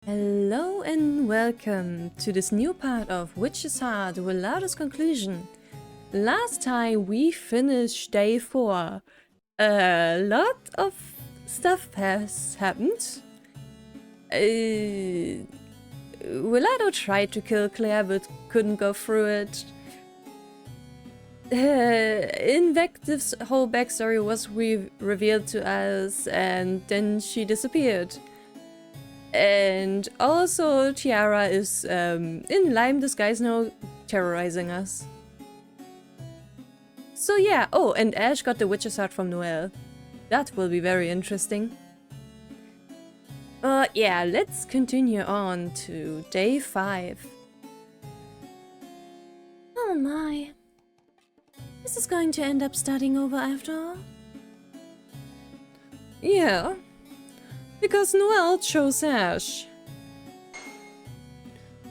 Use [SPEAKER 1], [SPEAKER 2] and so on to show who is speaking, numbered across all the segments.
[SPEAKER 1] Hello and welcome to this new part of Hibisart, Wilardo's conclusion. Last time we finished day 4. A lot of stuff has happened. Wilardo tried to kill Claire but couldn't go through it. Invective's whole backstory was revealed to us and then she disappeared. And also Tiara is in Lime disguise now, terrorizing us. So yeah, oh, and Ash got the witch's heart from Noelle. That will be very interesting. Yeah, let's continue on to day 5. Oh my. This is going to end up starting over after all? Yeah. Because Noelle chose Ash.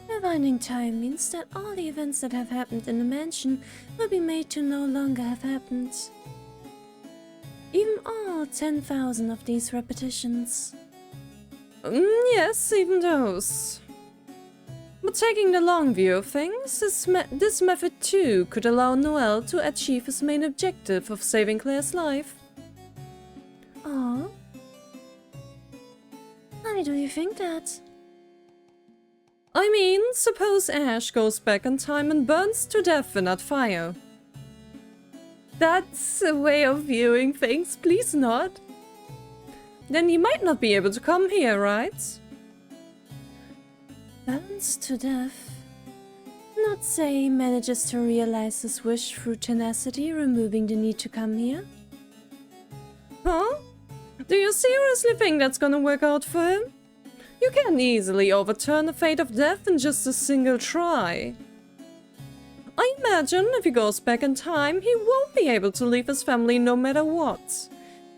[SPEAKER 1] Rewinding time means that all the events that have happened in the mansion will be made to no longer have happened. Even all 10,000 of these repetitions. Yes, even those. But taking the long view of things, this method too could allow Noelle to achieve his main objective of saving Claire's life. Aww. Why do you think that? I mean, suppose Ash goes back in time and burns to death in that fire. That's a way of viewing things, please not. Then he might not be able to come here, right? Burns to death. Not say he manages to realize his wish through tenacity, removing the need to come here? Huh? Do you seriously think that's gonna work out for him? You can easily overturn the fate of death in just a single try. I imagine if he goes back in time, he won't be able to leave his family no matter what.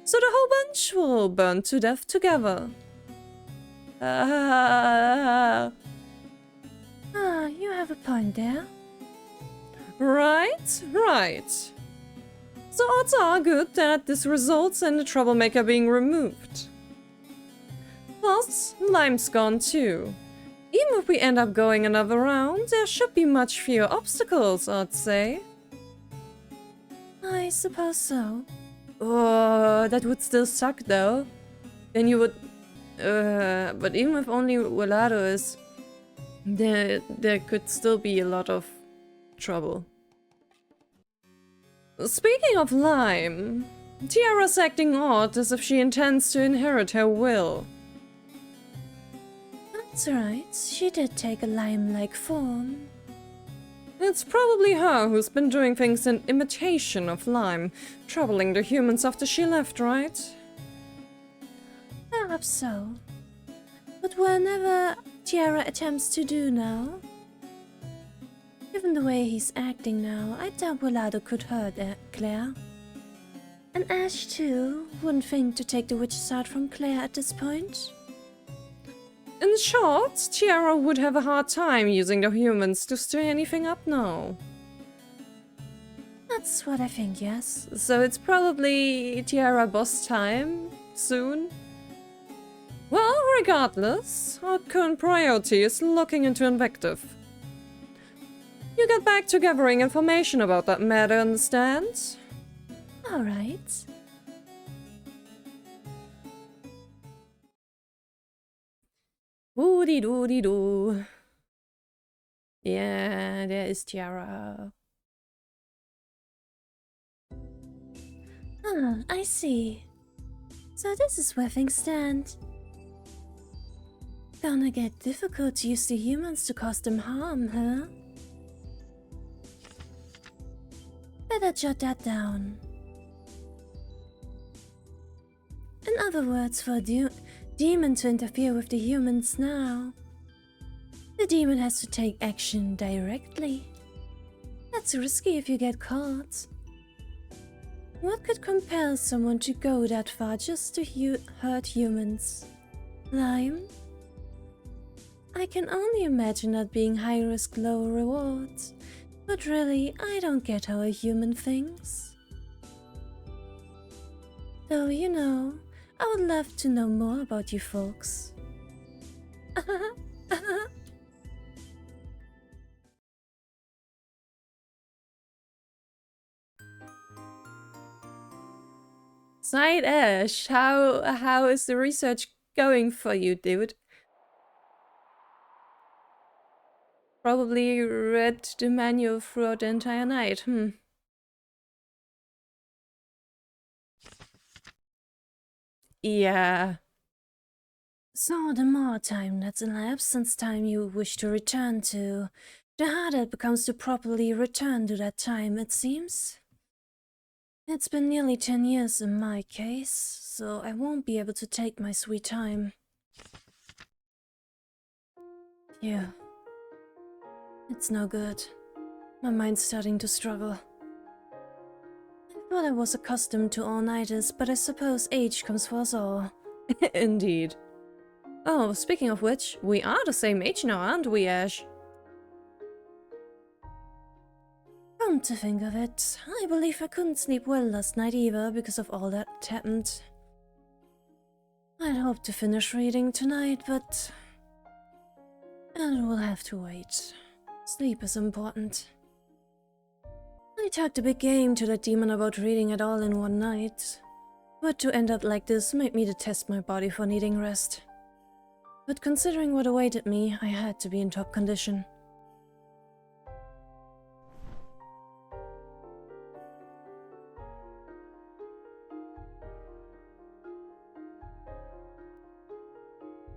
[SPEAKER 1] So the whole bunch will burn to death together. You have a point there. Right, right. So odds are good that this results in the troublemaker being removed. Plus, Lime's gone too. Even if we end up going another round, there should be much fewer obstacles, I'd say. I suppose so. Oh, that would still suck though. Then you would... but even if only Wilardo is... There could still be a lot of trouble. Speaking of Lime, Tiara's acting odd as if she intends to inherit her will. That's right, she did take a Lime-like form. It's probably her who's been doing things in imitation of Lime, troubling the humans after she left, right? Perhaps so. But whenever Tiara attempts to do now... Given the way he's acting now, I doubt Wilardo could hurt Claire. And Ash too wouldn't think to take the witch's heart from Claire at this point. In short, Tiara would have a hard time using the humans to stir anything up now. That's what I think, yes. So it's probably Tiara boss time soon. Well, regardless, our current priority is looking into Invective. You get back to gathering information about that matter, understand? Alright. Woody-doody-doo. Yeah, there is Tiara. Ah, I see. So this is where things stand. Gonna get difficult to use the humans to cause them harm, huh? Better jot that down. In other words, for a demon to interfere with the humans now, the demon has to take action directly. That's risky if you get caught. What could compel someone to go that far just to hurt humans? Lime? I can only imagine that being high risk, low reward. But really, I don't get how a human thinks. Though, you know, I would love to know more about you folks. Side Ash, how is the research going for you, dude? Probably read the manual throughout the entire night, Yeah. So the more time that's elapsed since time you wish to return to, the harder it becomes to properly return to that time, it seems. It's been nearly 10 years in my case, so I won't be able to take my sweet time. Yeah. It's no good. My mind's starting to struggle. I thought I was accustomed to all-nighters, but I suppose age comes for us all. Indeed. Oh, speaking of which, we are the same age now, aren't we, Ash? Come to think of it, I believe I couldn't sleep well last night either because of all that happened. I'd hoped to finish reading tonight, but it will have to wait. Sleep is important. I talked a big game to that demon about reading it all in one night, but to end up like this made me detest my body for needing rest. But considering what awaited me, I had to be in top condition.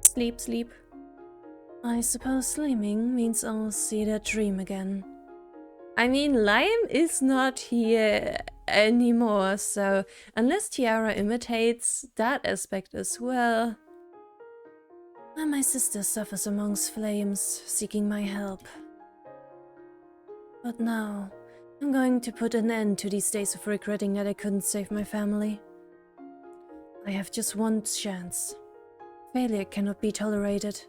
[SPEAKER 1] Sleep, sleep. I suppose sleeping means I'll see that dream again. I mean, Lime is not here anymore, so unless Tiara imitates that aspect as well. And my sister suffers amongst flames, seeking my help. But now, I'm going to put an end to these days of regretting that I couldn't save my family. I have just one chance. Failure cannot be tolerated.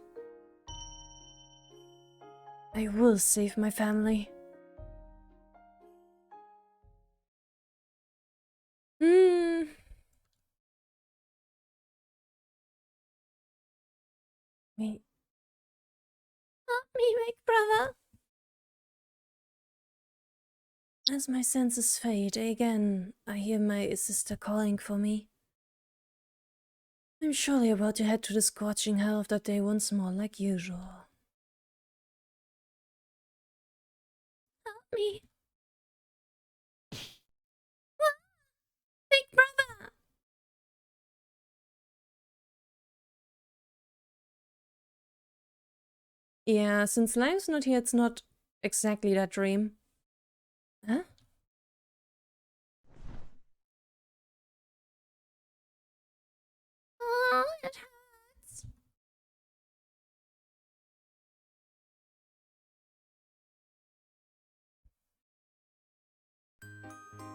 [SPEAKER 1] I will save my family. Me. Help me, big brother! As my senses fade again, I hear my sister calling for me. I'm surely about to head to the scorching hell of that day once more, like usual. Help me! What? Big brother! Yeah, since Lime's not here, it's not exactly that dream. Huh? Oh, it hurts.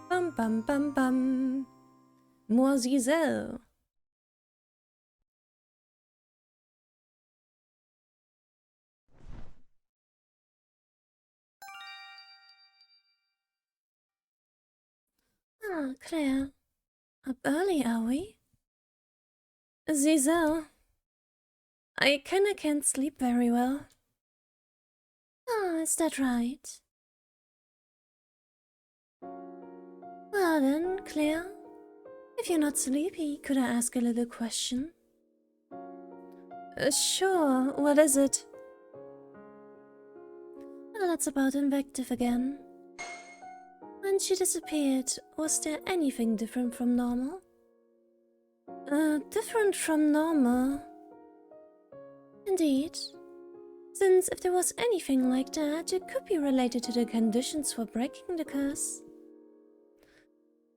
[SPEAKER 1] Bum bum bum bum. Moi Giselle. Ah, Claire. Up early, are we? Giselle. I kinda can't sleep very well. Ah, is that right? Well then, Claire. If you're not sleepy, could I ask a little question? Sure, what is it? Well, it's about Invective again. When she disappeared, was there anything different from normal? Different from normal? Indeed. Since if there was anything like that, it could be related to the conditions for breaking the curse.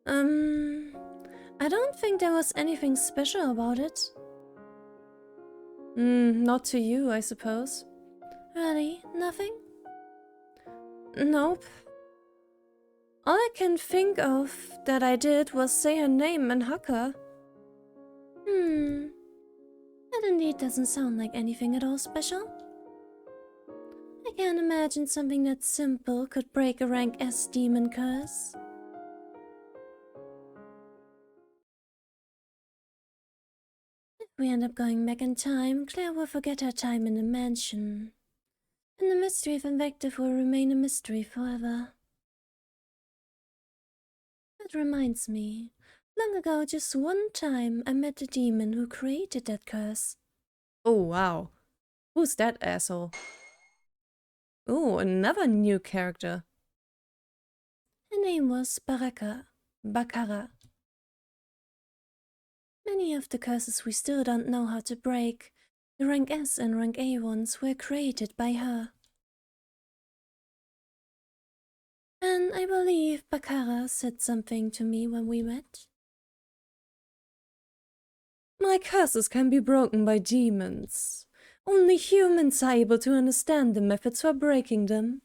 [SPEAKER 1] I don't think there was anything special about it. Not to you, I suppose. Really? Nothing? Nope. All I can think of that I did was say her name and hug her. That indeed doesn't sound like anything at all special. I can't imagine something that simple could break a rank S demon curse. we end up going back in time, Claire will forget her time in the mansion. And the mystery of Invective will remain a mystery forever. That reminds me, long ago, just one time, I met the demon who created that curse.
[SPEAKER 2] Oh, wow. Who's that asshole? Oh, another new character.
[SPEAKER 1] Her name was Bakara. Many of the curses we still don't know how to break, the rank S and rank A ones, were created by her. And I believe Bakara said something to me when we met.
[SPEAKER 2] My curses can be broken by demons. Only humans are able to understand the methods for breaking them.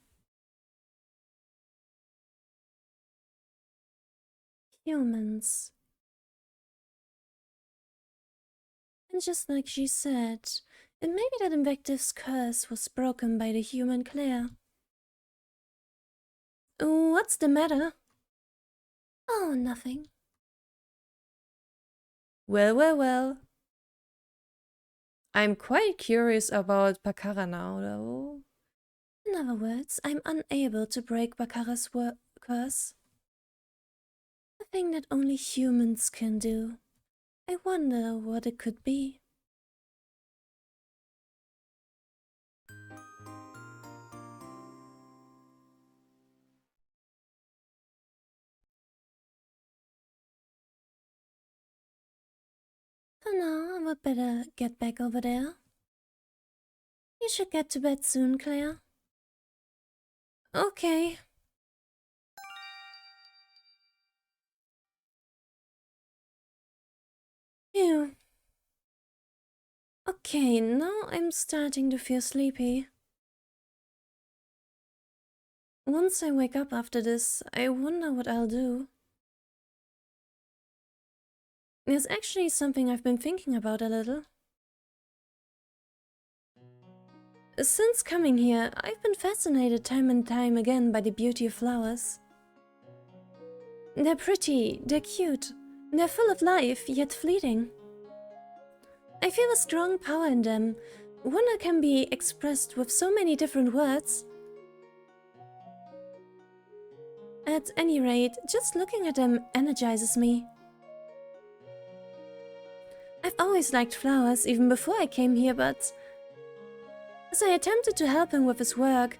[SPEAKER 1] Humans. And just like she said, it may be that Invective's curse was broken by the human Claire. What's the matter? Oh, nothing.
[SPEAKER 2] Well. I'm quite curious about Bakara now, though.
[SPEAKER 1] In other words, I'm unable to break Bakara's curse. A thing that only humans can do. I wonder what it could be. For now, I would better get back over there. You should get to bed soon, Claire.
[SPEAKER 2] Okay.
[SPEAKER 1] Phew. Okay, now I'm starting to feel sleepy. Once I wake up after this, I wonder what I'll do. There's actually something I've been thinking about a little. Since coming here, I've been fascinated time and time again by the beauty of flowers. They're pretty, they're cute, they're full of life, yet fleeting. I feel a strong power in them, one that can be expressed with so many different words. At any rate, just looking at them energizes me. I've always liked flowers, even before I came here, but as I attempted to help him with his work,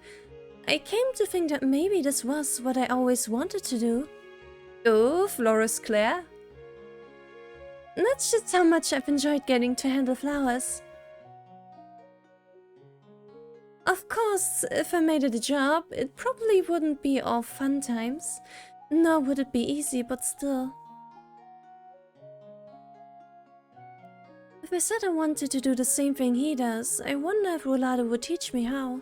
[SPEAKER 1] I came to think that maybe this was what I always wanted to do.
[SPEAKER 2] Oh, Florist Claire.
[SPEAKER 1] That's just how much I've enjoyed getting to handle flowers. Of course, if I made it a job, it probably wouldn't be all fun times. Nor would it be easy, but still. If I said I wanted to do the same thing he does, I wonder if Wilardo would teach me how.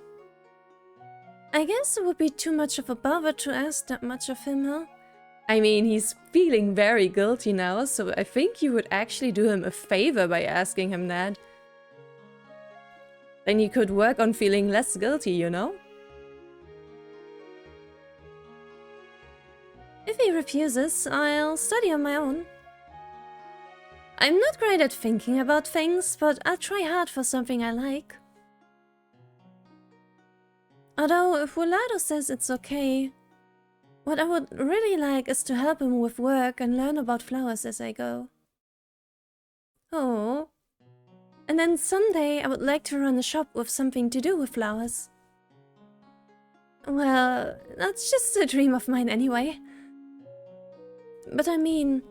[SPEAKER 1] I guess it would be too much of a bother to ask that much of him, huh?
[SPEAKER 2] I mean, he's feeling very guilty now, so I think you would actually do him a favor by asking him that. Then you could work on feeling less guilty, you know?
[SPEAKER 1] If he refuses, I'll study on my own. I'm not great at thinking about things, but I'll try hard for something I like. Although, if Wilardo says it's okay, what I would really like is to help him with work and learn about flowers as I go. Oh. And then someday I would like to run a shop with something to do with flowers. Well, that's just a dream of mine anyway. But I mean,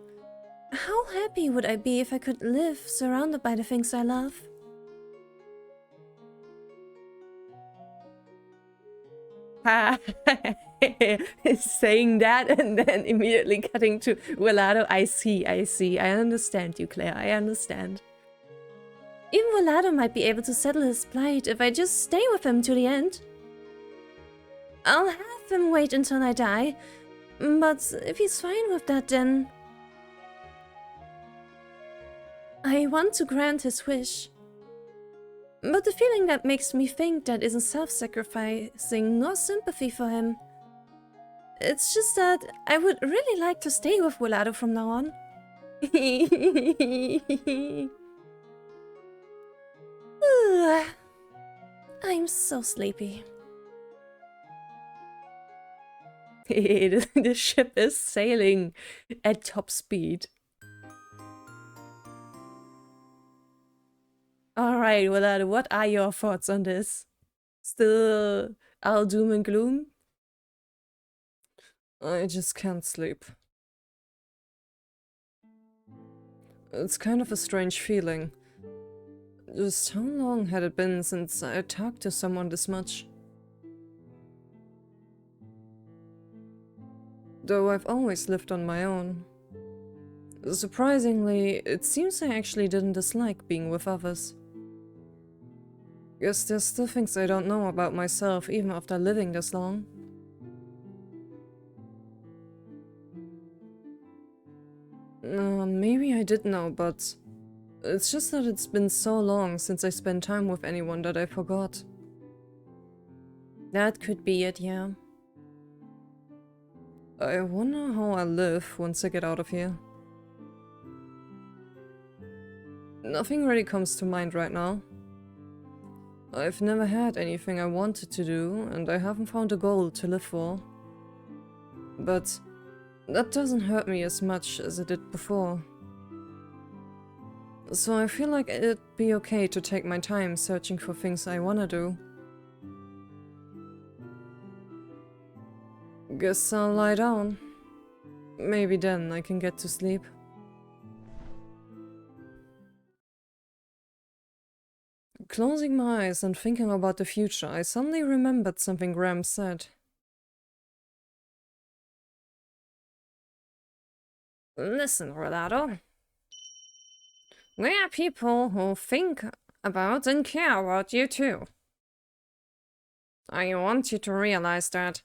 [SPEAKER 1] how happy would I be if I could live surrounded by the things I love?
[SPEAKER 2] Saying that and then immediately cutting to Wilardo. I see. I understand you, Claire. I understand.
[SPEAKER 1] Even Wilardo might be able to settle his plight if I just stay with him to the end. I'll have him wait until I die, but if he's fine with that, then I want to grant his wish. But the feeling that makes me think that isn't self-sacrificing nor sympathy for him. It's just that I would really like to stay with Wilardo from now on. I'm so sleepy.
[SPEAKER 2] The ship is sailing at top speed. Alright, Wilardo, what are your thoughts on this? Still all doom and gloom? I just can't sleep. It's kind of a strange feeling. Just how long had it been since I talked to someone this much? Though I've always lived on my own. Surprisingly, it seems I actually didn't dislike being with others. Guess there's still things I don't know about myself even after living this long. Maybe I did know, but it's just that it's been so long since I spent time with anyone that I forgot.
[SPEAKER 1] That could be it, yeah.
[SPEAKER 2] I wonder how I'll live once I get out of here. Nothing really comes to mind right now. I've never had anything I wanted to do, and I haven't found a goal to live for. But that doesn't hurt me as much as it did before. So I feel like it'd be okay to take my time searching for things I wanna do. Guess I'll lie down. Maybe then I can get to sleep. Closing my eyes and thinking about the future, I suddenly remembered something Graham said. Listen, Wilardo. There are people who think about and care about you too. I want you to realize that.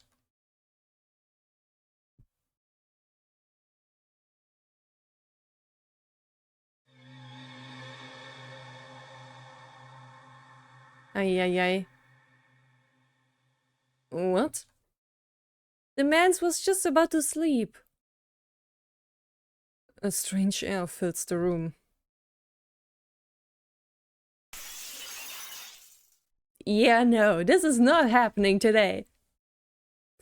[SPEAKER 2] Ay, ay, ay. What? The man was just about to sleep. A strange air fills the room. Yeah, no, this is not happening today.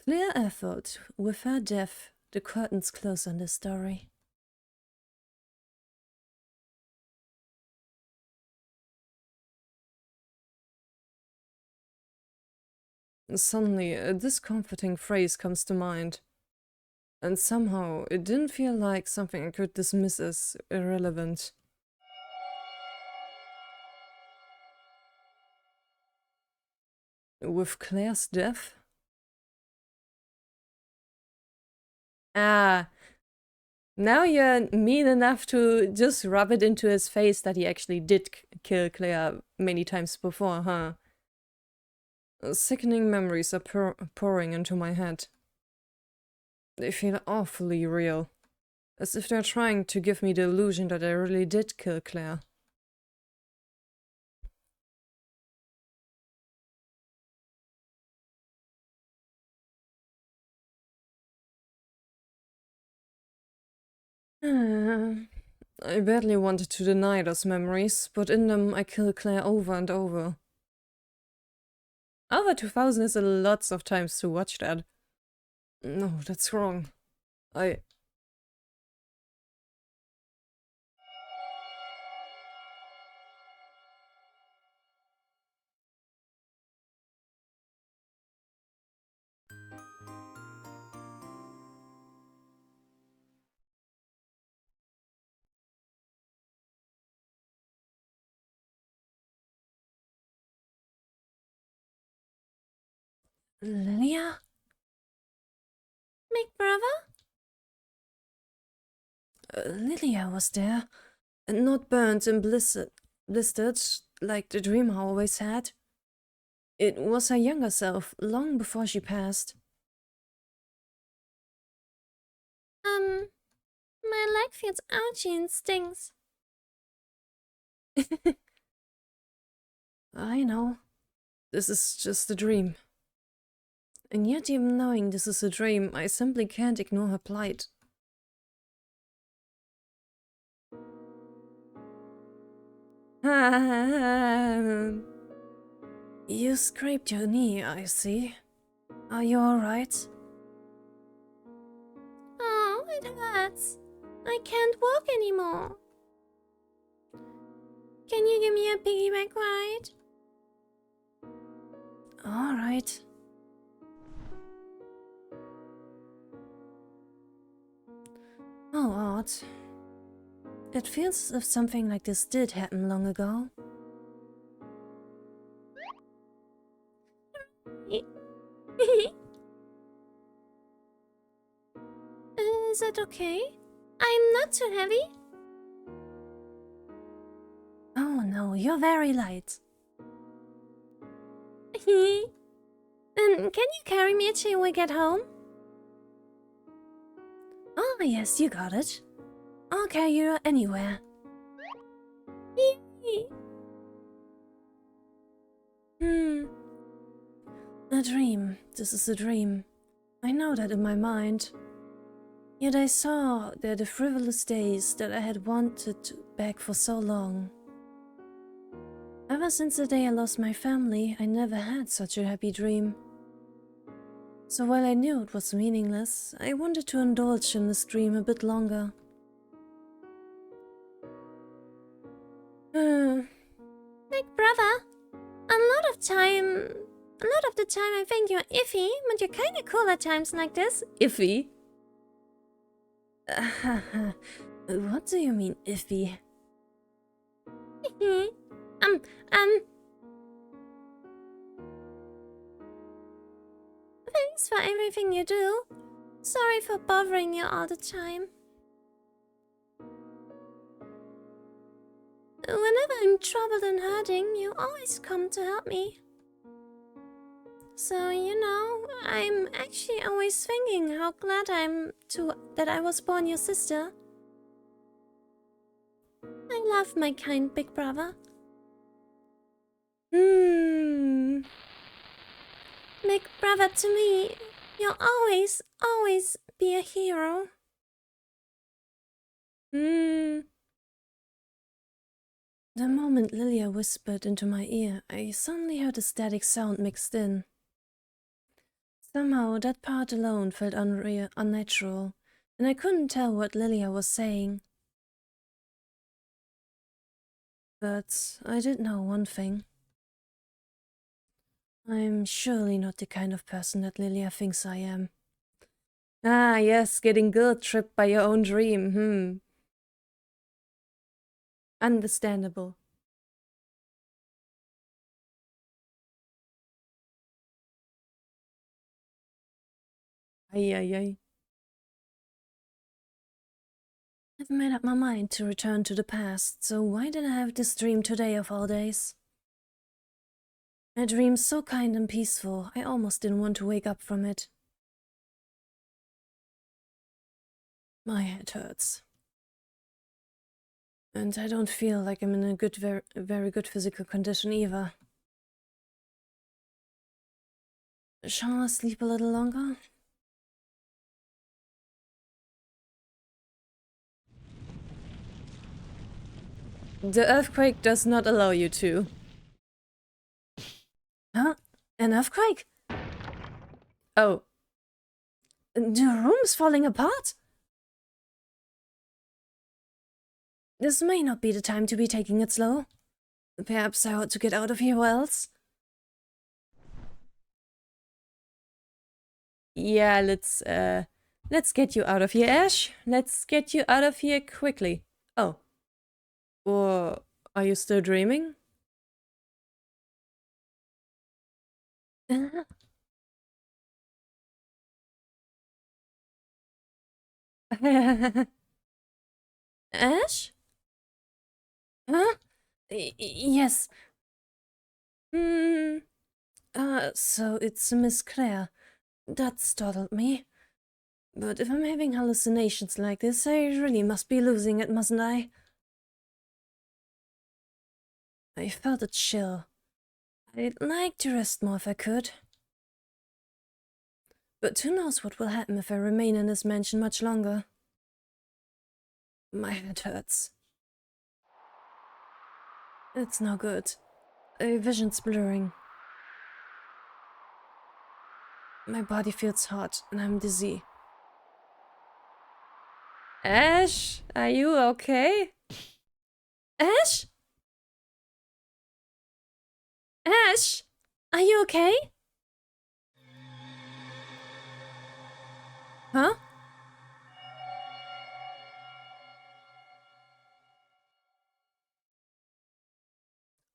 [SPEAKER 1] Clear effort. With her death, the curtains close on this story.
[SPEAKER 2] Suddenly, a discomforting phrase comes to mind. And somehow, it didn't feel like something I could dismiss as irrelevant. With Claire's death? Ah, now you're mean enough to just rub it into his face that he actually did kill Claire many times before, huh? Sickening memories are pouring into my head. They feel awfully real, as if they're trying to give me the illusion that I really did kill Claire. I badly wanted to deny those memories, but in them I kill Claire over and over. Over 2000 is a lots of times to watch that. No, that's wrong.
[SPEAKER 1] Lilia? Big brother? Lilia was there, and not burnt and blistered like the dream I always had. It was her younger self, long before she passed. My leg feels ouchy and stings. I know.
[SPEAKER 2] This is just a dream.
[SPEAKER 1] And yet, even knowing this is a dream, I simply can't ignore her plight.
[SPEAKER 2] You scraped your knee, I see. Are you alright?
[SPEAKER 1] Oh, it hurts. I can't walk anymore. Can you give me a piggyback ride?
[SPEAKER 2] Alright. Oh, odd. It feels as if something like this did happen long ago.
[SPEAKER 1] Is that okay? I'm not too heavy.
[SPEAKER 2] Oh no, you're very light.
[SPEAKER 1] Then can you carry me till we get home?
[SPEAKER 2] Oh yes, you got it. I'll carry you anywhere. A dream. This is a dream. I know that in my mind. Yet I saw there the frivolous days that I had wanted back for so long. Ever since the day I lost my family, I never had such a happy dream. So while I knew it was meaningless, I wanted to indulge in this dream a bit longer.
[SPEAKER 1] Big brother, a lot of the time I think you're iffy, but you're kinda cool at times like this.
[SPEAKER 2] Iffy? What do you mean, iffy?
[SPEAKER 1] Thanks for everything you do. Sorry for bothering you all the time. Whenever I'm troubled and hurting, you always come to help me. So, you know, I'm actually always thinking how glad that I was born your sister. I love my kind big brother. Big brother to me, you'll always be a hero.
[SPEAKER 2] The moment Lilia whispered into my ear, I suddenly heard a static sound mixed in. Somehow that part alone felt unnatural, and I couldn't tell what Lilia was saying. But I did know one thing. I'm surely not the kind of person that Lilia thinks I am. Ah, yes, getting guilt-tripped by your own dream, Understandable. Ay, ay, ay. I've made up my mind to return to the past, so why did I have this dream today of all days? A dream so kind and peaceful, I almost didn't want to wake up from it. My head hurts. And I don't feel like I'm in a very good physical condition either. Shall I sleep a little longer? The earthquake does not allow you to. Huh? An earthquake? Oh. The room's falling apart? This may not be the time to be taking it slow. Perhaps I ought to get out of here or else? Yeah, let's get you out of here, Ash. Let's get you out of here quickly. Oh. Or are you still dreaming? Ash? Huh? Yes. So it's Miss Claire. That startled me. But if I'm having hallucinations like this, I really must be losing it, mustn't I? I felt a chill. I'd like to rest more if I could. But who knows what will happen if I remain in this mansion much longer. My head hurts. It's no good. A vision's blurring. My body feels hot and I'm dizzy. Ash, are you okay?
[SPEAKER 1] Ash? Ash? Are you okay?
[SPEAKER 2] Huh?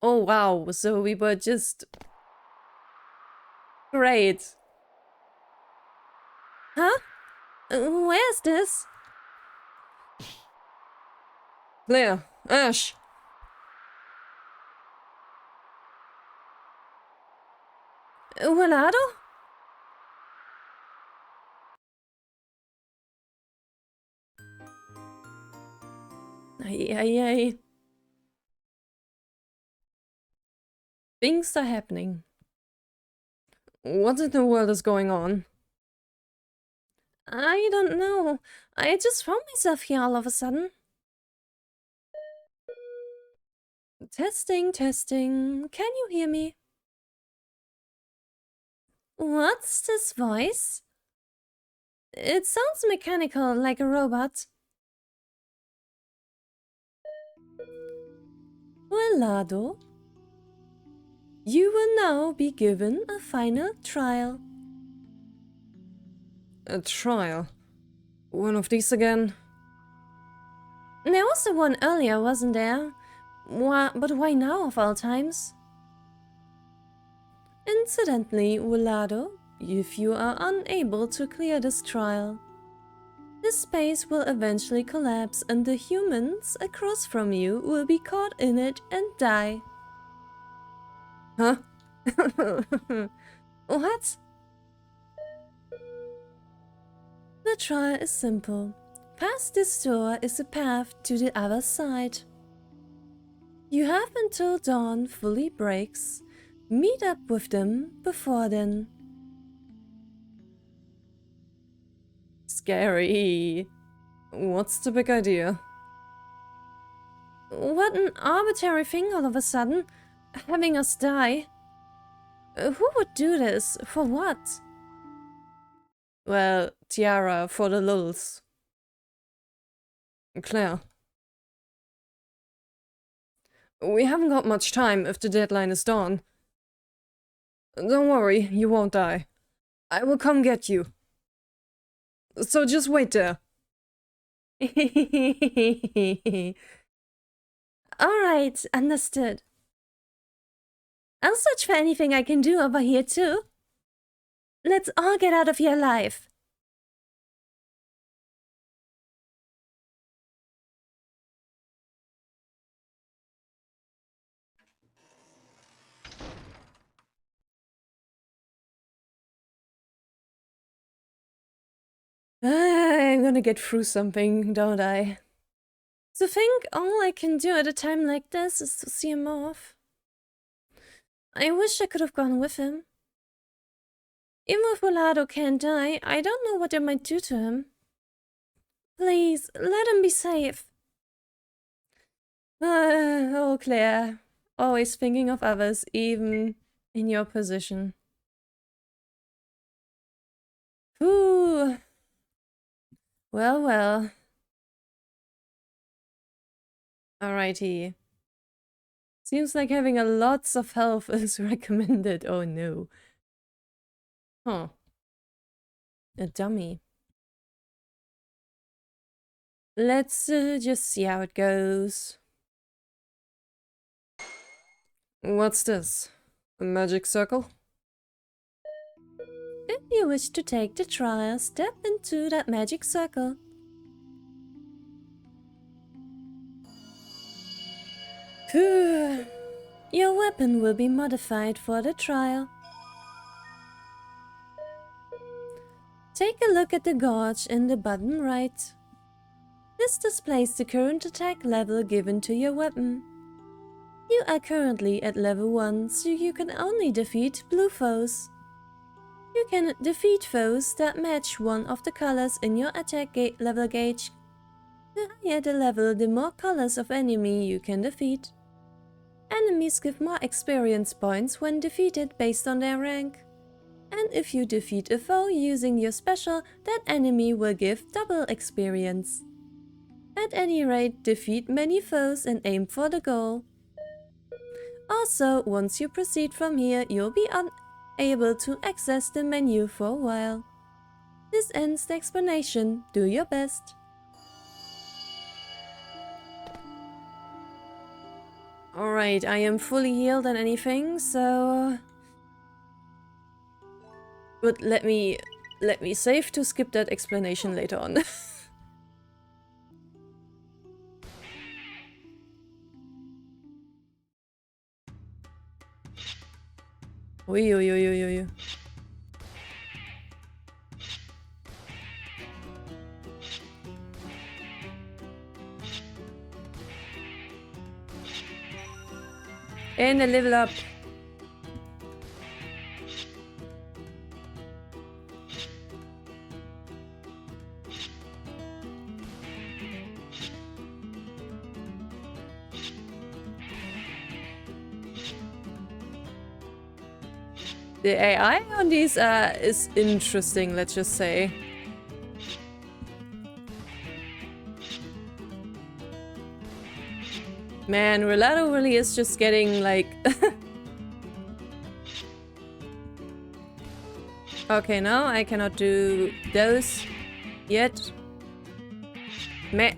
[SPEAKER 2] Oh wow, so we were just... Great.
[SPEAKER 1] Huh? Where's this?
[SPEAKER 2] Claire, Ash.
[SPEAKER 1] Wilardo?
[SPEAKER 2] Ay, ay, ay. Things are happening. What in the world is going on?
[SPEAKER 1] I don't know. I just found myself here all of a sudden. Testing, testing. Can you hear me? What's this voice? It sounds mechanical, like a robot. Wilardo, you will now be given a final trial.
[SPEAKER 2] A trial? One of these again?
[SPEAKER 1] There was the one earlier, wasn't there? But why now of all times? Incidentally, Wilardo, if you are unable to clear this trial, this space will eventually collapse and the humans across from you will be caught in it and die.
[SPEAKER 2] Huh?
[SPEAKER 1] What? The trial is simple. Past this door is a path to the other side. You have until dawn fully breaks. Meet up with them before then.
[SPEAKER 2] Scary. What's the big idea?
[SPEAKER 1] What an arbitrary thing all of a sudden. Having us die. Who would do this? For what?
[SPEAKER 2] Well, Tiara for the lulz. Claire. We haven't got much time if the deadline is dawn. Don't worry, you won't die. I will come get you. So just wait there.
[SPEAKER 1] Alright, understood. I'll search for anything I can do over here too. Let's all get out of here alive.
[SPEAKER 2] I'm gonna get through something, don't I?
[SPEAKER 1] To think all I can do at a time like this is to see him off. I wish I could have gone with him. Even if Wilardo can't die, I don't know what they might do to him. Please, let him be safe.
[SPEAKER 2] Oh, Claire. Always thinking of others, even in your position. Ooh. Well, well. Alrighty. Seems like having a lots of health is recommended. Oh no. Huh. A dummy. Let's just see how it goes. What's this? A magic circle?
[SPEAKER 1] If you wish to take the trial, step into that magic circle.
[SPEAKER 2] Phew.
[SPEAKER 1] Your weapon will be modified for the trial. Take a look at the gauge in the bottom right. This displays the current attack level given to your weapon. You are currently at level 1, so you can only defeat blue foes. You can defeat foes that match one of the colors in your attack level gauge. The higher the level, the more colors of enemy you can defeat. Enemies give more experience points when defeated based on their rank. And if you defeat a foe using your special, that enemy will give double experience. At any rate, defeat many foes and aim for the goal. Also, once you proceed from here, you'll be unable to access the menu for a while. This ends the explanation. Do your best. Alright, I am fully healed and anything, so... But let me save to skip that explanation later on. Oi, oi, oi, oi, oi. And a level up. The AI on these is interesting, let's just say. Man, Wilardo really is just getting like... Okay, now I cannot do those yet. Meh.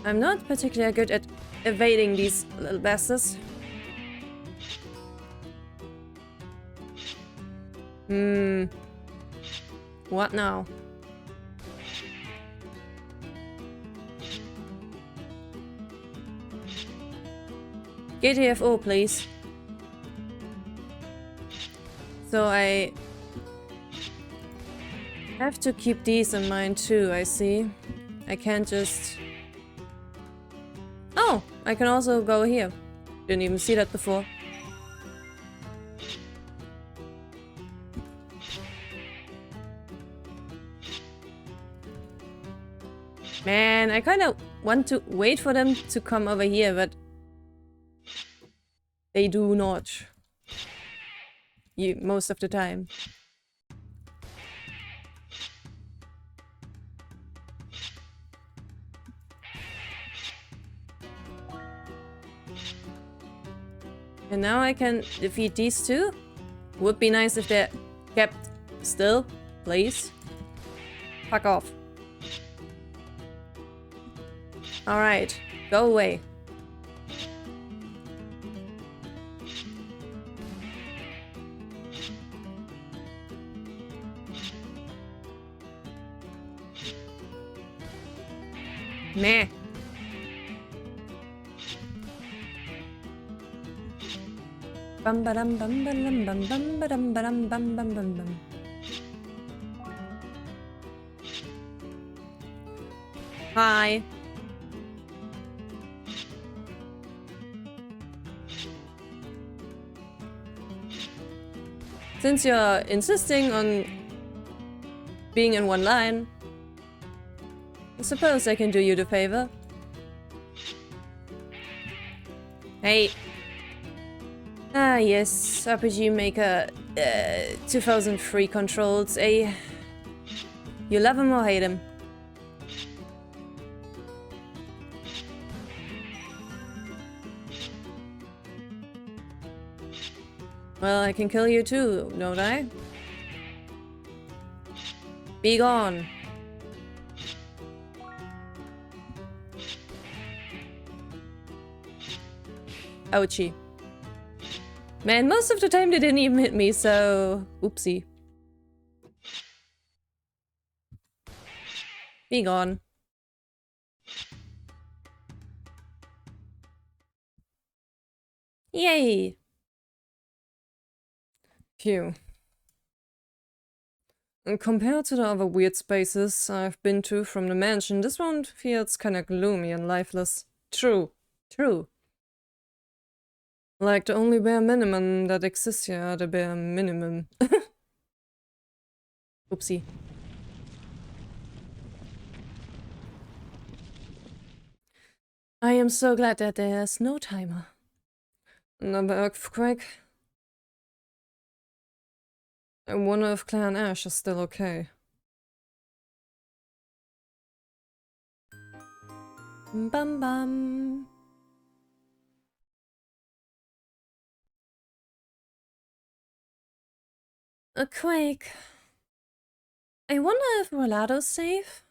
[SPEAKER 1] I'm not particularly good at evading these little bastards. What now? GTFO, please. So I have to keep these in mind too, I see. I can't just... Oh! I can also go here. Didn't even see that before. Man, I kind of want to wait for them to come over here, but they do not. Most of the time. And now I can defeat these two. Would be nice if they're kept still, please. Fuck off. Alright, go away. Meh. Bum ba dum bum ba dum bum bum ba dum bum bum bum bum. Hi. Since you're insisting on being in one line, I suppose I can do you the favor. Hey. Ah yes, RPG Maker 2003 controls. You love him or hate him. Well, I can kill you too, don't I? Be gone. Ouchie. Man, most of the time they didn't even hit me, so... Oopsie. Be gone. Yay! Phew. And compared to the other weird spaces I've been to from the mansion, this one feels kinda gloomy and lifeless. True. True. Like the only bare minimum that exists here, the bare minimum. Oopsie. I am so glad that there's no timer. Another earthquake.
[SPEAKER 2] I wonder if Clan Ash is still okay. Bum bum.
[SPEAKER 1] A quake. I wonder if Wilardo's safe?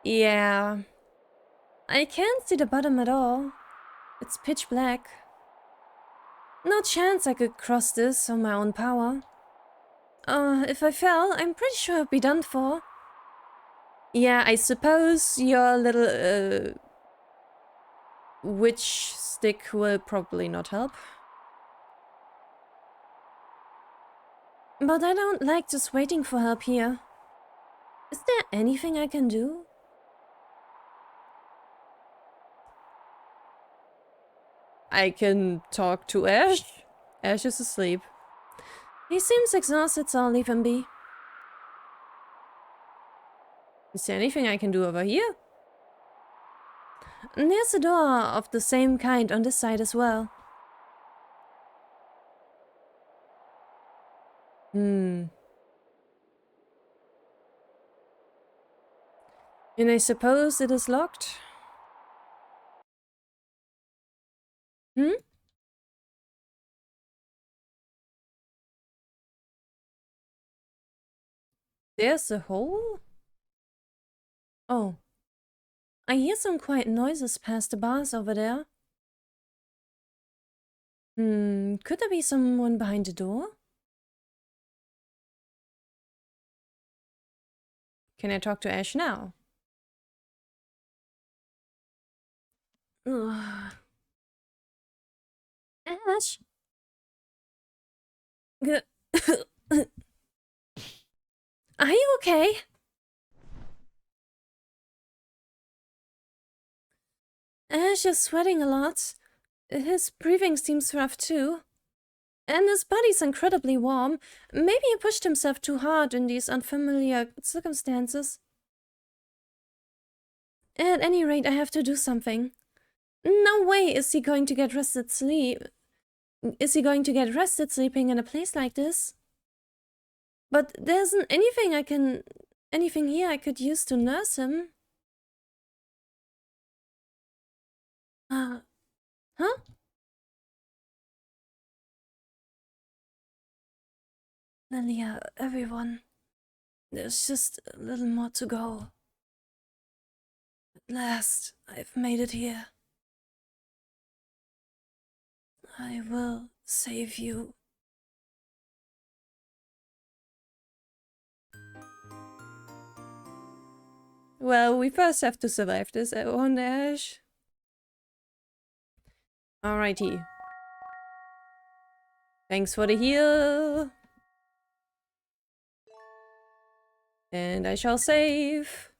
[SPEAKER 1] Yeah. I can't see the bottom at all. It's pitch black. No chance I could cross this on my own power. If I fell, I'm pretty sure I'd be done for. Yeah, I suppose your little, witch stick will probably not help. But I don't like just waiting for help here. Is there anything I can do?
[SPEAKER 2] I can talk to Ash. Ash is asleep.
[SPEAKER 1] He seems exhausted, so I'll leave him be.
[SPEAKER 2] Is there anything I can do over here?
[SPEAKER 1] There's a door of the same kind on this side as well.
[SPEAKER 2] And I suppose it is locked? There's a hole?
[SPEAKER 1] Oh. I hear some quiet noises past the bars over there. Could there be someone behind the door?
[SPEAKER 2] Can I talk to Ash now?
[SPEAKER 1] Ugh. Ash? Are you okay? Ash is sweating a lot. His breathing seems rough too. And his body's incredibly warm. Maybe he pushed himself too hard in these unfamiliar circumstances. At any rate, I have to do something. No way is he going to get rested sleep. Is he going to get rested sleeping in a place like this? But there isn't anything here I could use to nurse him. Huh? Lilia, everyone. There's just a little more to go. At last, I've made it here. I will save you.
[SPEAKER 2] Well, we first have to survive this, one Ash. Alrighty. Thanks for the heal. And I shall save.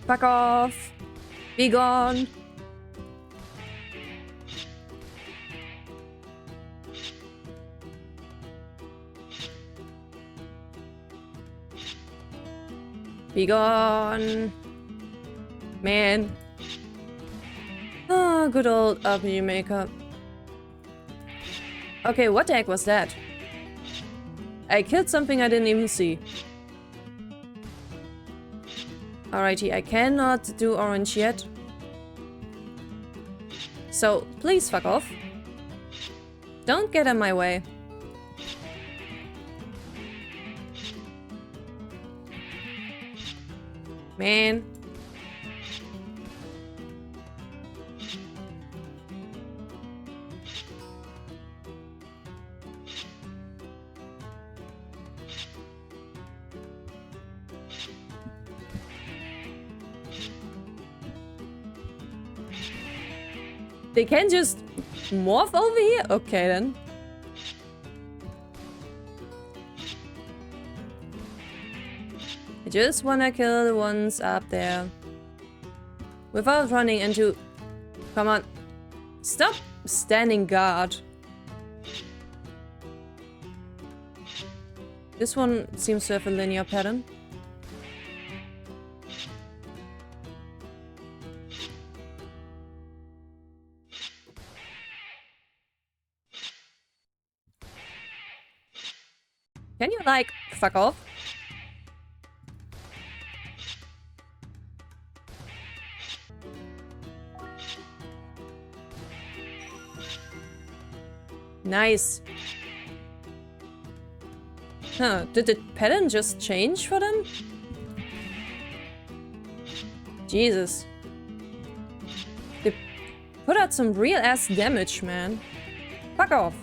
[SPEAKER 2] Fuck off. Be gone. Be gone. Man. Oh, good old RPG Maker. Okay, what the heck was that? I killed something I didn't even see. Alrighty, I cannot do orange yet. So, please fuck off. Don't get in my way. Man. They can just morph over here? Okay then. I just wanna kill the ones up there. Without running into... Come on. Stop standing guard. This one seems to have a linear pattern. Can you, like, fuck off? Nice. Huh, did the pattern just change for them? Jesus. They put out some real-ass damage, man. Fuck off.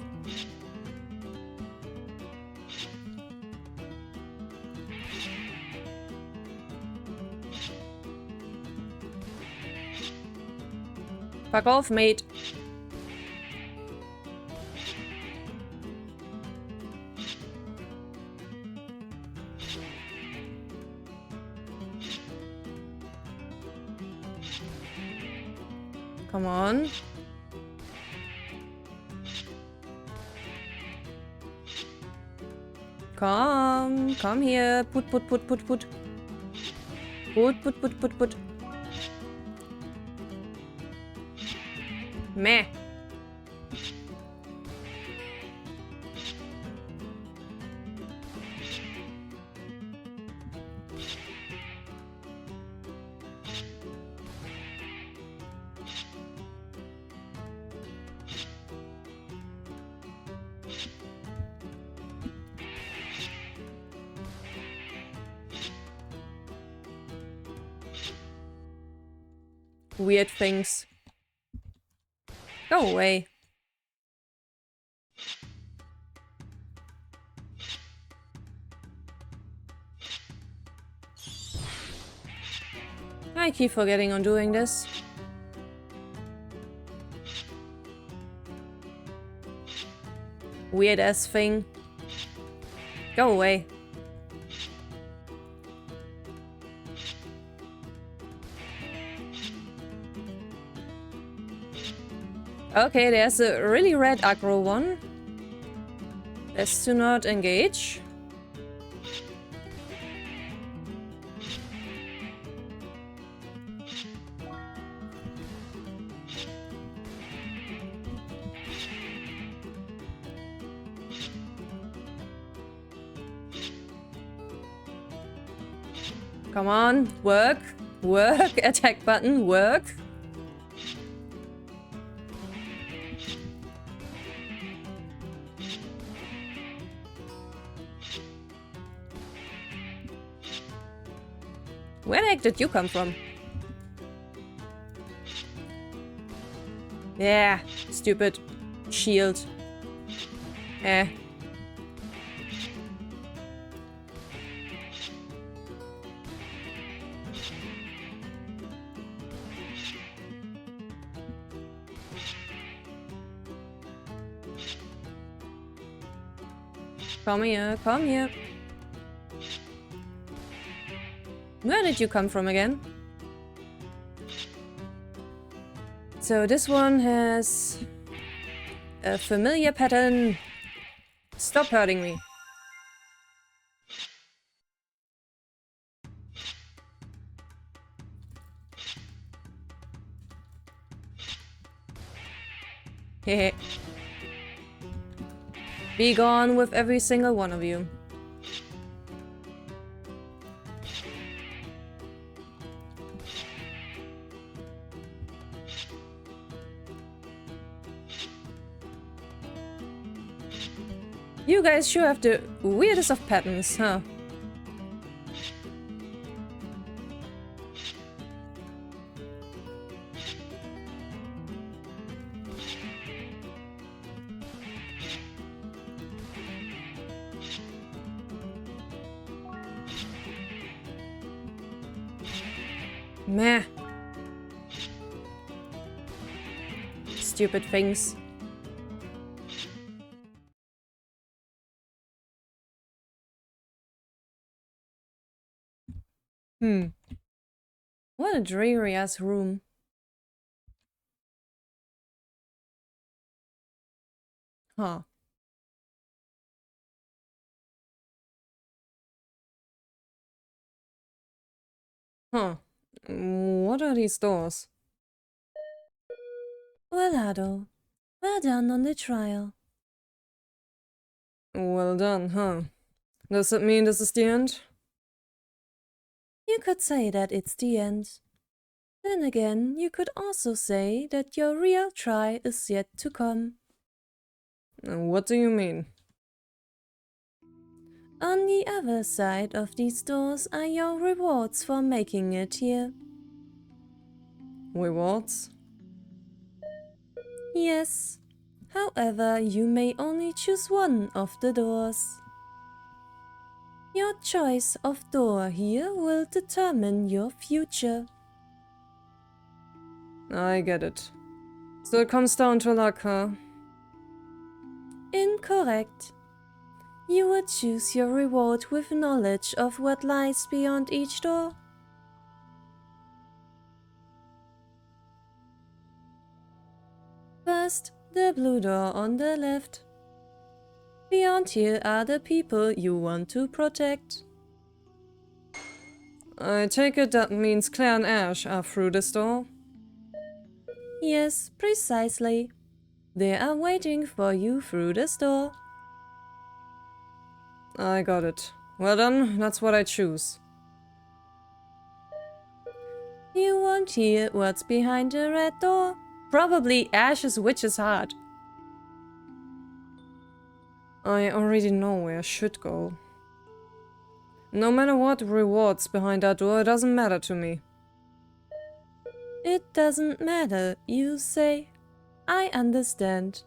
[SPEAKER 2] Fuck off, mate. Come on. Come here. Put. Put. Meh. Weird things. Go away. I keep forgetting on doing this. Weird ass thing. Go away. Okay, there's a really red aggro one. Let's do not engage. Come on, work, work, attack button, work. Where the heck did you come from? Yeah, stupid shield. Eh. Come here, come here. Where did you come from again? So this one has a familiar pattern. Stop hurting me. Hehe. Be gone with every single one of you. You guys sure have the weirdest of patterns, huh? Meh. Stupid things. What a dreary ass room. Huh. Huh. What are these doors?
[SPEAKER 1] Wilardo, well done on the trial.
[SPEAKER 2] Well done, huh? Does that mean this is the end?
[SPEAKER 1] You could say that it's the end. Then again, you could also say that your real try is yet to come.
[SPEAKER 2] What do you mean?
[SPEAKER 1] On the other side of these doors are your rewards for making it here.
[SPEAKER 2] Rewards?
[SPEAKER 1] Yes. However, you may only choose one of the doors. Your choice of door here will determine your future.
[SPEAKER 2] I get it. So it comes down to luck, huh?
[SPEAKER 1] Incorrect. You would choose your reward with knowledge of what lies beyond each door. First, the blue door on the left. Beyond here are the people you want to protect.
[SPEAKER 2] I take it that means Claire and Ash are through this door?
[SPEAKER 1] Yes, precisely. They are waiting for you through this door.
[SPEAKER 2] I got it. Well done, that's what I choose.
[SPEAKER 1] You won't hear what's behind the red door. Probably Ash's witch's heart.
[SPEAKER 2] I already know where I should go. No matter what rewards behind that door, it doesn't matter to me.
[SPEAKER 1] It doesn't matter, you say. I understand.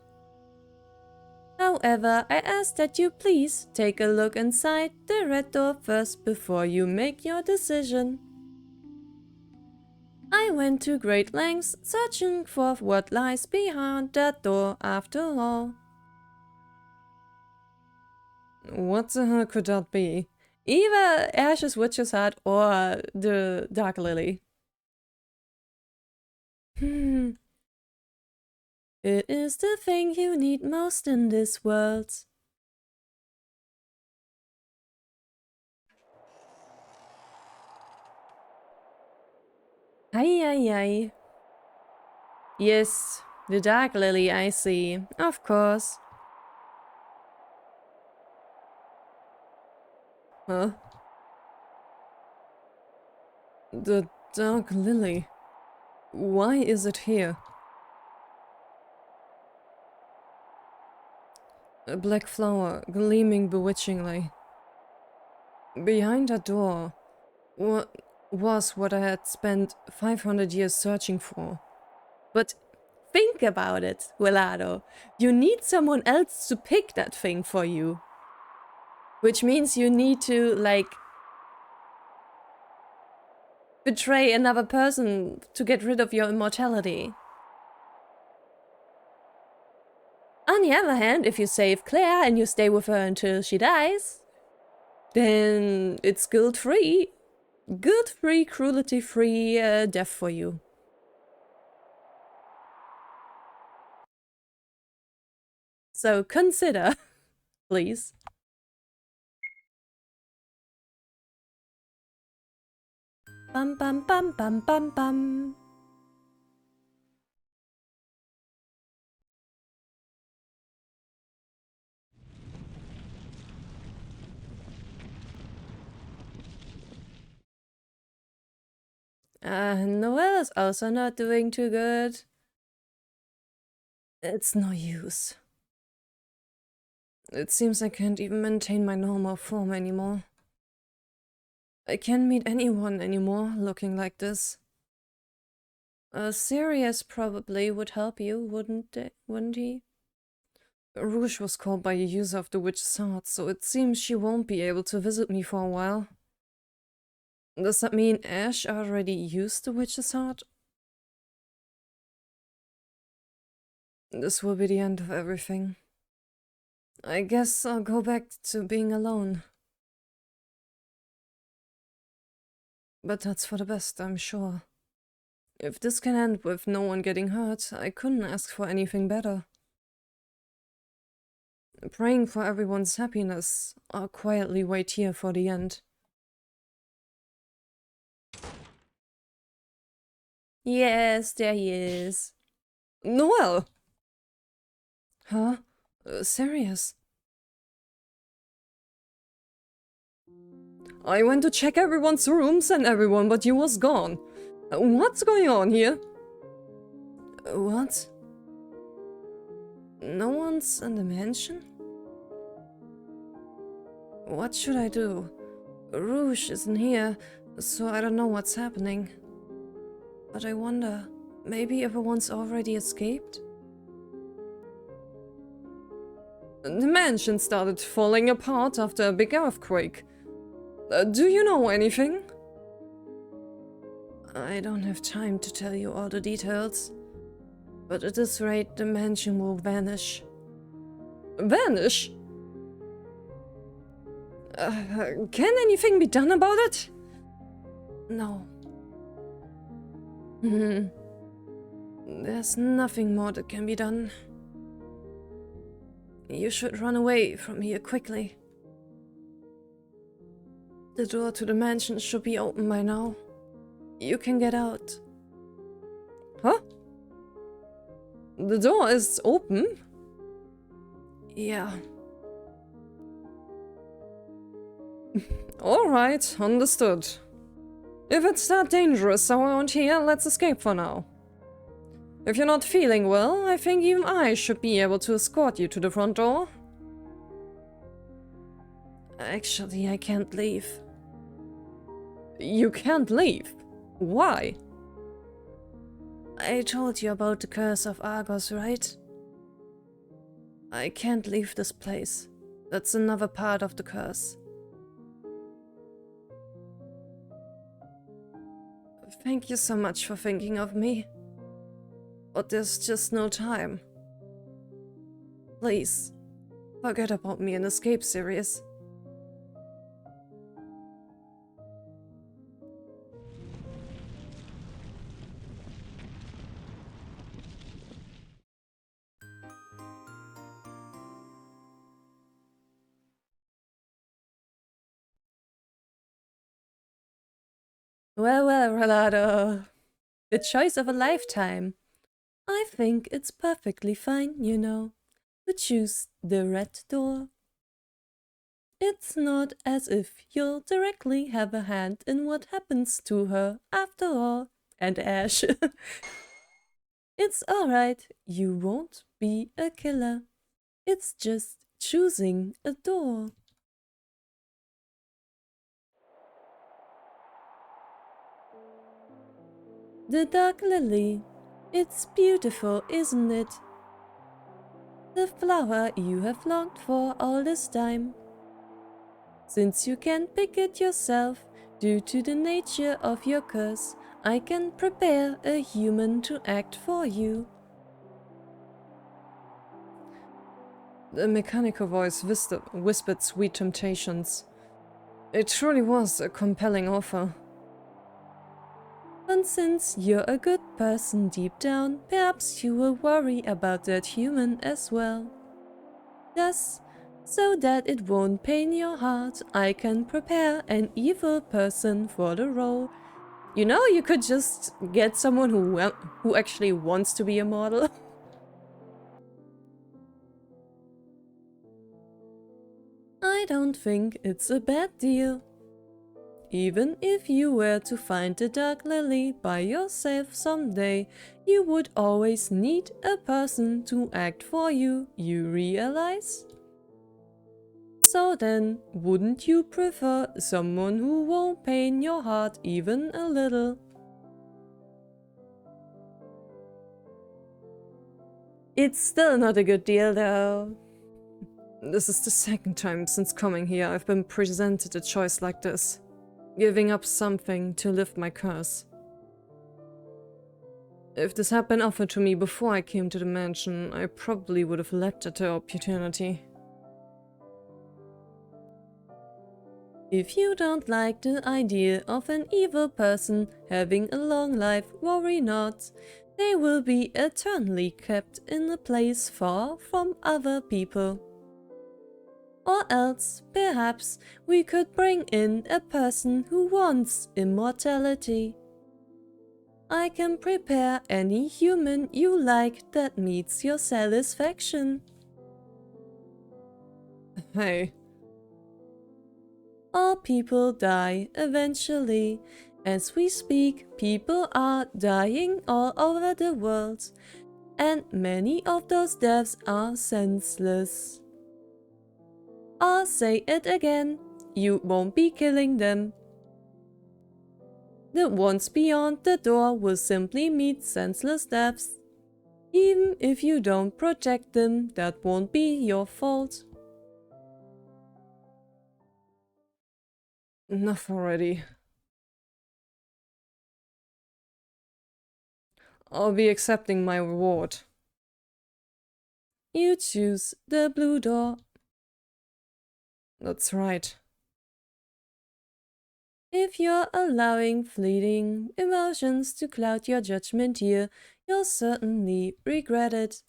[SPEAKER 1] However, I ask that you please take a look inside the red door first before you make your decision. I went to great lengths searching for what lies behind that door after all.
[SPEAKER 2] What the hell could that be? Either Ash's witch's heart or the Dark Lily.
[SPEAKER 1] It is the thing you need most in this world. Ay, ay, ay. Yes, the Dark Lily, I see. Of course.
[SPEAKER 2] Huh? The Dark Lily. Why is it here? A black flower gleaming bewitchingly. Behind that door was what I had spent 500 years searching for.
[SPEAKER 1] But think about it, Wilardo. You need someone else to pick that thing for you. Which means you need to, like, betray another person to get rid of your immortality. On the other hand, if you save Claire and you stay with her until she dies, then it's guilt-free. Guilt-free, cruelty-free death for you. So consider, please. Bum bum bum bum bum bum. Noelle is also not doing too good. It's no use.
[SPEAKER 2] It seems I can't even maintain my normal form anymore. I can't meet anyone anymore looking like this.
[SPEAKER 1] Sirius probably would help you, wouldn't he?
[SPEAKER 2] Rouge was called by a user of the witch's heart, so it seems she won't be able to visit me for a while. Does that mean Ash already used the witch's heart? This will be the end of everything. I guess I'll go back to being alone. But that's for the best, I'm sure. If this can end with no one getting hurt, I couldn't ask for anything better. praying for everyone's happiness, or quietly wait here for the end.
[SPEAKER 1] Yes, there he is.
[SPEAKER 2] Noel! Huh? Serious? I went to check everyone's rooms and everyone but you was gone. What's going on here? What? No one's in the mansion? What should I do? Rouge isn't here, so I don't know what's happening. But I wonder, maybe everyone's already escaped? The mansion started falling apart after a big earthquake. Do you know anything? I don't have time to tell you all the details. But at this rate, the mansion will vanish. Vanish? Can anything be done about it? No. There's nothing more that can be done. You should run away from here quickly. The door to the mansion should be open by now. You can get out. Huh? The door is open? Yeah. Alright, understood. If it's that dangerous around here, let's escape for now. If you're not feeling well, I think even I should be able to escort you to the front door. Actually, I can't leave. You can't leave? Why? I told you about the curse of Argos, right? I can't leave this place. That's another part of the curse. Thank you so much for thinking of me. But there's just no time. Please, forget about me and escape series.
[SPEAKER 1] Well, Wilardo. The choice of a lifetime. I think it's perfectly fine, you know, to choose the red door. It's not as if you'll directly have a hand in what happens to her after all. And Ash. It's alright, you won't be a killer. It's just choosing a door. The dark lily. It's beautiful, isn't it? The flower you have longed for all this time. Since you can't pick it yourself, due to the nature of your curse, I can prepare a human to act for you.
[SPEAKER 2] The mechanical voice whispered sweet temptations. It truly was a compelling offer.
[SPEAKER 1] And since you're a good person deep down, perhaps you will worry about that human as well. Thus, so that it won't pain your heart, I can prepare an evil person for the role. You know, you could just get someone who actually wants to be a model. I don't think it's a bad deal. Even if you were to find the dark lily by yourself someday, you would always need a person to act for you, you realize? So then, wouldn't you prefer someone who won't pain your heart even a little? It's still not a good deal though.
[SPEAKER 2] This is the second time since coming here I've been presented a choice like this. Giving up something to lift my curse. If this had been offered to me before I came to the mansion, I probably would have leapt at the opportunity.
[SPEAKER 1] If you don't like the idea of an evil person having a long life, worry not. They will be eternally kept in a place far from other people. Or else, perhaps, we could bring in a person who wants immortality. I can prepare any human you like that meets your satisfaction.
[SPEAKER 2] Hey.
[SPEAKER 1] All people die eventually. As we speak, people are dying all over the world, and many of those deaths are senseless. I'll say it again, you won't be killing them. The ones beyond the door will simply meet senseless deaths. Even if you don't protect them, that won't be your fault.
[SPEAKER 2] Enough already. I'll be accepting my reward.
[SPEAKER 1] You choose the blue door.
[SPEAKER 2] That's right.
[SPEAKER 1] If you're allowing fleeting emotions to cloud your judgment here, you'll certainly regret it.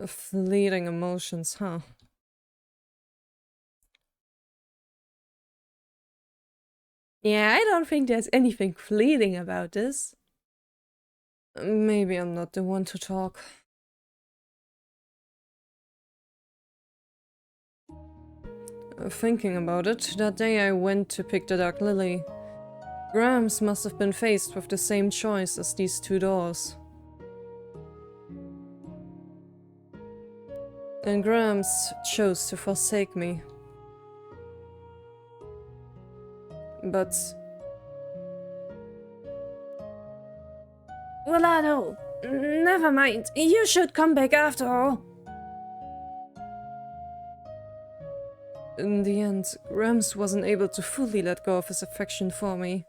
[SPEAKER 2] Fleeting emotions, huh?
[SPEAKER 1] Yeah, I don't think there's anything fleeting about this.
[SPEAKER 2] Maybe I'm not the one to talk. Thinking about it, that day I went to pick the Dark Lily. Grams must have been faced with the same choice as these two doors. And Grams chose to forsake me. But
[SPEAKER 1] Wilardo, never mind. You should come back after all.
[SPEAKER 2] in the end, Grams wasn't able to fully let go of his affection for me.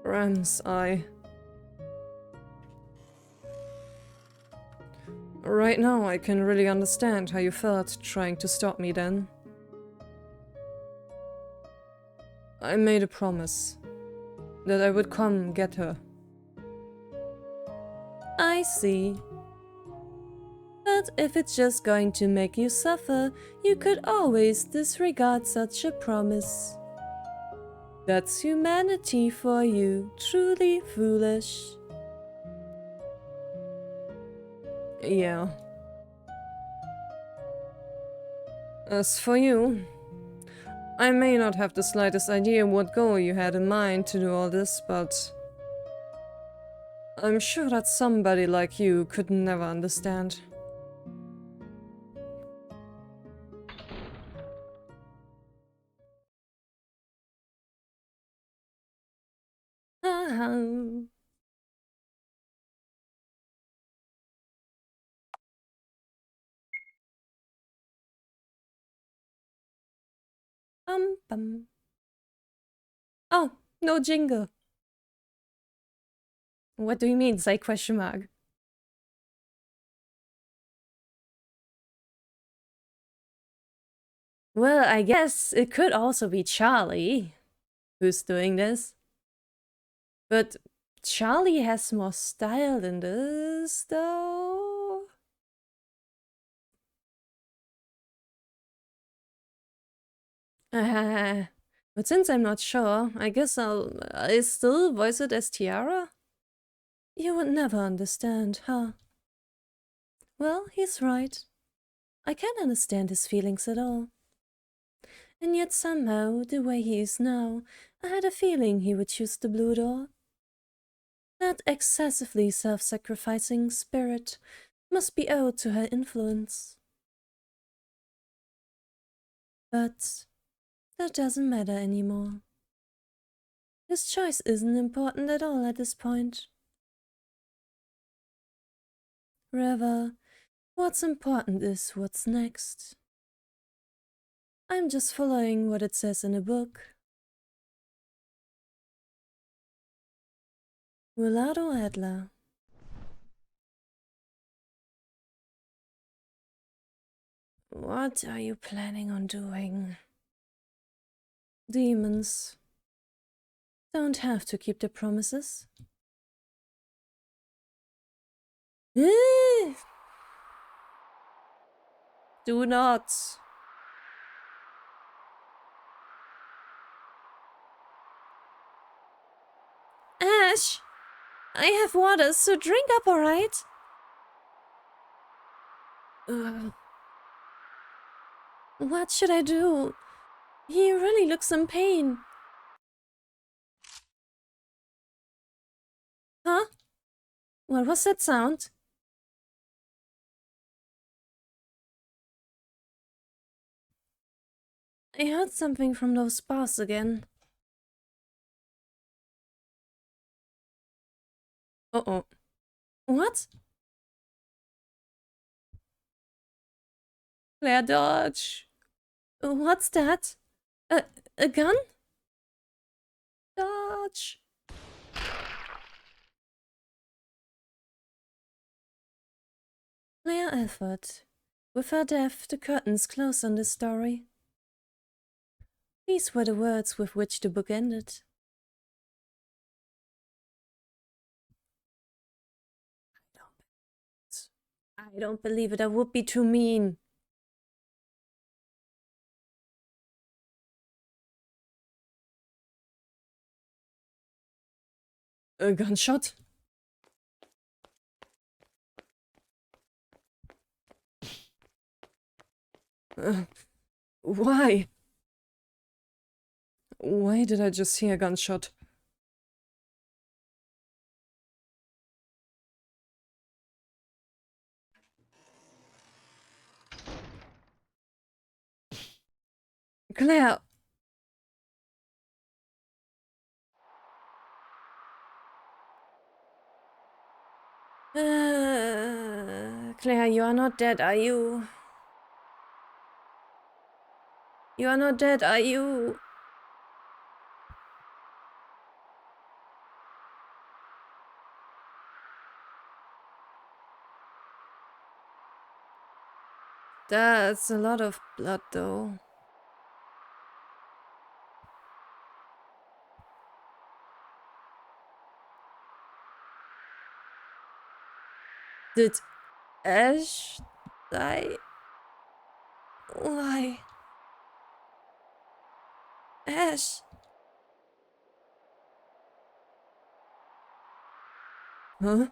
[SPEAKER 2] Grams, Right now, I can really understand how you felt trying to stop me then. I made a promise that I would come get her.
[SPEAKER 1] I see. But if it's just going to make you suffer, you could always disregard such a promise. That's humanity for you, truly foolish.
[SPEAKER 2] Yeah. As for you, I may not have the slightest idea what goal you had in mind to do all this, but I'm sure that somebody like you could never understand.
[SPEAKER 1] Bum. Oh, no jingle. What do you mean, say question mark? Well, I guess it could also be Charlie who's doing this. But Charlie has more style than this, though. But since I'm not sure, I guess I still voice it as Tiara? You would never understand, huh? Well, he's right. I can't understand his feelings at all. And yet somehow, the way he is now, I had a feeling he would choose the blue door. That excessively self-sacrificing spirit must be owed to her influence. But that doesn't matter anymore. His choice isn't important at all at this point. Rather, what's important is what's next. I'm just following what it says in a book. Wilardo Adler. What are you planning on doing? Demons don't have to keep their promises.
[SPEAKER 2] Do not.
[SPEAKER 1] Ash! I have water, so drink up, alright? What should I do? He really looks in pain. Huh? What was that sound? I heard something from those bars again.
[SPEAKER 2] Uh-oh.
[SPEAKER 1] What?
[SPEAKER 2] Claire, dodge.
[SPEAKER 1] What's that? A gun?
[SPEAKER 2] Dodge.
[SPEAKER 1] Claire Alford. With her death, the curtains close on this story. These were the words with which the book ended. I don't believe it. I would be too mean.
[SPEAKER 2] A gunshot? Why? Why did I just hear a gunshot? Claire!
[SPEAKER 1] Claire, you are not dead, are you? You are not dead, are you?
[SPEAKER 2] That's a lot of blood, though. Did Ash die?
[SPEAKER 1] Why? Ash!
[SPEAKER 2] Huh?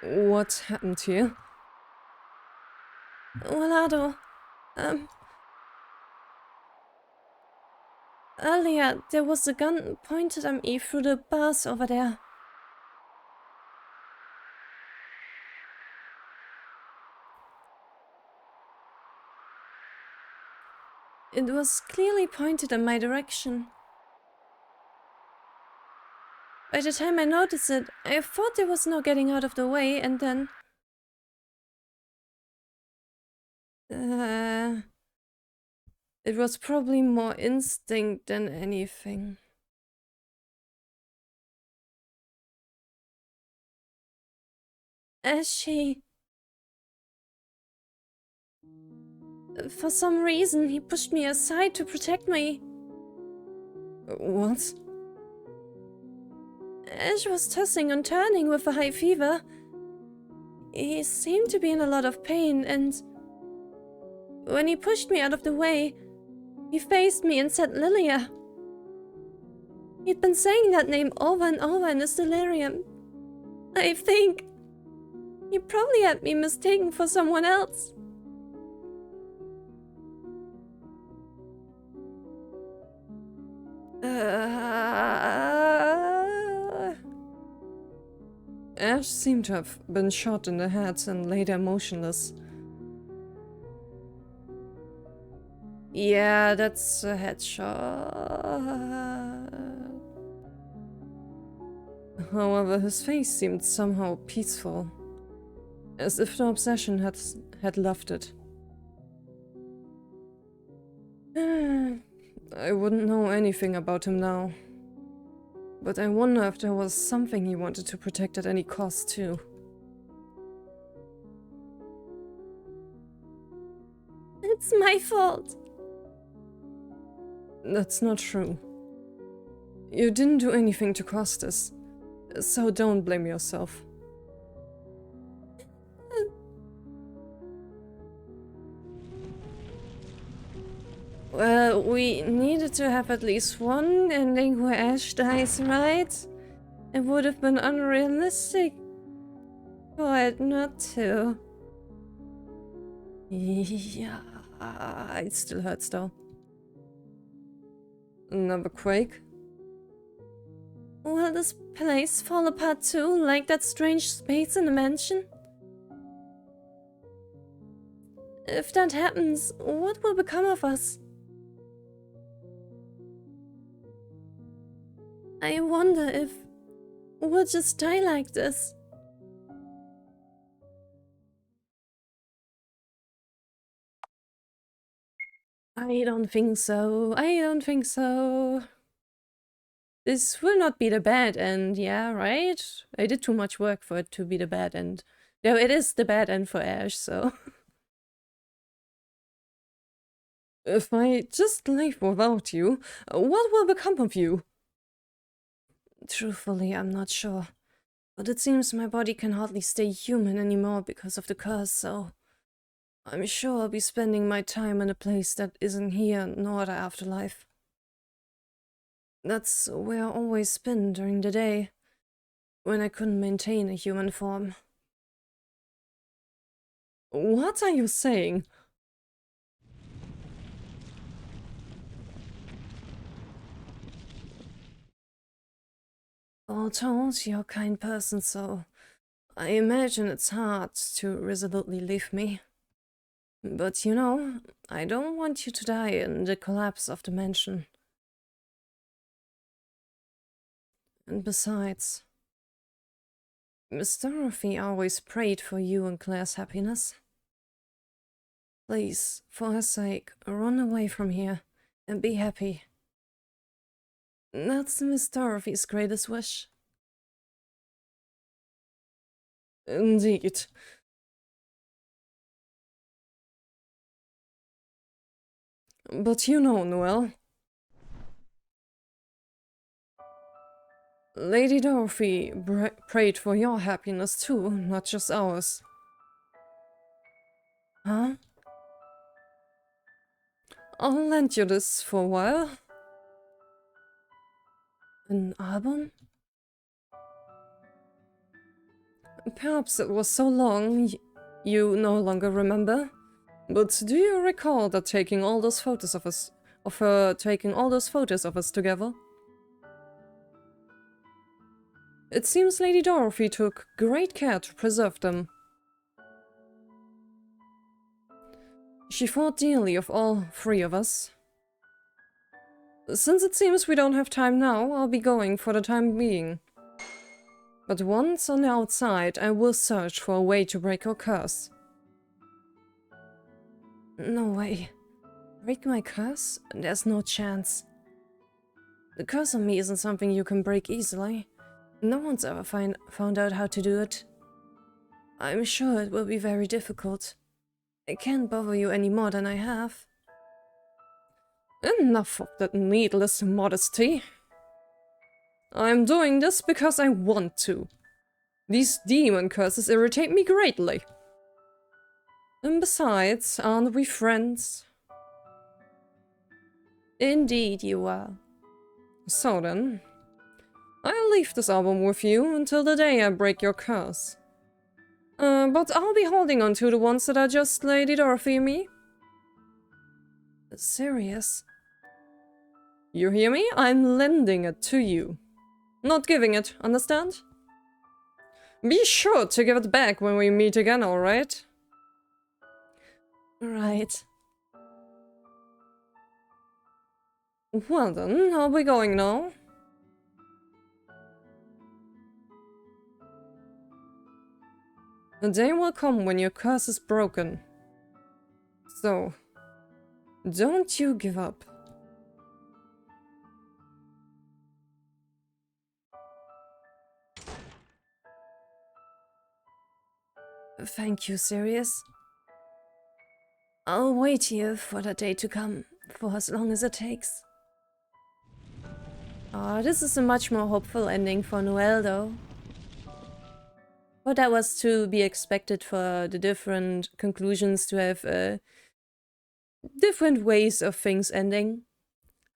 [SPEAKER 2] What happened here?
[SPEAKER 1] Wilardo, earlier there was a gun pointed at me through the bars over there. It was clearly pointed in my direction. By the time I noticed it, I thought there was no getting out of the way, and then... It was probably more instinct than anything. She... For some reason, he pushed me aside to protect me.
[SPEAKER 2] What?
[SPEAKER 1] Ash was tossing and turning with a high fever. He seemed to be in a lot of pain, and when he pushed me out of the way, he faced me and said Lilia. He'd been saying that name over and over in his delirium. I think he probably had me mistaken for someone else.
[SPEAKER 2] Ash seemed to have been shot in the head and lay there motionless. Yeah, that's a headshot. However, his face seemed somehow peaceful, as if the obsession had left it. I wouldn't know anything about him now. But I wonder if there was something he wanted to protect at any cost, too.
[SPEAKER 1] It's my fault.
[SPEAKER 2] That's not true. You didn't do anything to cause this, so don't blame yourself. Well, we needed to have at least one ending where Ash dies, right? It would have been unrealistic for it not to. Yeah, it still hurts though. Another quake? Will this place fall apart too, like that strange space in the mansion? If that happens, what will become of us? I wonder if we'll just die like this. I don't think so. I don't think so. This will not be the bad end, yeah, right? I did too much work for it to be the bad end. No, it is the bad end for Ash, so... If I just live without you, what will become of you? Truthfully, I'm not sure. But it seems my body can hardly stay human anymore because of the curse, so... I'm sure I'll be spending my time in a place that isn't here nor the afterlife. That's where I've always been during the day, when I couldn't maintain a human form. What are you saying? All told, you're a kind person, so I imagine it's hard to resolutely leave me. But you know, I don't want you to die in the collapse of the mansion. And besides, Miss Dorothy always prayed for you and Claire's happiness. Please, for her sake, run away from here and be happy. That's Miss Dorothy's greatest wish. Indeed. But you know, Noelle, Lady Dorothy prayed for your happiness too, not just ours. Huh? I'll lend you this for a while. An album? Perhaps it was so long you no longer remember. But do you recall that taking all those photos of us, taking all those photos of us together? It seems Lady Dorothy took great care to preserve them. She thought dearly of all three of us. Since it seems we don't have time now, I'll be going for the time being. But once on the outside, I will search for a way to break your curse. No way. Break my curse? There's no chance. The curse on me isn't something you can break easily. No one's ever found out how to do it. I'm sure it will be very difficult. I can't bother you any more than I have. Enough of that needless modesty. I'm doing this because I want to. These demon curses irritate me greatly. And besides, aren't we friends? Indeed you are. So then, I'll leave this album with you until the day I break your curse. But I'll be holding on to the ones that are just Lady Dorothy and me. Serious? You hear me? I'm lending it to you. Not giving it, understand? Be sure to give it back when we meet again, alright? Right. Well then, are we going now? A day will come when your curse is broken. So, don't you give up. Thank you, Sirius. I'll wait here for that day to come, for as long as it takes.
[SPEAKER 1] Oh, this is a much more hopeful ending for Noelle, though. But that was to be expected for the different conclusions to have different ways of things ending.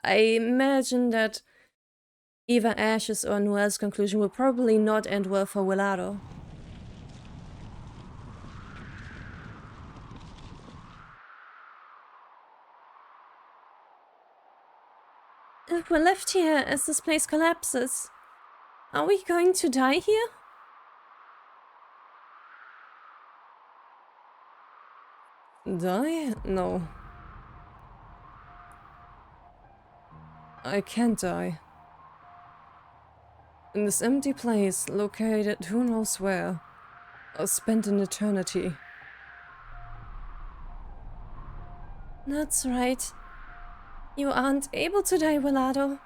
[SPEAKER 1] I imagine that either Ash's or Noelle's conclusion will probably not end well for Wilardo. If we're left here as this place collapses, are we going to die here?
[SPEAKER 2] Die? No. I can't die. In this empty place, located who knows where, or spent in eternity.
[SPEAKER 1] That's right. You aren't able to die, Wilardo.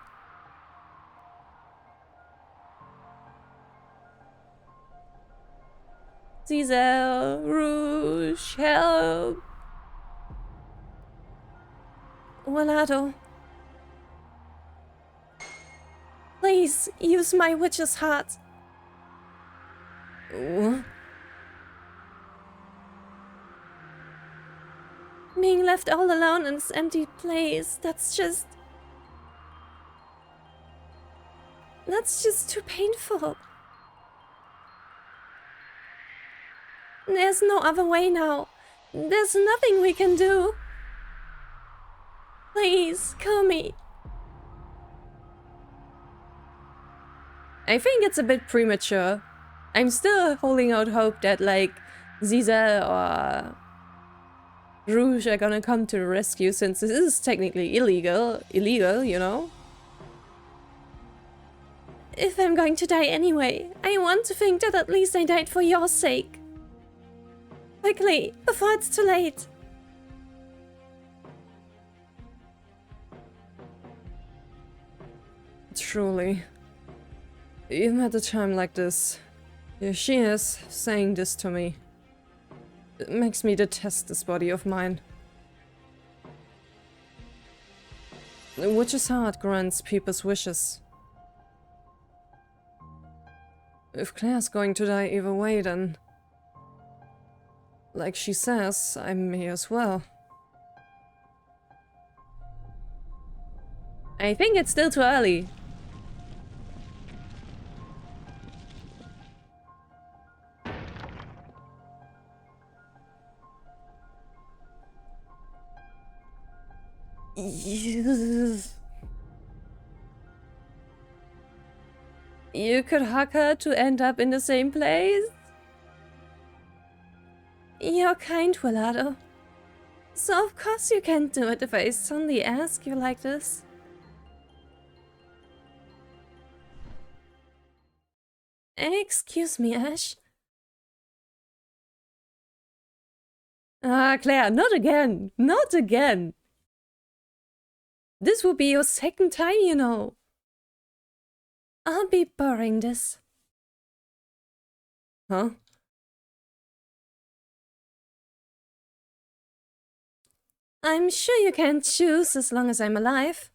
[SPEAKER 1] Zizel, Rouge, help! Wilardo. Please, use my witch's heart.
[SPEAKER 2] What?
[SPEAKER 1] Being left all alone in this empty place, that's just too painful. There's no other way now. There's nothing we can do. Please, kill me.
[SPEAKER 2] I think it's a bit premature. I'm still holding out hope that, like, Ziza or Rouge are gonna come to the rescue, since this is technically illegal, you know?
[SPEAKER 1] If I'm going to die anyway, I want to think that at least I died for your sake. Quickly, before it's too late.
[SPEAKER 2] Truly. Even at a time like this, here she is saying this to me. It makes me detest this body of mine. The witch's heart grants people's wishes. If Claire's going to die either way, then, like she says, I may as well.
[SPEAKER 1] I think it's still too early. You could hug her to end up in the same place? You're kind, Wilardo. So of course you can't do it if I suddenly ask you like this. Excuse me, Ash.
[SPEAKER 2] Ah, Claire, not again! Not again! This will be your second time, you know.
[SPEAKER 1] I'll be borrowing this.
[SPEAKER 2] Huh?
[SPEAKER 1] I'm sure you can choose as long as I'm alive.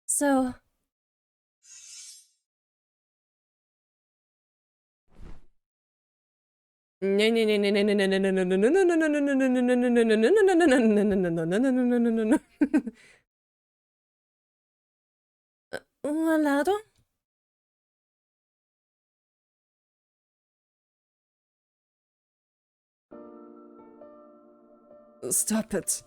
[SPEAKER 1] So... Wilardo?
[SPEAKER 2] Stop it.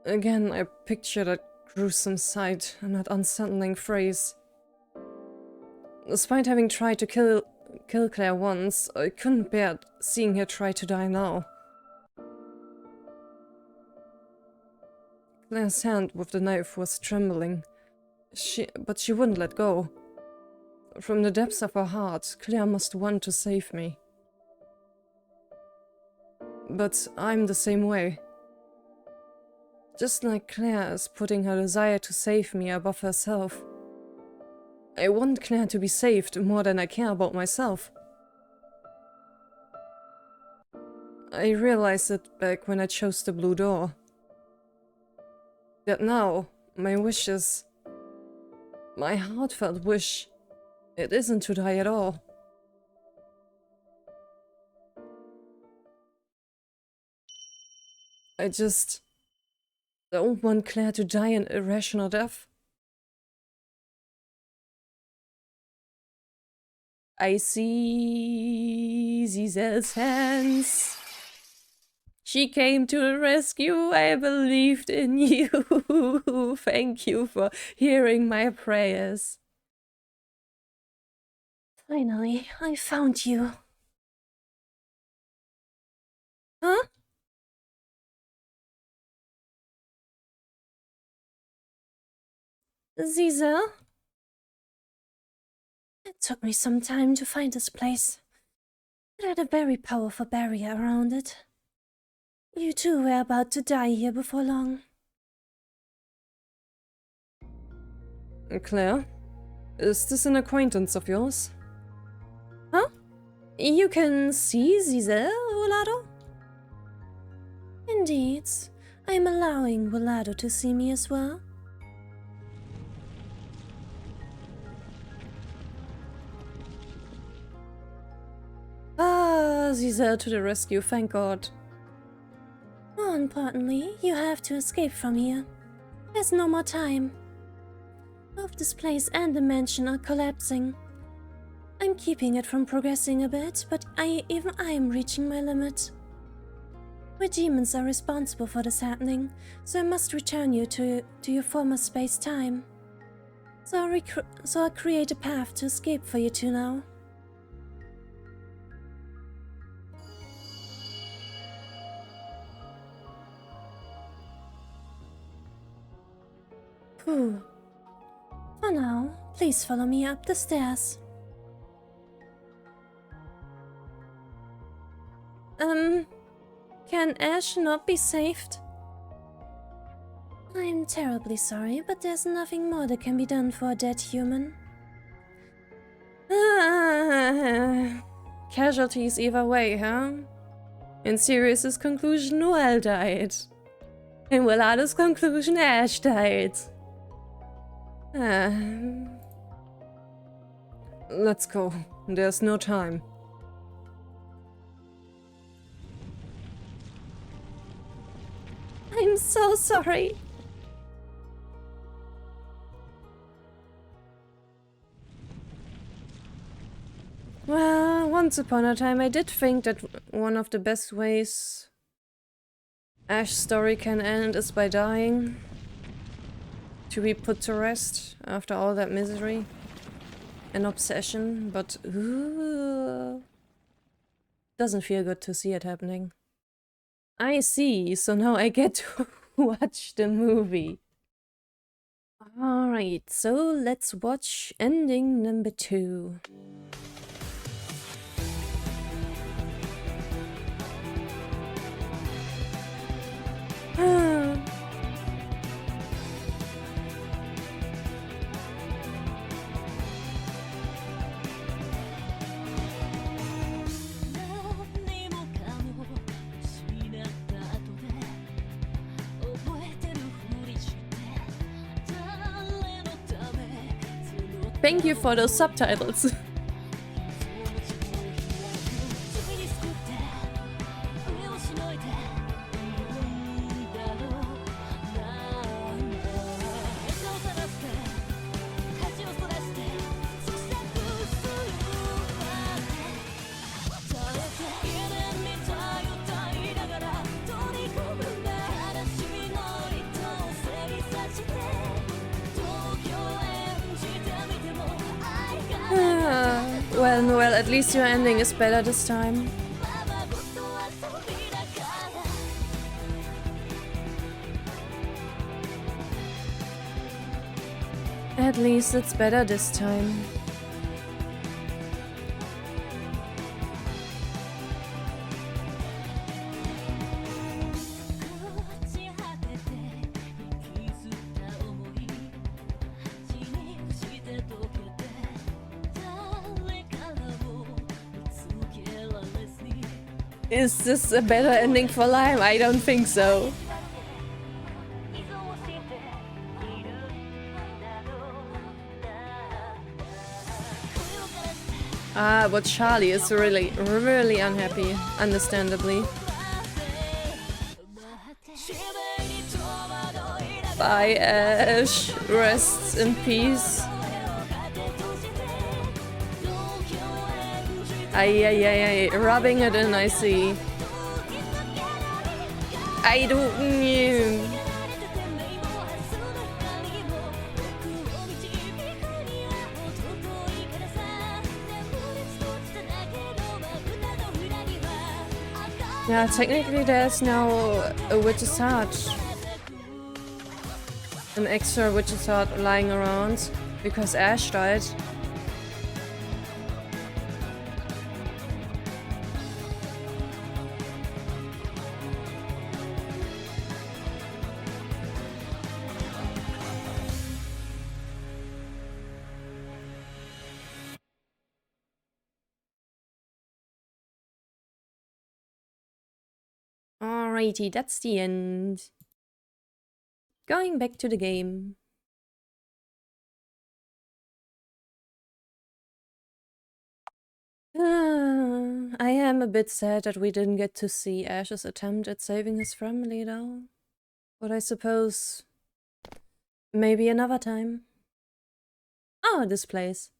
[SPEAKER 2] Again, I picture that gruesome sight and that unsettling phrase. Despite having tried to kill Claire once, I couldn't bear seeing her try to die now. Claire's hand with the knife was trembling, but she wouldn't let go. From the depths of her heart, Claire must want to save me. But I'm the same way. Just like Claire is putting her desire to save me above herself. I want Claire to be saved more than I care about myself. I realized it back when I chose the blue door. That now, my wish is... my heartfelt wish, it isn't to die at all. I just don't want Claire to die an irrational death. I see Zizel's hands. She came to the rescue. I believed in you. Thank you for hearing my prayers.
[SPEAKER 1] Finally, I found you. Huh? Zizel? It took me some time to find this place. It had a very powerful barrier around it. You too were about to die here before long.
[SPEAKER 2] Claire, is this an acquaintance of yours?
[SPEAKER 1] Huh? You can see Zizel, Wilardo? Indeed. I am allowing Wilardo to see me as well.
[SPEAKER 2] Ah, Zizel to the rescue, thank God.
[SPEAKER 1] More importantly, you have to escape from here. There's no more time. Both this place and the mansion are collapsing. I'm keeping it from progressing a bit, but even I am reaching my limit. We demons are responsible for this happening, so I must return you to your former space-time. So I'll create a path to escape for you two now. Phew. For now, please follow me up the stairs. Can Ash not be saved? I'm terribly sorry, but there's nothing more that can be done for a dead human.
[SPEAKER 2] Casualties either way, huh? In Sirius's conclusion, Noel died. In Wilardo's conclusion, Ash died. Let's go. There's no time.
[SPEAKER 1] I'm so sorry.
[SPEAKER 2] Well, once upon a time I did think that one of the best ways Ash's story can end is by dying. To be put to rest after all that misery and obsession, but doesn't feel good to see it happening. I see, so now I get to watch the movie. Alright, so let's watch ending number 2. Thank you for those subtitles. Well, at least your ending is better this time. At least it's better this time. Is this a better ending for Lime? I don't think so. Ah, but Charlie is really, really unhappy, understandably. Bye, Ash. Rest in peace. Ay, rubbing it in, I see. I don't know. Yeah, technically there's now a witch's heart. An extra witch's heart lying around because Ash died. Alrighty, that's the end. Going back to the game. I am a bit sad that we didn't get to see Ash's attempt at saving his family though. But I suppose maybe another time. Oh, this place.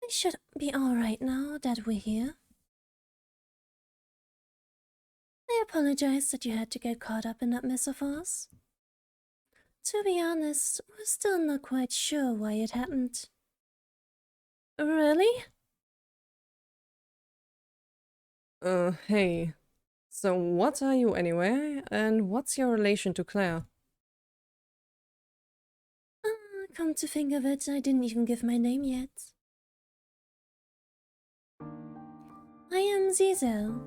[SPEAKER 1] I should be alright now that we're here. I apologize that you had to get caught up in that mess of ours. To be honest, we're still not quite sure why it happened. Really?
[SPEAKER 2] Hey. So what are you anyway? And what's your relation to Claire?
[SPEAKER 1] Come to think of it, I didn't even give my name yet. I am Zizel.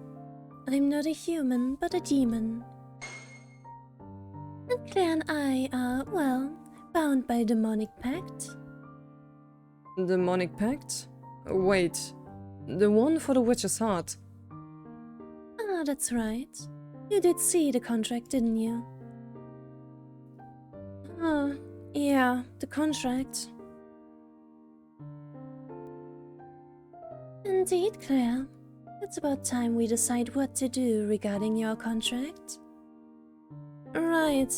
[SPEAKER 1] I'm not a human, but a demon. And Claire and I are, well, bound by a demonic pact.
[SPEAKER 2] Demonic Pact? Wait. The one for the witch's heart.
[SPEAKER 1] Ah, that's right. You did see the contract, didn't you? Oh, yeah, the contract. Indeed, Claire. It's about time we decide what to do regarding your contract. Right.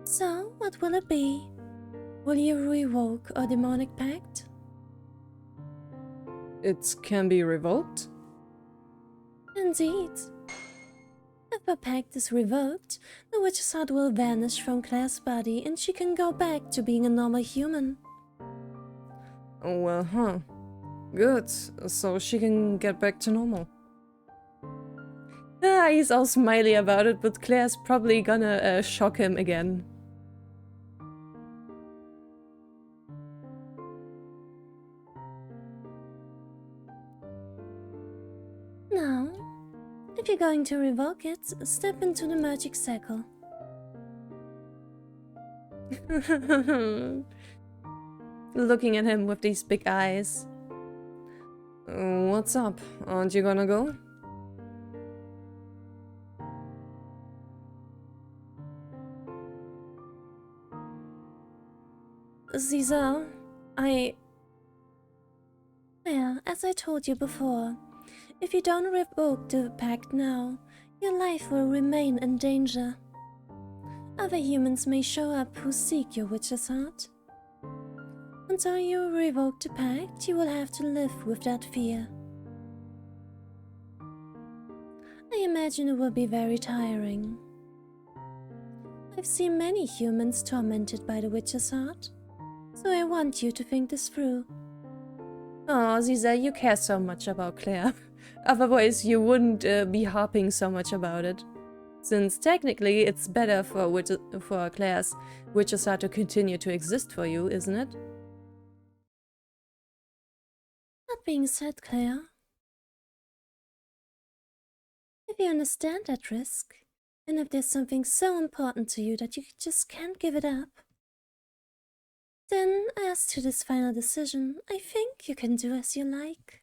[SPEAKER 1] So, what will it be? Will you revoke our demonic pact?
[SPEAKER 2] It can be revoked?
[SPEAKER 1] Indeed. If a pact is revoked, the witch's heart will vanish from Claire's body and she can go back to being a normal human.
[SPEAKER 2] Well, huh. Good. So she can get back to normal. Ah, he's all smiley about it, but Claire's probably gonna shock him again.
[SPEAKER 1] Now, if you're going to revoke it, step into the magic circle.
[SPEAKER 2] Looking at him with these big eyes. What's up? Aren't you gonna go?
[SPEAKER 1] Zizel, Well, as I told you before, if you don't revoke the pact now, your life will remain in danger. Other humans may show up who seek your witch's heart. Until you revoke the pact, you will have to live with that fear. I imagine it will be very tiring. I've seen many humans tormented by the witch's heart, so I want you to think this through.
[SPEAKER 2] Oh, Ziza, you care so much about Claire. Otherwise, you wouldn't be harping so much about it. Since technically, it's better for Claire's witch's heart to continue to exist for you, isn't it?
[SPEAKER 1] That being said, Claire, if you understand that risk, and if there's something so important to you that you just can't give it up, then as to this final decision, I think you can do as you like.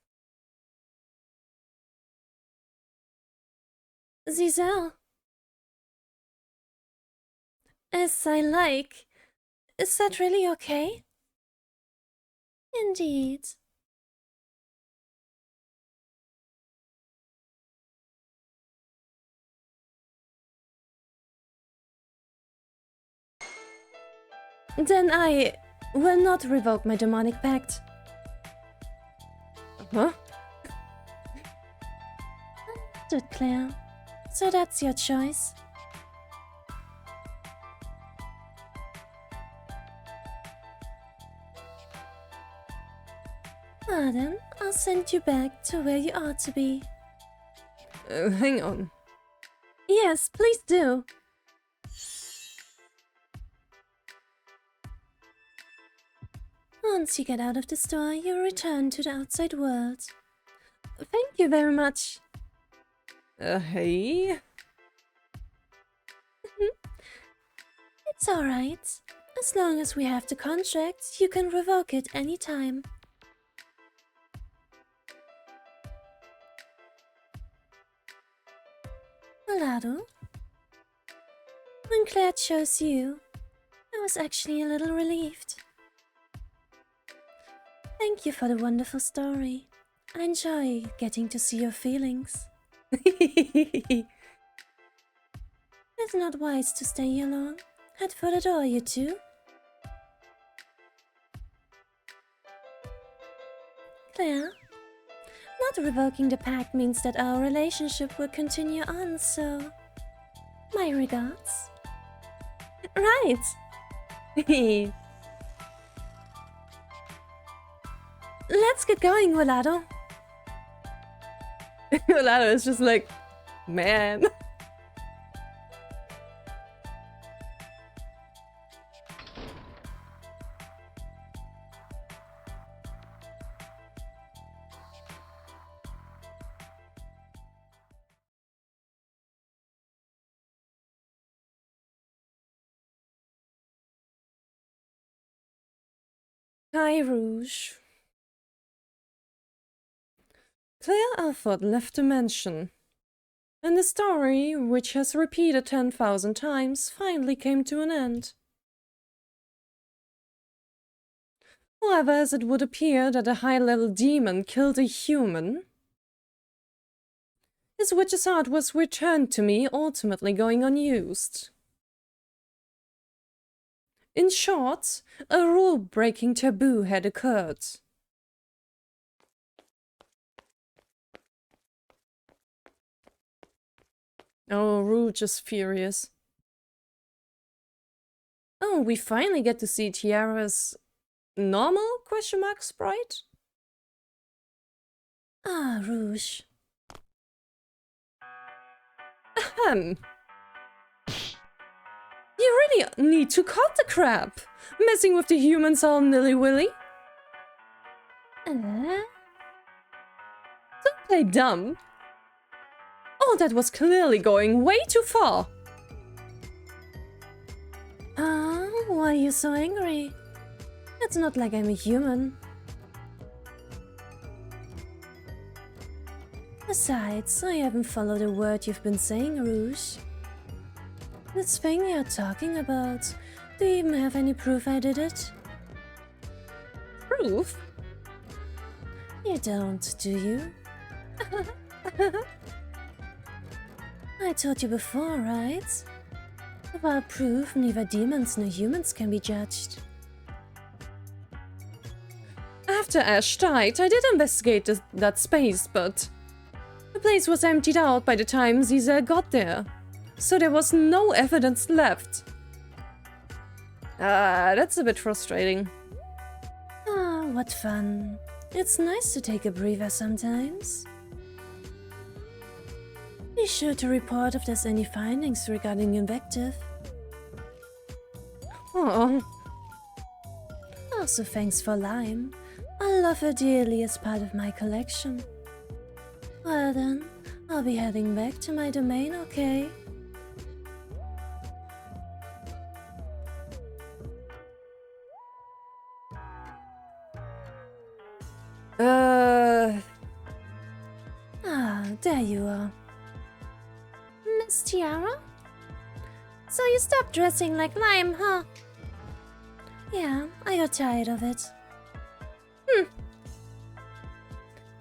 [SPEAKER 1] Zizel. As I like. Is that really okay? Indeed. Then I will not revoke my demonic pact.
[SPEAKER 2] Huh?
[SPEAKER 1] Good, Claire. So that's your choice. Ah, then I'll send you back to where you ought to be.
[SPEAKER 2] Hang on.
[SPEAKER 1] Yes, please do. Once you get out of the store, you'll return to the outside world. Thank you very much.
[SPEAKER 2] Hey?
[SPEAKER 1] It's alright. As long as we have the contract, you can revoke it anytime. Wilardo, when Claire chose you, I was actually a little relieved. Thank you for the wonderful story. I enjoy getting to see your feelings. It's not wise to stay here long. Head for the door, you two. Claire, not revoking the pact means that our relationship will continue on, so... my regards. Right! Let's get going, Wilardo.
[SPEAKER 2] Wilardo is just like, man.
[SPEAKER 1] Hi, Rouge.
[SPEAKER 2] Claire Alford left the mansion, and the story, which has repeated 10,000 times, finally came to an end. However, as it would appear that a high-level demon killed a human, his witch's heart was returned to me, ultimately going unused. In short, a rule-breaking taboo had occurred. Oh, Rouge is furious. Oh, we finally get to see Tiara's normal sprite?
[SPEAKER 1] Ah, Rouge.
[SPEAKER 2] Ahem. You really need to cut the crap! Messing with the humans all nilly-willy. Don't play dumb. Oh, that was clearly going way too far.
[SPEAKER 1] Why are you so angry? It's not like I'm a human. Besides, I haven't followed a word you've been saying, Rouge. This thing you're talking about, do you even have any proof I did it?
[SPEAKER 2] Proof?
[SPEAKER 1] You don't, do you? I told you before, right? Without proof, neither demons nor humans can be judged.
[SPEAKER 2] After Ash died, I did investigate that space, but the place was emptied out by the time Zizel got there, so there was no evidence left. That's a bit frustrating.
[SPEAKER 1] Ah, what fun. It's nice to take a breather sometimes. Be sure to report if there's any findings regarding Invective.
[SPEAKER 2] Oh,
[SPEAKER 1] Also, thanks for Lime. I love her dearly as part of my collection. Well then, I'll be heading back to my domain, okay? Ah, there you are. Yes, Tiara? So you stopped dressing like Lime, huh? Yeah, I got tired of it.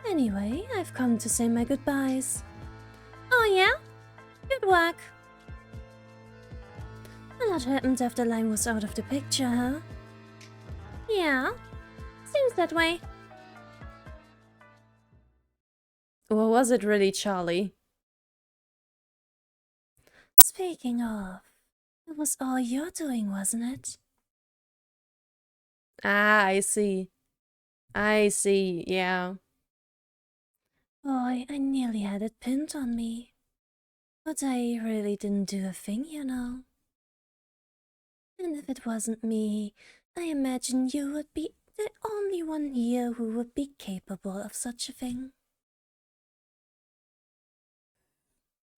[SPEAKER 1] Anyway, I've come to say my goodbyes. Oh yeah? Good work. A lot happened after Lime was out of the picture, huh? Yeah, seems that way.
[SPEAKER 2] Or was it really Charlie?
[SPEAKER 1] Speaking of, it was all your doing, wasn't it?
[SPEAKER 2] Ah, I see. I see, yeah.
[SPEAKER 1] Boy, I nearly had it pinned on me. But I really didn't do a thing, you know. And if it wasn't me, I imagine you would be the only one here who would be capable of such a thing.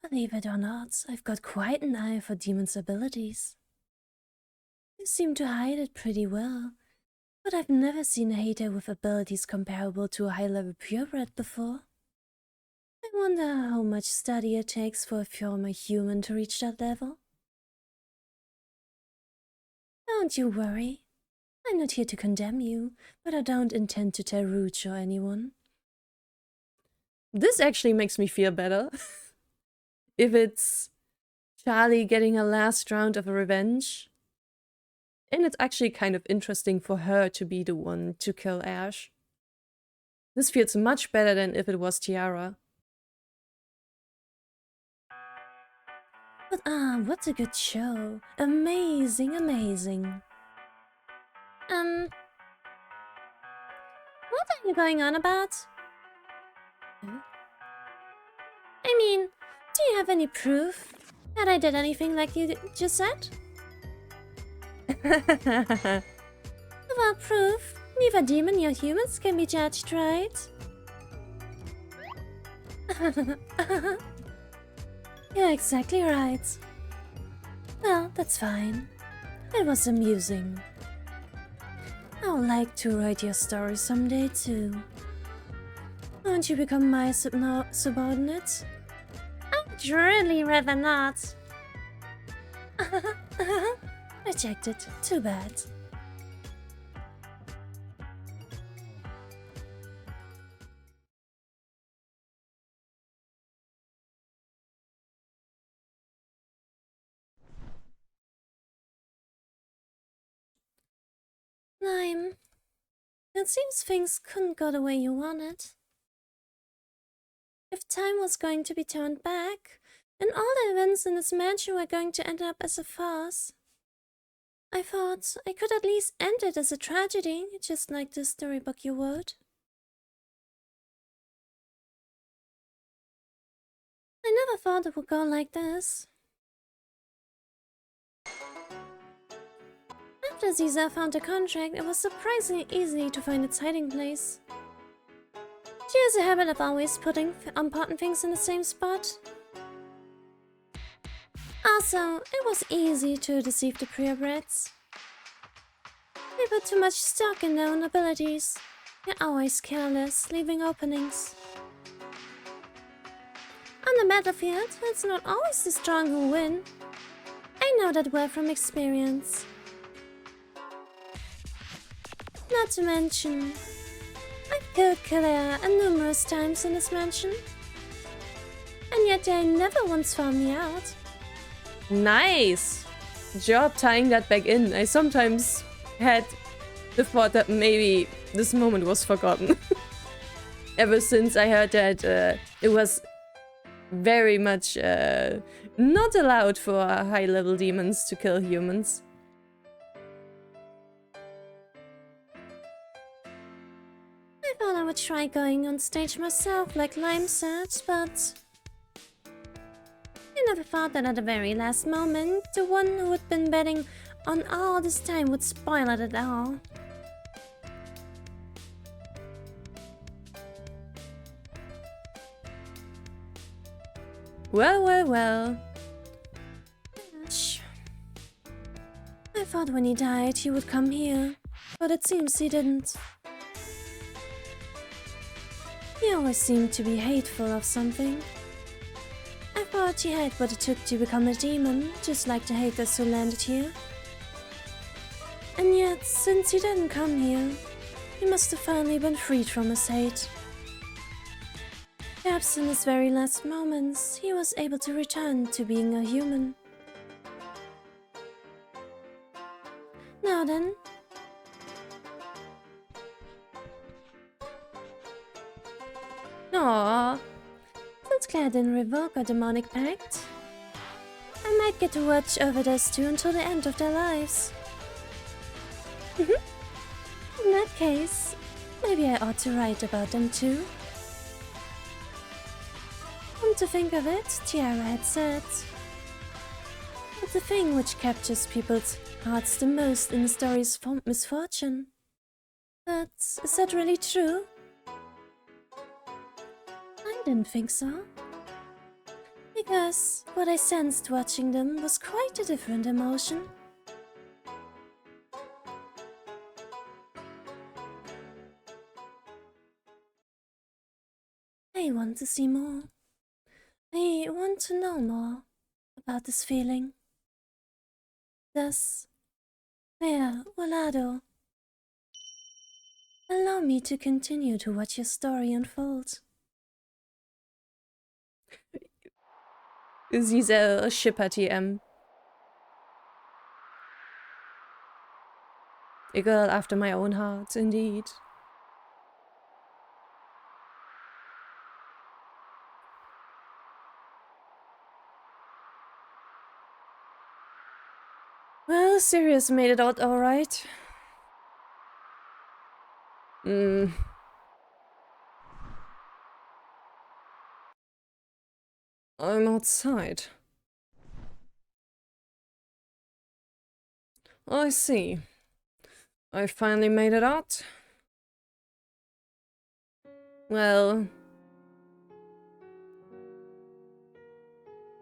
[SPEAKER 1] Believe it or not, I've got quite an eye for demons' abilities. You seem to hide it pretty well, but I've never seen a hater with abilities comparable to a high-level purebred before. I wonder how much study it takes for a former human to reach that level. Don't you worry. I'm not here to condemn you, but I don't intend to tell Rouge or anyone.
[SPEAKER 2] This actually makes me feel better. If it's Charlie getting a last round of revenge. And it's actually kind of interesting for her to be the one to kill Ash. This feels much better than if it was Tiara.
[SPEAKER 1] But what a good show. Amazing, amazing. What are you going on about? I mean, do you have any proof that I did anything like you just said? Without proof, neither demon nor humans can be judged, right? You're exactly right. Well, that's fine. It was amusing. I would like to write your story someday too. Won't you become my subordinate? I'd really rather not. Rejected. Too bad. Lime, it seems things couldn't go the way you wanted. If time was going to be turned back, and all the events in this mansion were going to end up as a farce, I thought I could at least end it as a tragedy, just like the storybook you wrote. I never thought it would go like this. After Ziza found the contract, it was surprisingly easy to find its hiding place. She has a habit of always putting important things in the same spot. Also, it was easy to deceive the purebreds. They put too much stock in their own abilities. They're always careless, leaving openings. On the battlefield, it's not always the strong who win. I know that well from experience. Not to mention, I've killed Kalea numerous times in this mansion. And yet they never once found me out.
[SPEAKER 2] Nice! Job tying that back in. I sometimes had the thought that maybe this moment was forgotten. Ever since I heard that it was very much not allowed for high-level demons to kill humans.
[SPEAKER 1] I thought I would try going on stage myself, like Lime said, but I never thought that at the very last moment, the one who had been betting on all this time would spoil it at all.
[SPEAKER 2] Well, well, well.
[SPEAKER 1] Gosh. I thought when he died he would come here, but it seems he didn't. He always seemed to be hateful of something. I thought thought he had what it took to become a demon, just like the haters who landed here. And yet, since he didn't come here, he must have finally been freed from his hate. Perhaps in his very last moments, he was able to return to being a human. Now then. Aww. Since Claire didn't revoke our demonic pact, I might get to watch over those two until the end of their lives. In that case, maybe I ought to write about them too. Come to think of it, Tiara had said, "But the thing which captures people's hearts the most in a story's misfortune. But is that really true? I didn't think so. Because what I sensed watching them was quite a different emotion. I want to see more. I want to know more about this feeling. Thus, there, Wilardo. Allow me to continue to watch your story unfold."
[SPEAKER 2] Is he's a shipper TM. A girl after my own heart, indeed. Well, Sirius made it out alright. I'm outside. I see. I finally made it out. Well...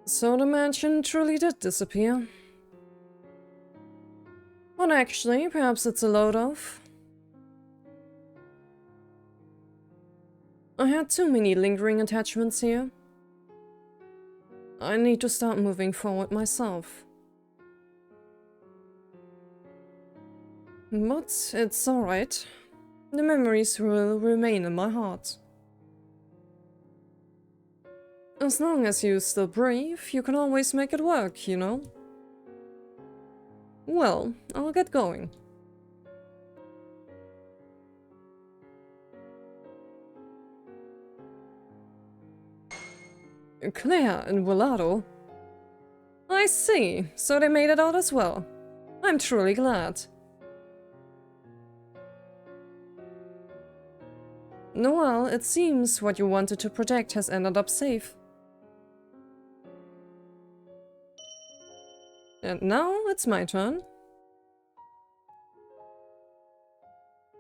[SPEAKER 2] so the mansion truly did disappear. But actually, perhaps it's a load off. I had too many lingering attachments here. I need to start moving forward myself. But it's alright. The memories will remain in my heart. As long as you still breathe, you can always make it work, you know? Well, I'll get going. Claire and Wilardo? I see, so they made it out as well. I'm truly glad. Well, it seems what you wanted to protect has ended up safe. And now it's my turn.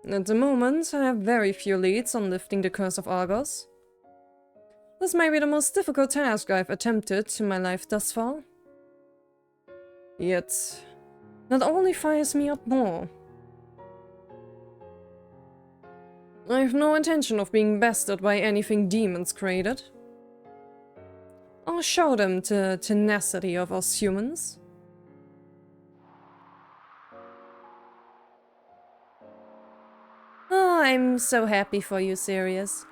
[SPEAKER 2] At the moment, I have very few leads on lifting the curse of Argos. This may be the most difficult task I've attempted in my life thus far. Yet, that only fires me up more. I have no intention of being bested by anything demons created. I'll show them the tenacity of us humans. Oh, I'm so happy for you, Sirius.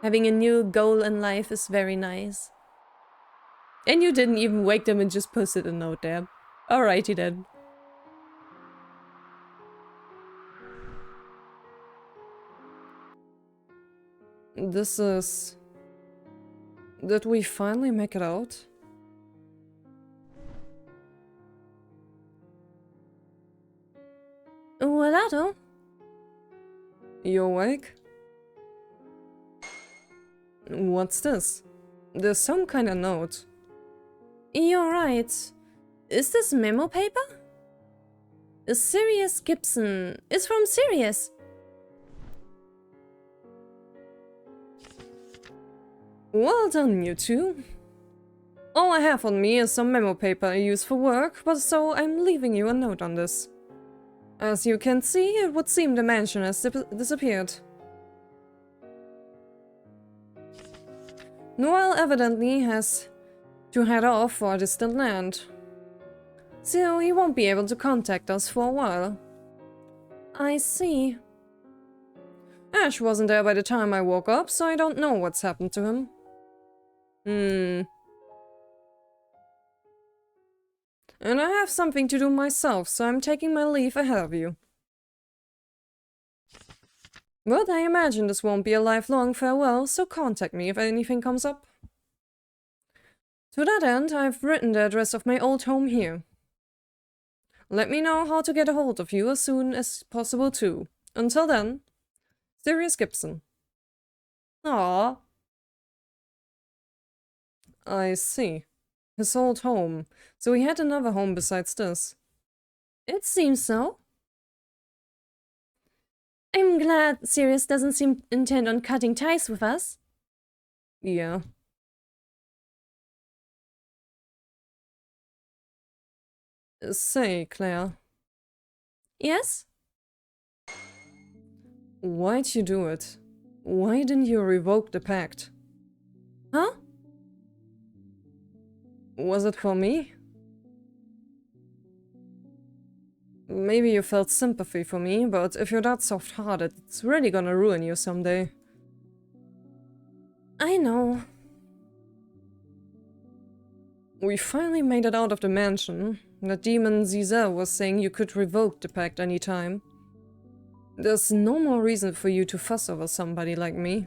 [SPEAKER 2] Having a new goal in life is very nice. And you didn't even wake them and just posted a note there. Alrighty then. This is... Did we finally make it out?
[SPEAKER 1] Wilardo?
[SPEAKER 2] You awake? What's this? There's some kind of note.
[SPEAKER 1] You're right. Is this memo paper? Sirius Gibson. It's from Sirius.
[SPEAKER 2] Well done, you two. All I have on me is some memo paper I use for work, but so I'm leaving you a note on this. As you can see, it would seem the mansion has disappeared. Noel evidently has to head off for a distant land. So he won't be able to contact us for a while.
[SPEAKER 1] I see.
[SPEAKER 2] Ash wasn't there by the time I woke up, so I don't know what's happened to him. And I have something to do myself, so I'm taking my leave ahead of you. But I imagine this won't be a lifelong farewell, so contact me if anything comes up. To that end, I've written the address of my old home here. Let me know how to get a hold of you as soon as possible too. Until then, Sirius Gibson. Ah, I see. His old home. So he had another home besides this.
[SPEAKER 1] It seems so. I'm glad Sirius doesn't seem intent on cutting ties with us.
[SPEAKER 2] Yeah. Say, Claire.
[SPEAKER 1] Yes?
[SPEAKER 2] Why'd you do it? Why didn't you revoke the pact?
[SPEAKER 1] Huh?
[SPEAKER 2] Was it for me? Maybe you felt sympathy for me, but if you're that soft-hearted, it's really gonna ruin you someday.
[SPEAKER 1] I know.
[SPEAKER 2] We finally made it out of the mansion. The demon Zizel was saying you could revoke the pact anytime. There's no more reason for you to fuss over somebody like me.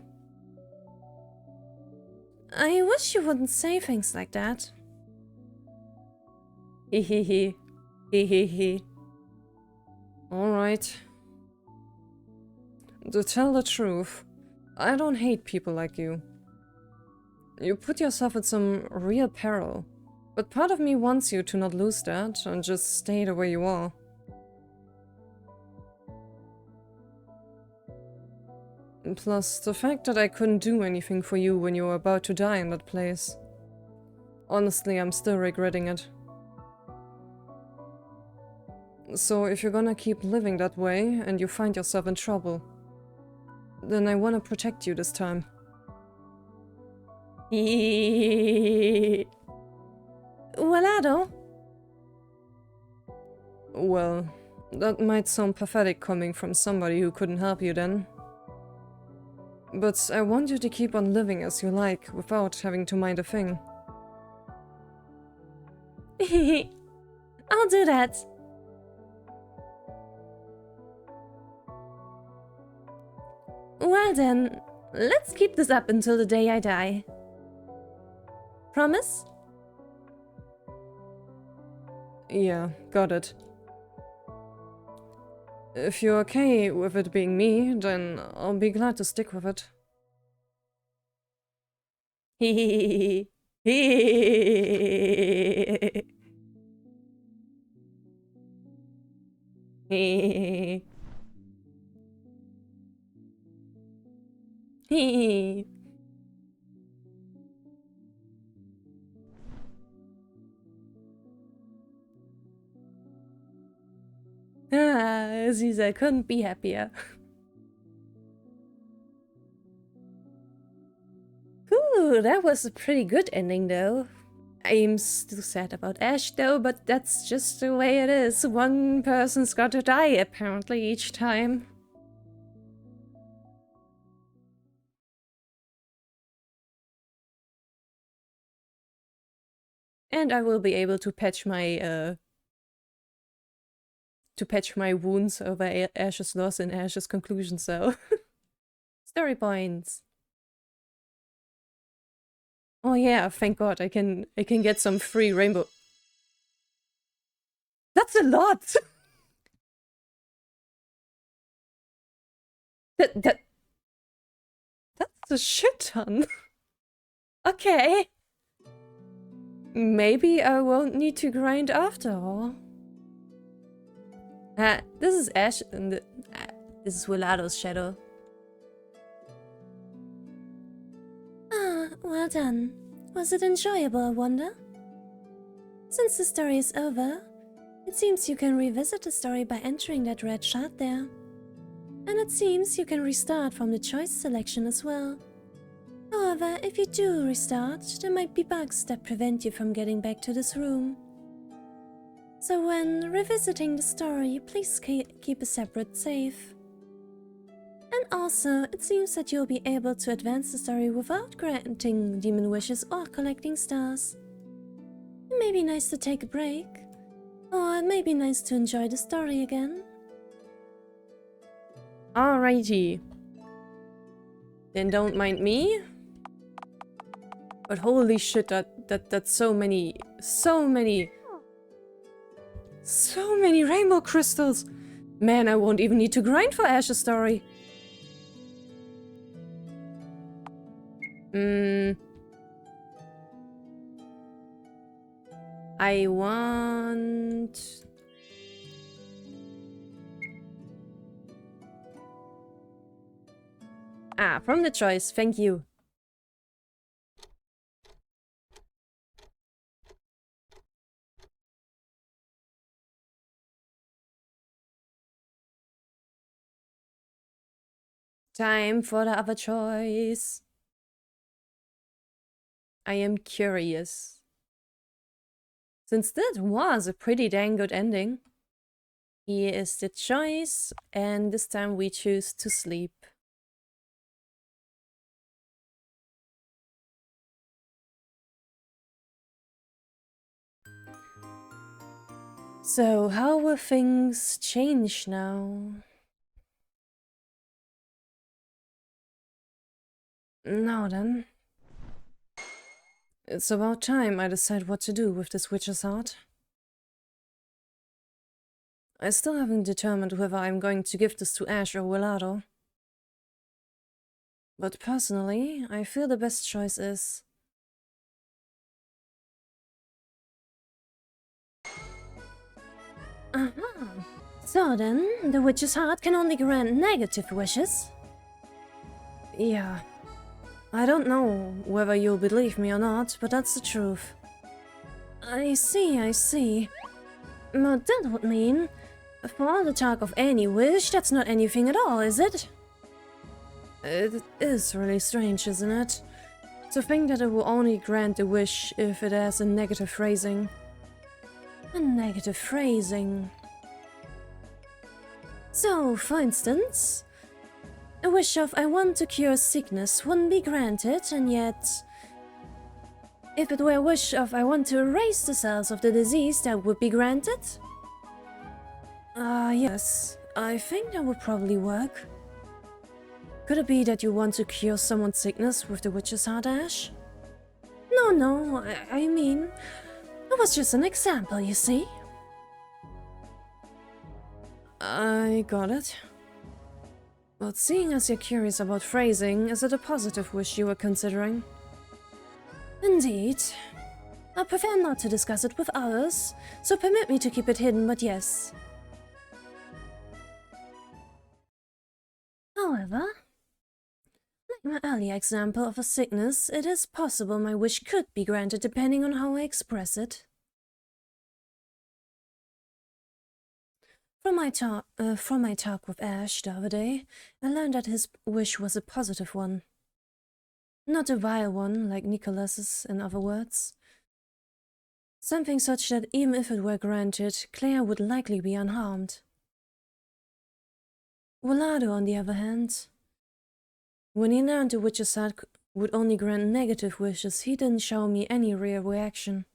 [SPEAKER 1] I wish you wouldn't say things like that.
[SPEAKER 2] Hehehe. Hehehe. Alright. To tell the truth, I don't hate people like you. You put yourself in some real peril, but part of me wants you to not lose that and just stay the way you are. Plus, the fact that I couldn't do anything for you when you were about to die in that place. Honestly, I'm still regretting it. So if you're gonna keep living that way and you find yourself in trouble, then I want to protect you this time.
[SPEAKER 1] Wilardo?
[SPEAKER 2] Well, that might sound pathetic coming from somebody who couldn't help you then. But I want you to keep on living as you like without having to mind a thing.
[SPEAKER 1] I'll do that. Well then, let's keep this up until the day I die. Promise?
[SPEAKER 2] Yeah, got it. If you're okay with it being me, then I'll be glad to stick with it.
[SPEAKER 1] Ziza couldn't be happier. Ooh, that was a pretty good ending though. I'm still sad about Ash though, but that's just the way it is. One person's got to die apparently each time. And I will be able to patch my wounds over Ash's loss and Ash's conclusion, so story points. Oh yeah, thank God, I can get some free rainbow. That's a lot. That's a shit ton. Okay. Maybe I won't need to grind after all. This is Ash and this is Wilardo's shadow. Ah, well done. Was it enjoyable, I wonder? Since the story is over, it seems you can revisit the story by entering that red shard there. And it seems you can restart from the choice selection as well. However, if you do restart, there might be bugs that prevent you from getting back to this room. So when revisiting the story, please keep a separate save. And also, it seems that you'll be able to advance the story without granting demon wishes or collecting stars. It may be nice to take a break, or it may be nice to enjoy the story again.
[SPEAKER 2] Alrighty. Then don't mind me. But holy shit, that's so many rainbow crystals. Man, I won't even need to grind for Ash's story. I want... from the choice, thank you. Time for the other choice. I am curious. Since that was a pretty dang good ending. Here is the choice, and this time we choose to sleep. So, how will things change now? Now then. It's about time I decide what to do with this witch's heart. I still haven't determined whether I'm going to give this to Ash or Wilardo. But personally, I feel the best choice is...
[SPEAKER 1] Aha! So then, the witch's heart can only grant negative wishes?
[SPEAKER 2] Yeah. I don't know whether you'll believe me or not, but that's the truth.
[SPEAKER 1] I see. But that would mean, for all the talk of any wish, that's not anything at all, is it?
[SPEAKER 2] It is really strange, isn't it? To think that it will only grant a wish if it has a negative phrasing.
[SPEAKER 1] A negative phrasing. So, for instance, a wish of I want to cure sickness wouldn't be granted, and yet... if it were a wish of I want to erase the cells of the disease, that would be granted?
[SPEAKER 2] Yes. I think that would probably work. Could it be that you want to cure someone's sickness with the witch's heart, Ash?
[SPEAKER 1] No, I mean... it was just an example, you see?
[SPEAKER 2] I got it. But seeing as you're curious about phrasing, is it a positive wish you were considering?
[SPEAKER 1] Indeed. I prefer not to discuss it with others, so permit me to keep it hidden, but yes. However, like my earlier example of a sickness, it is possible my wish could be granted depending on how I express it. From my talk with Ash the other day, I learned that his wish was a positive one. Not a vile one, like Nicholas's, in other words. Something such that even if it were granted, Claire would likely be unharmed. Wilardo, on the other hand, when he learned the witch's heart would only grant negative wishes, he didn't show me any real reaction.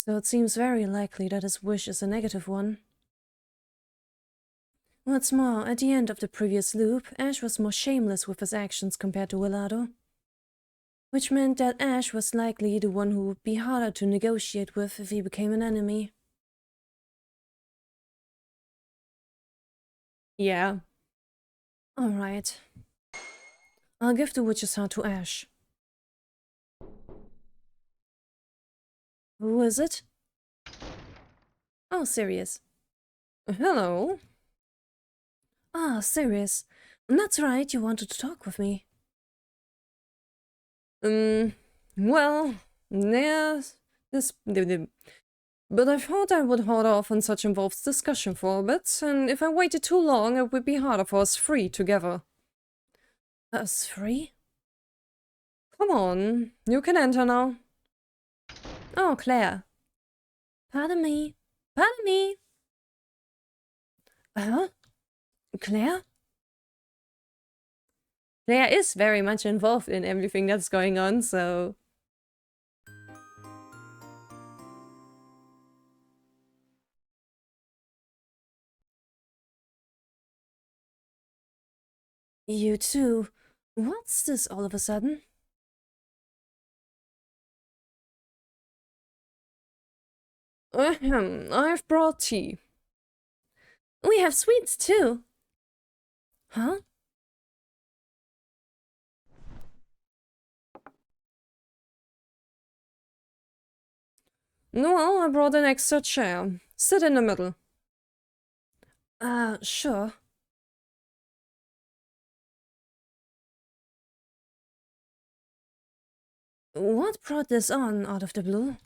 [SPEAKER 1] So it seems very likely that his wish is a negative one. What's more, at the end of the previous loop, Ash was more shameless with his actions compared to Wilardo. Which meant that Ash was likely the one who would be harder to negotiate with if he became an enemy.
[SPEAKER 2] Yeah.
[SPEAKER 1] Alright. I'll give the witch's heart to Ash. Who is it? Oh, Sirius.
[SPEAKER 2] Hello.
[SPEAKER 1] Ah, Sirius. That's right, you wanted to talk with me.
[SPEAKER 2] Well, yes, but I thought I would hold off on such involved discussion for a bit, and if I waited too long, it would be harder for us three together.
[SPEAKER 1] Us three?
[SPEAKER 2] Come on, you can enter now.
[SPEAKER 1] Oh, Claire. Pardon me. Pardon me. Huh? Claire? Claire is very much involved in everything that's going on, so... You too. What's this all of a sudden?
[SPEAKER 2] I've brought tea.
[SPEAKER 1] We have sweets too. Huh?
[SPEAKER 2] Well, I brought an extra chair. Sit in the middle.
[SPEAKER 1] Sure. What brought this on out of the blue?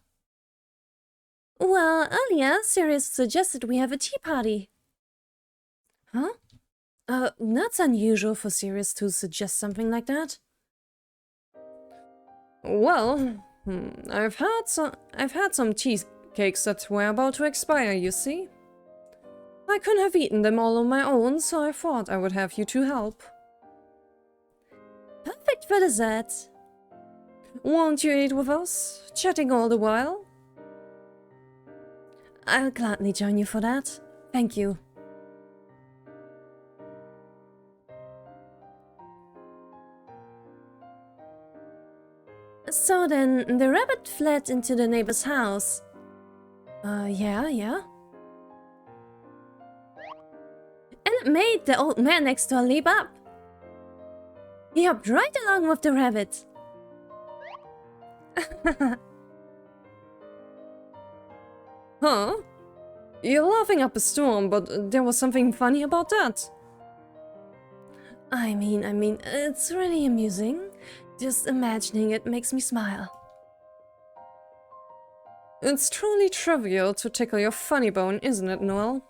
[SPEAKER 1] Well, earlier, Sirius suggested we have a tea party. Huh? That's unusual for Sirius to suggest something like that.
[SPEAKER 2] Well, I've had some cheesecakes that were about to expire, you see. I couldn't have eaten them all on my own, so I thought I would have you two help.
[SPEAKER 1] Perfect for dessert.
[SPEAKER 2] Won't you eat with us, chatting all the while?
[SPEAKER 1] I'll gladly join you for that. Thank you. So then, the rabbit fled into the neighbor's house. Yeah. And it made the old man next door leap up. He hopped right along with the rabbit.
[SPEAKER 2] Huh? You're laughing up a storm, but there was something funny about that.
[SPEAKER 1] I mean, it's really amusing. Just imagining it makes me smile.
[SPEAKER 2] It's truly trivial to tickle your funny bone, isn't it, Noel?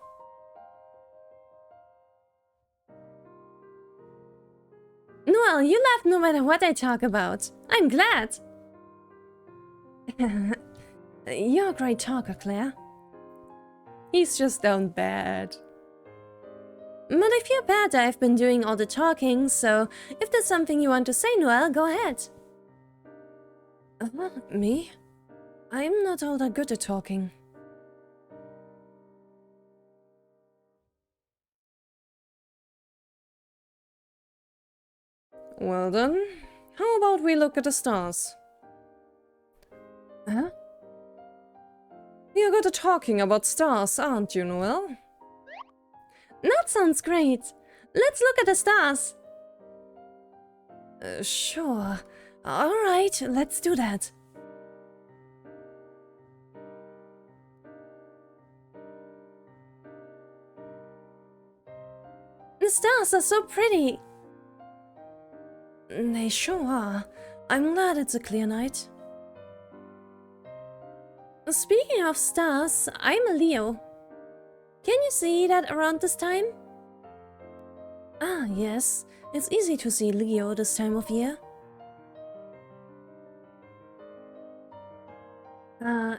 [SPEAKER 1] Noel, you laugh no matter what I talk about. I'm glad. You're a great talker, Claire.
[SPEAKER 2] He's just down bad.
[SPEAKER 1] But I feel bad I've been doing all the talking, so if there's something you want to say, Noel, go ahead.
[SPEAKER 2] Me? I'm not all that good at talking. Well then, how about we look at the stars?
[SPEAKER 1] Huh?
[SPEAKER 2] You're good at talking about stars, aren't you, Noel?
[SPEAKER 1] That sounds great. Let's look at the stars.
[SPEAKER 2] Sure.
[SPEAKER 1] Alright, let's do that. The stars are so pretty.
[SPEAKER 2] They sure are. I'm glad it's a clear night.
[SPEAKER 1] Speaking of stars, I'm a Leo. Can you see that around this time?
[SPEAKER 2] Ah, yes. It's easy to see Leo this time of year.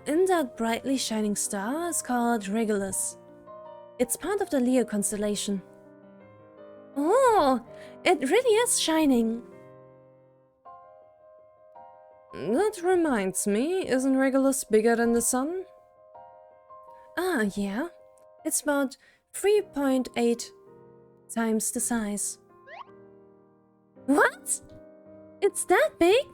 [SPEAKER 1] And that brightly shining star is called Regulus. It's part of the Leo constellation. Oh, it really is shining.
[SPEAKER 2] That reminds me, isn't Regulus bigger than the sun?
[SPEAKER 1] Ah, yeah. It's about 3.8 times the size. What? It's that big?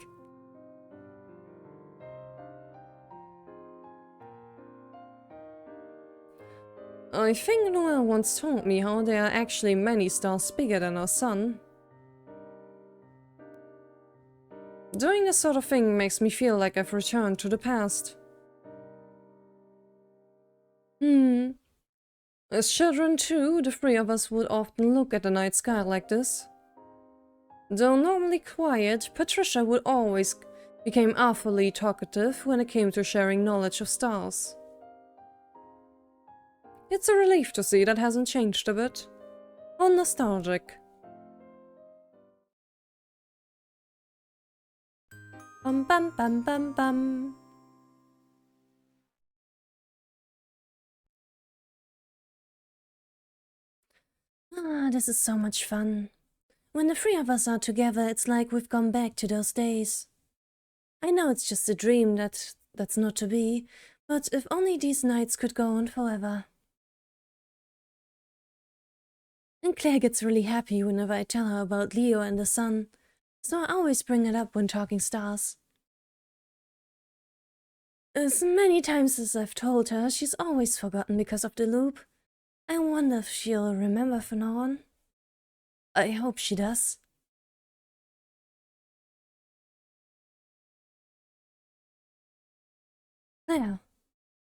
[SPEAKER 2] I think Noel once told me how there are actually many stars bigger than our sun. Doing this sort of thing makes me feel like I've returned to the past. As children too, the three of us would often look at the night sky like this. Though normally quiet, Patricia would always become awfully talkative when it came to sharing knowledge of stars. It's a relief to see that hasn't changed a bit. How nostalgic.
[SPEAKER 1] Bum bum bum bum bum. Ah, this is so much fun. When the three of us are together, it's like we've gone back to those days. I know it's just a dream that's not to be, but if only these nights could go on forever. And Claire gets really happy whenever I tell her about Leo and the sun, so I always bring it up when talking stars. As many times as I've told her, she's always forgotten because of the loop. I wonder if she'll remember from now on. I hope she does. Claire,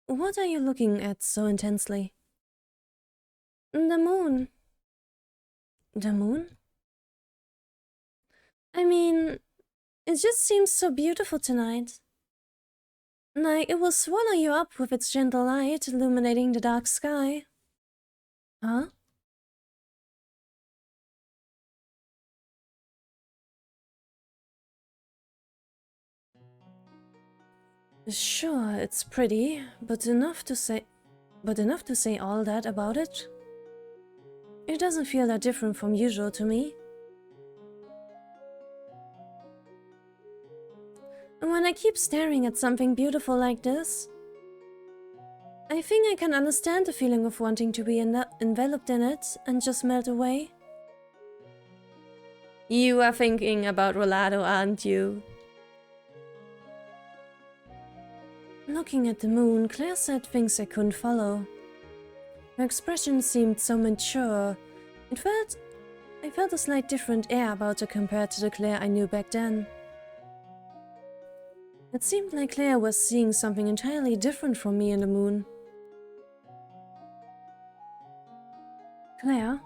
[SPEAKER 1] what are you looking at so intensely? The moon. The moon? I mean, it just seems so beautiful tonight. Like it will swallow you up with its gentle light illuminating the dark sky. Huh? Sure, it's pretty, but enough to say all that about it? It doesn't feel that different from usual to me. And when I keep staring at something beautiful like this, I think I can understand the feeling of wanting to be enveloped in it and just melt away. You are thinking about Wilardo, aren't you? Looking at the moon, Claire said things I couldn't follow. Her expression seemed so mature. I felt a slight different air about her compared to the Claire I knew back then. It seemed like Claire was seeing something entirely different from me in the moon. Claire?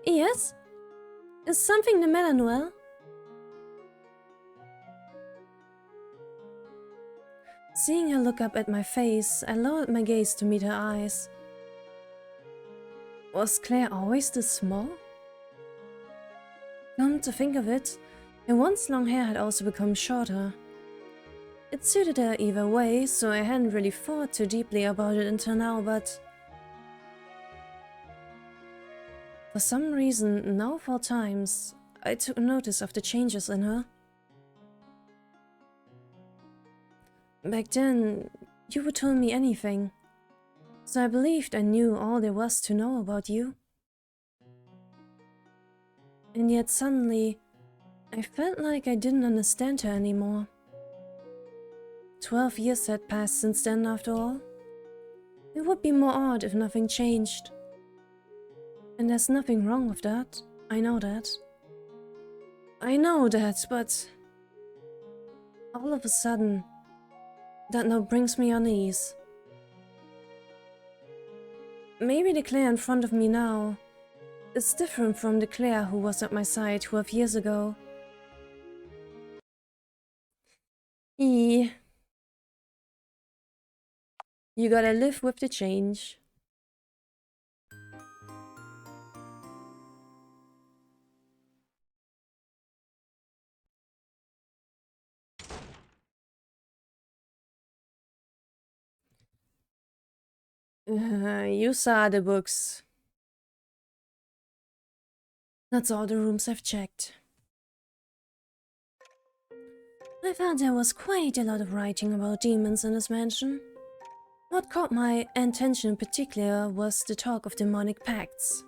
[SPEAKER 1] Yes? Is something the matter, Noel? Seeing her look up at my face, I lowered my gaze to meet her eyes. Was Claire always this small? Come to think of it, her once long hair had also become shorter. It suited her either way, so I hadn't really thought too deeply about it until now, but for some reason, now 4 times, I took notice of the changes in her. Back then, you would tell me anything, so I believed I knew all there was to know about you. And yet suddenly, I felt like I didn't understand her anymore. 12 years had passed since then, after all. It would be more odd if nothing changed. And there's nothing wrong with that. I know that. I know that, but all of a sudden, that now brings me unease. Maybe the Claire in front of me now is different from the Claire who was at my side 12 years ago. You gotta live with the change. You saw the books. That's all the rooms I've checked. I found there was quite a lot of writing about demons in this mansion. What caught my attention in particular was the talk of demonic pacts.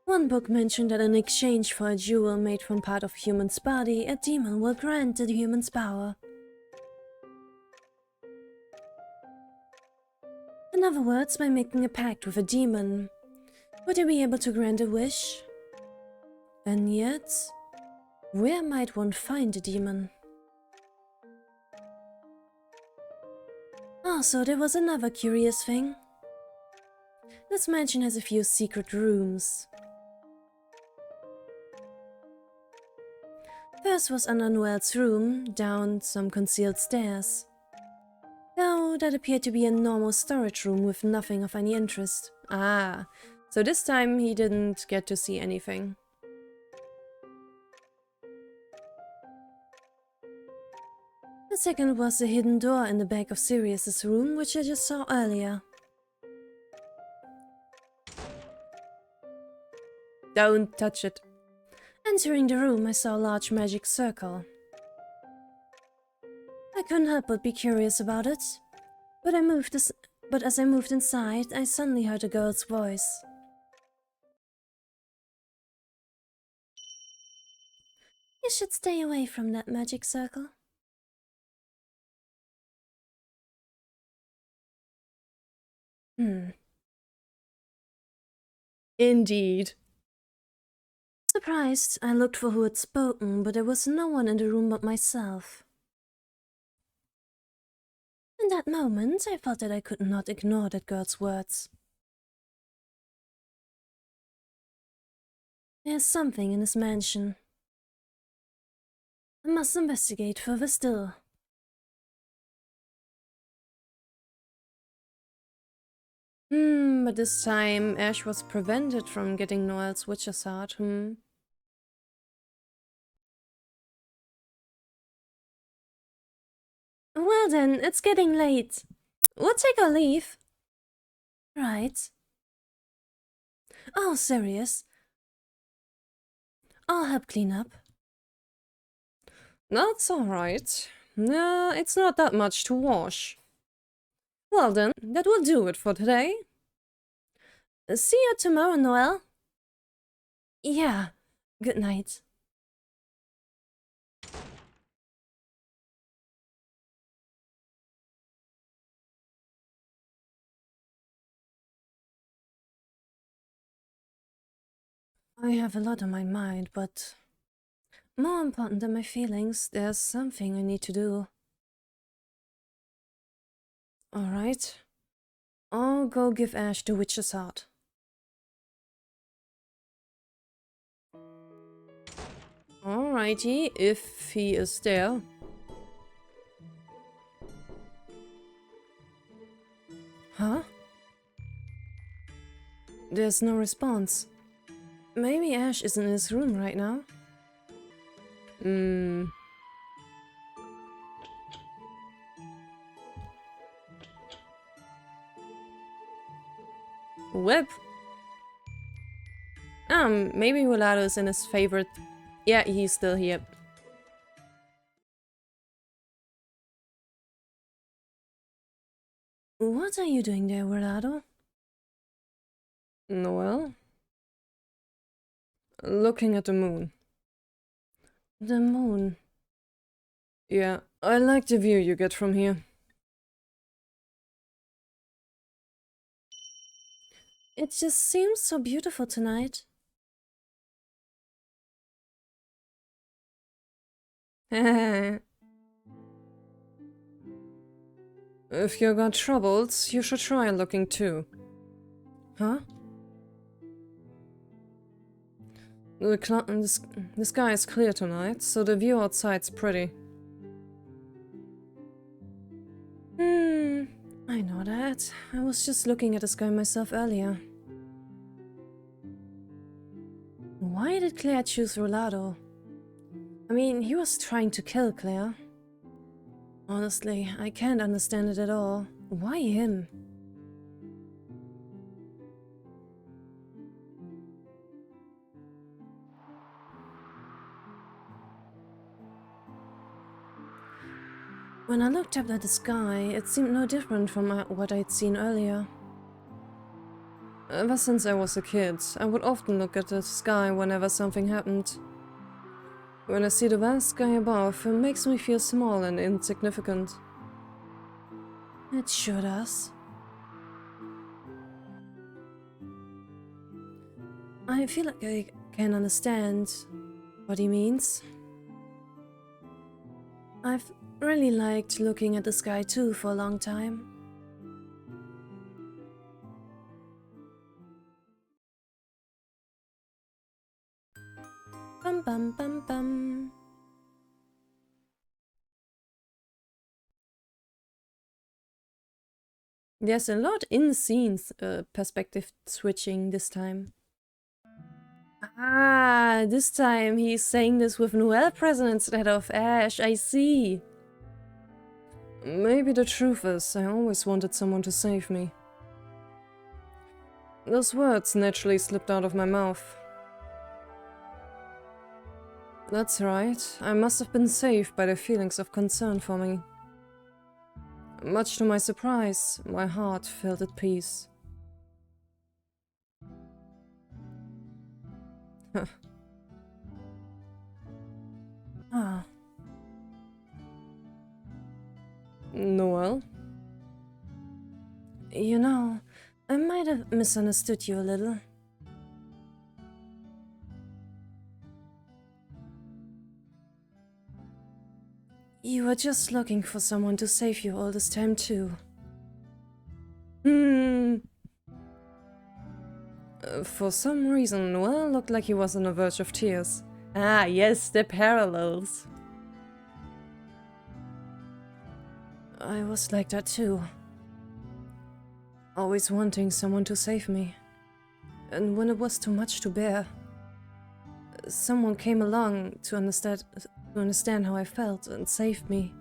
[SPEAKER 1] One book mentioned that in exchange for a jewel made from part of a human's body, a demon will grant the human's power. In other words, by making a pact with a demon, would he be able to grant a wish? And yet, where might one find a demon? Also, there was another curious thing. This mansion has a few secret rooms. First was under Noel's room, down some concealed stairs. Though that appeared to be a normal storage room with nothing of any interest. Ah,
[SPEAKER 2] So this time he didn't get to see anything.
[SPEAKER 1] The second was the hidden door in the back of Sirius's room, which I just saw earlier.
[SPEAKER 2] Don't touch it.
[SPEAKER 1] Entering the room, I saw a large magic circle. I couldn't help but be curious about it, but as I moved inside, I suddenly heard a girl's voice. You should stay away from that magic circle.
[SPEAKER 2] Indeed.
[SPEAKER 1] Surprised, I looked for who had spoken, but there was no one in the room but myself. In that moment, I felt that I could not ignore that girl's words. There's something in this mansion. I must investigate further still.
[SPEAKER 2] But this time Ash was prevented from getting Noel's Hibisart.
[SPEAKER 1] Well then, it's getting late. We'll take our leave. Right. Oh, serious? I'll help clean up.
[SPEAKER 2] That's alright. No, it's not that much to wash. Well then, that will do it for today.
[SPEAKER 1] See you tomorrow, Noel. Yeah, good night. I have a lot on my mind, but more important than my feelings, there's something I need to do.
[SPEAKER 2] Alright. I'll go give Ash the witch's heart. Alrighty, if he is there. Huh? There's no response. Maybe Ash isn't in his room right now. Web. Maybe Wilardo is in his favorite. Yeah, he's still here.
[SPEAKER 1] What are you doing there, Wilardo?
[SPEAKER 2] Noel? Looking at the moon.
[SPEAKER 1] The moon.
[SPEAKER 2] Yeah, I like the view you get from here.
[SPEAKER 1] It just seems so beautiful tonight.
[SPEAKER 2] If you got troubles, you should try looking too. Huh? The sky is clear tonight, so the view outside's pretty.
[SPEAKER 1] I know that. I was just looking at the sky myself earlier. Why did Claire choose Rolado? I mean, he was trying to kill Claire. Honestly, I can't understand it at all. Why him? When I looked up at the sky, it seemed no different from what I'd seen earlier.
[SPEAKER 2] Ever since I was a kid, I would often look at the sky whenever something happened. When I see the vast sky above, it makes me feel small and insignificant.
[SPEAKER 1] It sure does. I feel like I can understand what he means. I've really liked looking at the sky too for a long time. Bum bum bum bum.
[SPEAKER 2] There's a lot in scenes perspective switching this time. Ah, this time he's saying this with Noelle present instead of Ash, I see. Maybe the truth is, I always wanted someone to save me. Those words naturally slipped out of my mouth. That's right, I must have been saved by their feelings of concern for me. Much to my surprise, my heart felt at peace.
[SPEAKER 1] Ah.
[SPEAKER 2] Noelle?
[SPEAKER 1] You know, I might have misunderstood you a little. You were just looking for someone to save you all this time too.
[SPEAKER 2] For some reason, Noelle looked like he was on the verge of tears. Ah, yes, the parallels.
[SPEAKER 1] I was like that too.
[SPEAKER 2] Always wanting someone to save me. And when it was too much to bear, someone came along to understand how I felt and saved me.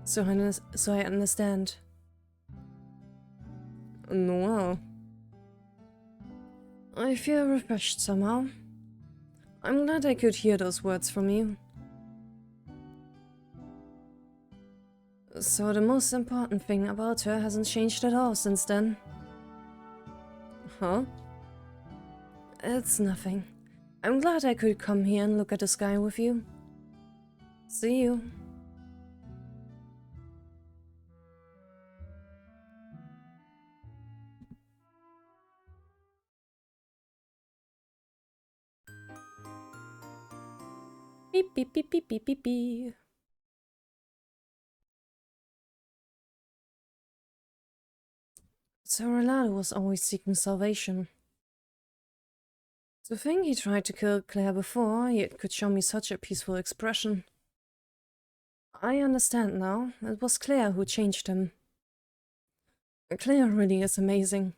[SPEAKER 2] So I understand. Noelle. I feel refreshed somehow. I'm glad I could hear those words from you. So the most important thing about her hasn't changed at all since then. Huh?
[SPEAKER 1] It's nothing. I'm glad I could come here and look at the sky with you.
[SPEAKER 2] See you.
[SPEAKER 1] Beep beep beep beep beep beep beep.
[SPEAKER 2] So Wilardo was always seeking salvation. To think he tried to kill Claire before, yet could show me such a peaceful expression. I understand now. It was Claire who changed him. Claire really is amazing.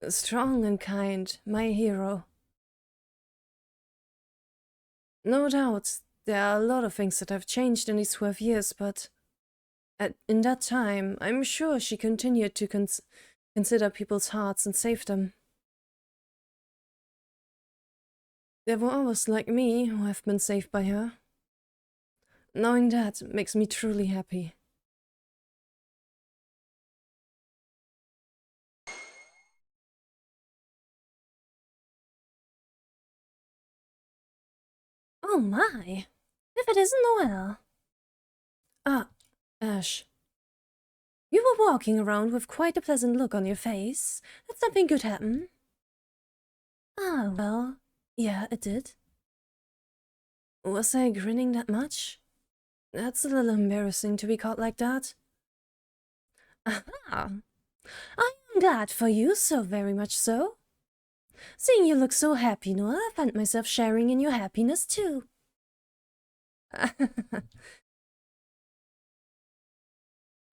[SPEAKER 2] Strong and kind, my hero. No doubt, there are a lot of things that have changed in these 12 years, but in that time, I'm sure she continued to consider people's hearts and save them. There were others like me who have been saved by her. Knowing that makes me truly happy.
[SPEAKER 1] Oh my! If it isn't Noelle.
[SPEAKER 2] Ah, Ash.
[SPEAKER 1] You were walking around with quite a pleasant look on your face. Did something good happen? Ah, well, yeah, it did.
[SPEAKER 2] Was I grinning that much? That's a little embarrassing to be caught like that.
[SPEAKER 1] Aha! I am glad for you, so very much so. Seeing you look so happy, Noelle, I find myself sharing in your happiness too.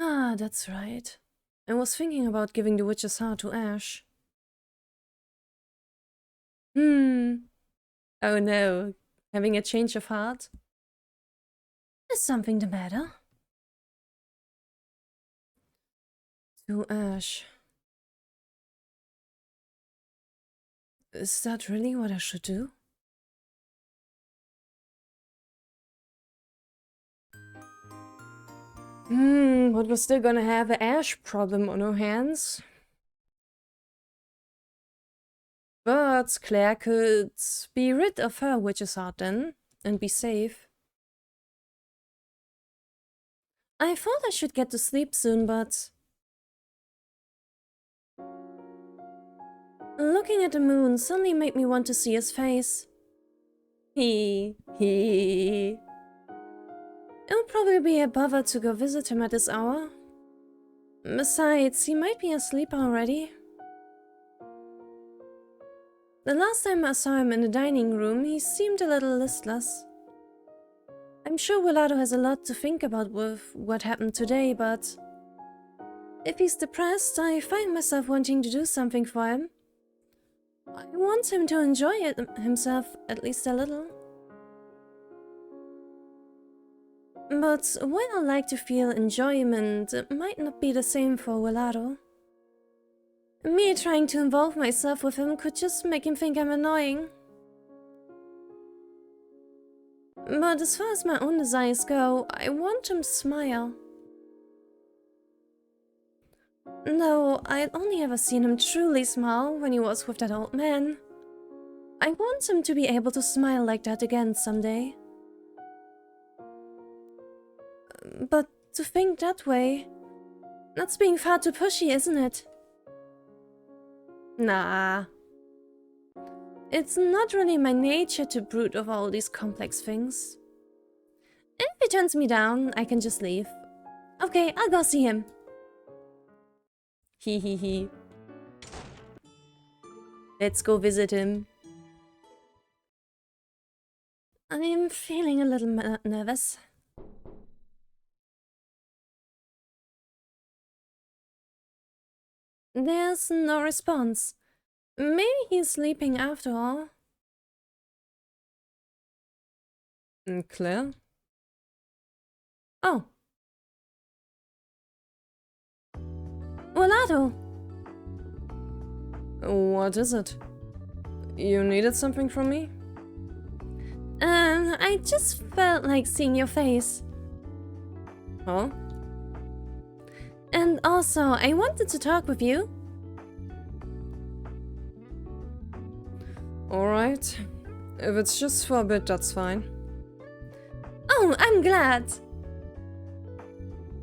[SPEAKER 2] Ah, that's right. I was thinking about giving the witch's heart to Ash. Oh no, having a change of heart?
[SPEAKER 1] Is something the matter?
[SPEAKER 2] To Ash. Is that really what I should do? But we're still gonna have an Ash problem on our hands. But Claire could be rid of her witch's heart then, and be safe.
[SPEAKER 1] I thought I should get to sleep soon, but... Looking at the moon suddenly made me want to see his face.
[SPEAKER 2] He.
[SPEAKER 1] It'll probably be a bother to go visit him at this hour. Besides, he might be asleep already. The last time I saw him in the dining room, he seemed a little listless. I'm sure Wilardo has a lot to think about with what happened today, but if he's depressed, I find myself wanting to do something for him. I want him to enjoy it himself at least a little. But while I like to feel enjoyment, it might not be the same for Wilardo. Me trying to involve myself with him could just make him think I'm annoying. But as far as my own desires go, I want him to smile. No, I'd only ever seen him truly smile when he was with that old man. I want him to be able to smile like that again someday. But to think that way, that's being far too pushy, isn't it? Nah. It's not really my nature to brood over all these complex things. If he turns me down, I can just leave. Okay, I'll go see him. Hee. Let's go visit him. I'm feeling a little nervous. There's no response. Maybe he's sleeping after all.
[SPEAKER 2] Claire?
[SPEAKER 1] Oh. Wilardo!
[SPEAKER 2] What is it? You needed something from me?
[SPEAKER 1] I just felt like seeing your face.
[SPEAKER 2] Huh?
[SPEAKER 1] And also, I wanted to talk with you.
[SPEAKER 2] Alright. If it's just for a bit, that's fine.
[SPEAKER 1] Oh, I'm glad.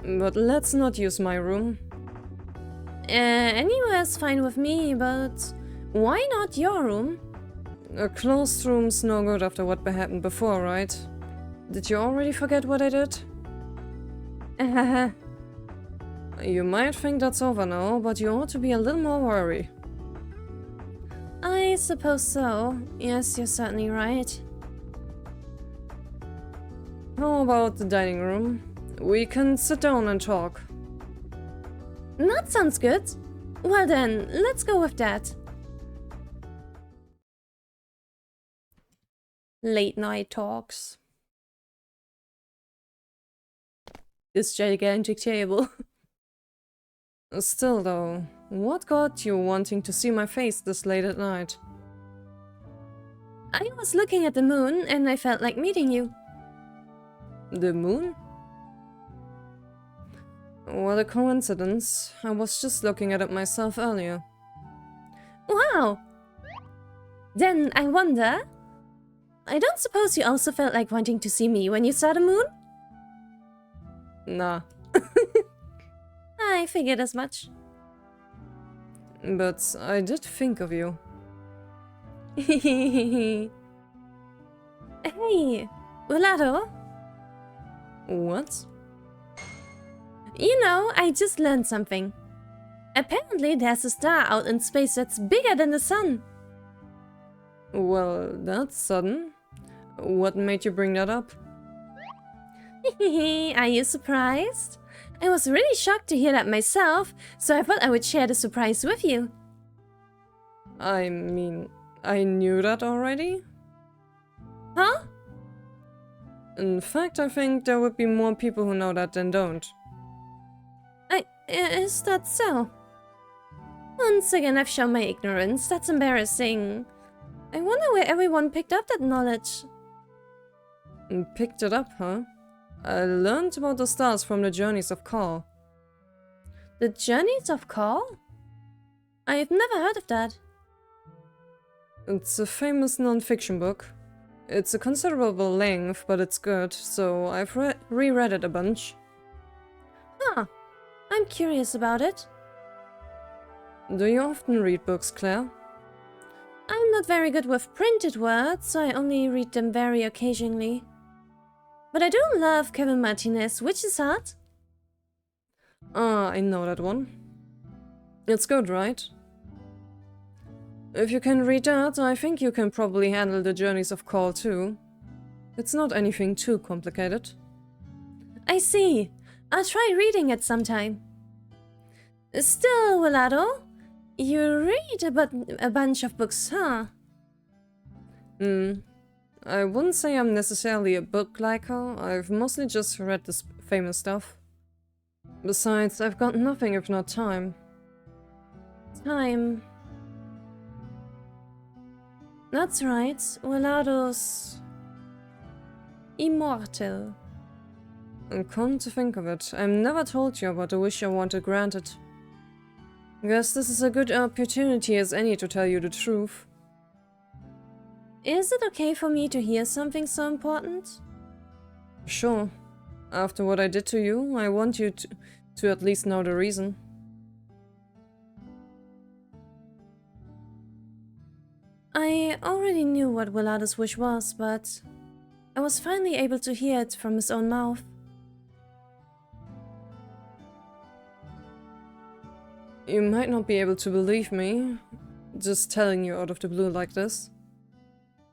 [SPEAKER 2] But let's not use my room.
[SPEAKER 1] Anywhere's fine with me, but why not your room?
[SPEAKER 2] A closed room's no good after what happened before, right? Did you already forget what I did? You might think that's over now, but you ought to be a little more worried.
[SPEAKER 1] I suppose so. Yes, you're certainly right.
[SPEAKER 2] How about the dining room? We can sit down and talk.
[SPEAKER 1] That sounds good. Well then, let's go with that. Late night talks. This gigantic table.
[SPEAKER 2] Still though, what got you wanting to see my face this late at night?
[SPEAKER 1] I was looking at the moon and I felt like meeting you.
[SPEAKER 2] The moon? What a coincidence. I was just looking at it myself earlier.
[SPEAKER 1] Wow! Then I wonder... I don't suppose you also felt like wanting to see me when you saw the moon?
[SPEAKER 2] Nah.
[SPEAKER 1] I figured as much.
[SPEAKER 2] But I did think of you.
[SPEAKER 1] Hey, Wilardo?
[SPEAKER 2] What?
[SPEAKER 1] You know, I just learned something. Apparently there's a star out in space that's bigger than the sun.
[SPEAKER 2] Well, that's sudden. What made you bring that up?
[SPEAKER 1] Are you surprised? I was really shocked to hear that myself, so I thought I would share the surprise with you.
[SPEAKER 2] I mean, I knew that already.
[SPEAKER 1] Huh?
[SPEAKER 2] In fact, I think there would be more people who know that than don't.
[SPEAKER 1] Is that so? Once again, I've shown my ignorance. That's embarrassing. I wonder where everyone picked up that knowledge.
[SPEAKER 2] Picked it up, huh? I learned about the stars from the Journeys of Carl.
[SPEAKER 1] The Journeys of Carl? I've never heard of that.
[SPEAKER 2] It's a famous non-fiction book. It's a considerable length, but it's good, so I've reread it a bunch.
[SPEAKER 1] Huh. I'm curious about it.
[SPEAKER 2] Do you often read books, Claire?
[SPEAKER 1] I'm not very good with printed words, so I only read them very occasionally. But I do love Kevin Martinez' Witch's Heart.
[SPEAKER 2] Ah, I know that one. It's good, right? If you can read that, I think you can probably handle the Journeys of Carl too. It's not anything too complicated.
[SPEAKER 1] I see. I'll try reading it sometime. Still, Wilardo, you read a bunch of books, huh?
[SPEAKER 2] I wouldn't say I'm necessarily a book liker. I've mostly just read this famous stuff. Besides, I've got nothing if not time.
[SPEAKER 1] Time. That's right. Wilardo's immortal.
[SPEAKER 2] And come to think of it, I've never told you about the wish I wanted granted. Guess this is a good opportunity as any to tell you the truth.
[SPEAKER 1] Is it okay for me to hear something so important?
[SPEAKER 2] Sure. After what I did to you, I want you to at least know the reason.
[SPEAKER 1] I already knew what Wilardo's wish was, but I was finally able to hear it from his own mouth.
[SPEAKER 2] You might not be able to believe me, just telling you out of the blue like this.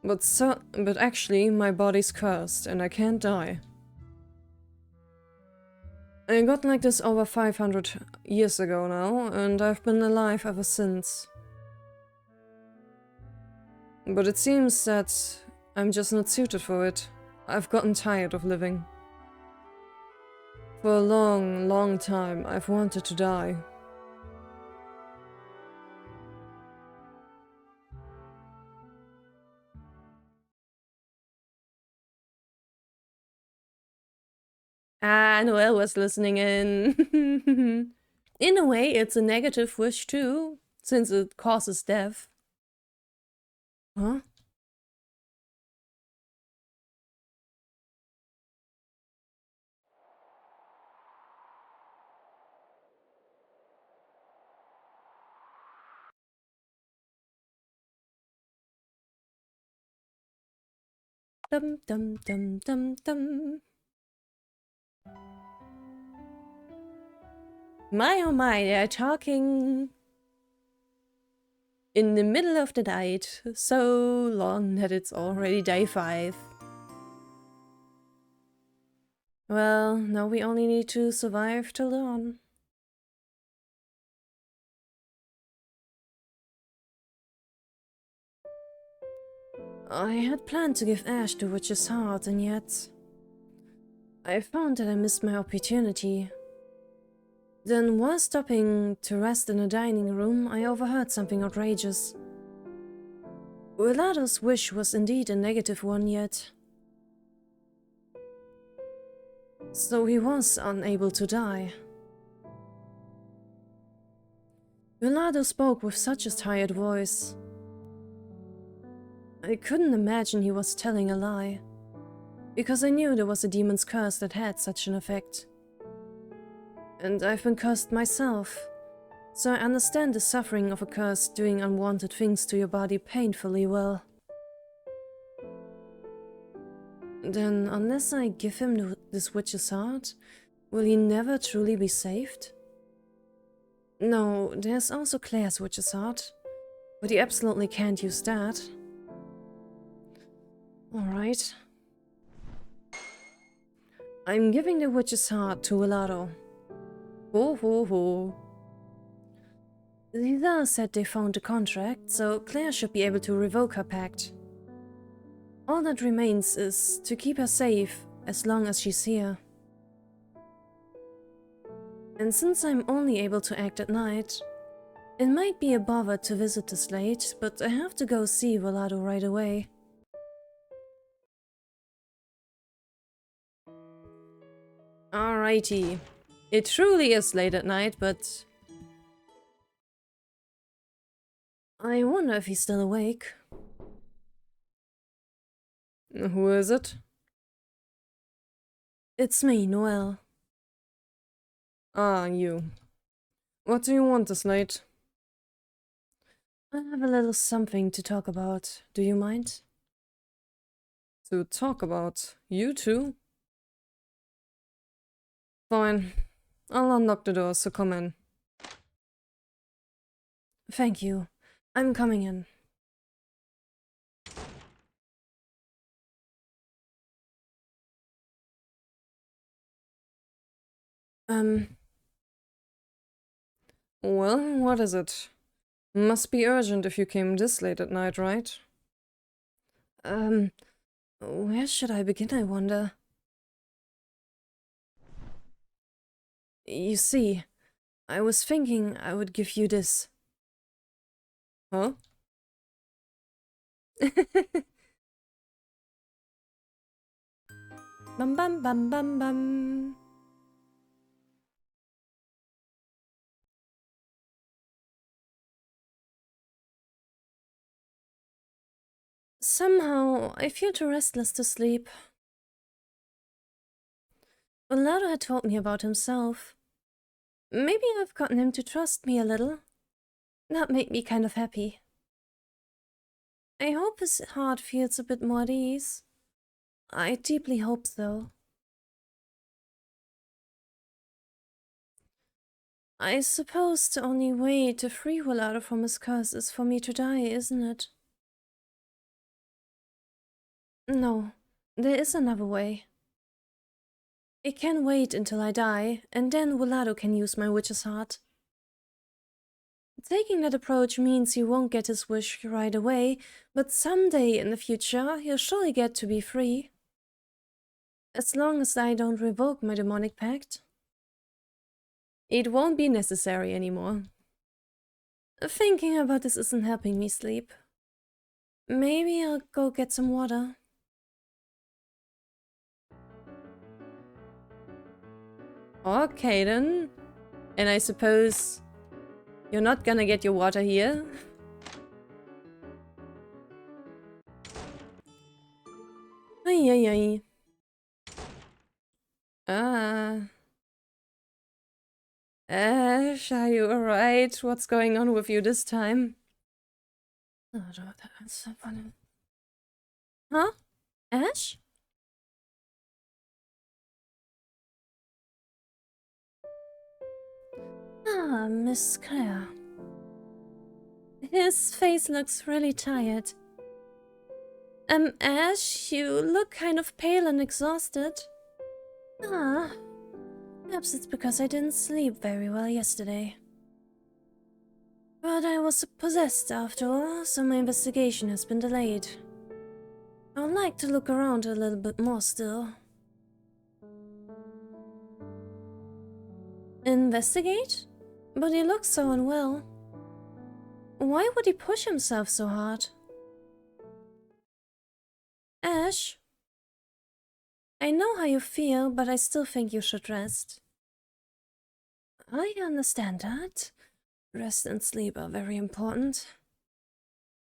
[SPEAKER 2] But actually, my body's cursed and I can't die. I got like this over 500 years ago now, and I've been alive ever since. But it seems that I'm just not suited for it. I've gotten tired of living. For a long, long time, I've wanted to die.
[SPEAKER 1] Ah, Noelle was listening in. In a way, it's a negative wish too, since it causes death.
[SPEAKER 2] Huh?
[SPEAKER 1] Dum dum dum dum dum. My oh my, they're talking in the middle of the night, so long that it's already day 5. Well, now we only need to survive till dawn. I had planned to give Ash the witch's heart, and yet I found that I missed my opportunity. Then, while stopping to rest in a dining room, I overheard something outrageous. Wilardo's wish was indeed a negative one, yet so he was unable to die. Wilardo spoke with such a tired voice. I couldn't imagine he was telling a lie, because I knew there was a demon's curse that had such an effect. And I've been cursed myself, so I understand the suffering of a curse doing unwanted things to your body painfully well. Then, unless I give him this witch's heart, will he never truly be saved? No, there's also Claire's witch's heart, but he absolutely can't use that. Alright. I'm giving the witch's heart to Wilardo. Ho ho ho. Lila said they found the contract, so Claire should be able to revoke her pact. All that remains is to keep her safe as long as she's here. And since I'm only able to act at night, it might be a bother to visit this late, but I have to go see Wilardo right away. Alrighty. It truly is late at night, but I wonder if he's still awake.
[SPEAKER 2] Who is it?
[SPEAKER 1] It's me, Noelle.
[SPEAKER 2] Ah, you. What do you want this late?
[SPEAKER 1] I have a little something to talk about. Do you mind?
[SPEAKER 2] To talk about? You two? Fine. I'll unlock the door, so come in.
[SPEAKER 1] Thank you. I'm coming in.
[SPEAKER 2] Well, what is it? Must be urgent if you came this late at night, right? Where should I begin, I wonder? You see, I was thinking I would give you this. Huh? Bum bum bum bum bum. Somehow, I feel too restless to sleep. Wilardo had told me about himself. Maybe I've gotten him to trust me a little. That made me kind of happy. I hope his heart feels a bit more at ease. I deeply hope so. I suppose the only way to free Wilardo from his curse is for me to die, isn't it? No, there is another way. It can wait until I die, and then Wilardo can use my witch's heart. Taking that approach means he won't get his wish right away, but someday in the future he'll surely get to be free. As long as I don't revoke my demonic pact. It won't be necessary anymore. Thinking about this isn't helping me sleep. Maybe I'll go get some water. Okay then. And I suppose you're not gonna get your water here? Ay ay ay. Ash, are you alright? What's going on with you this time? Huh? Ash? Ah, Miss Claire. His face looks really tired. Ash, you look kind of pale and exhausted. Ah, perhaps it's because I didn't sleep very well yesterday. But I was possessed after all, so my investigation has been delayed. I'd like to look around a little bit more still. Investigate? But he looks so unwell. Why would he push himself so hard? Ash? I know how you feel, but I still think you should rest. I understand that. Rest and sleep are very important.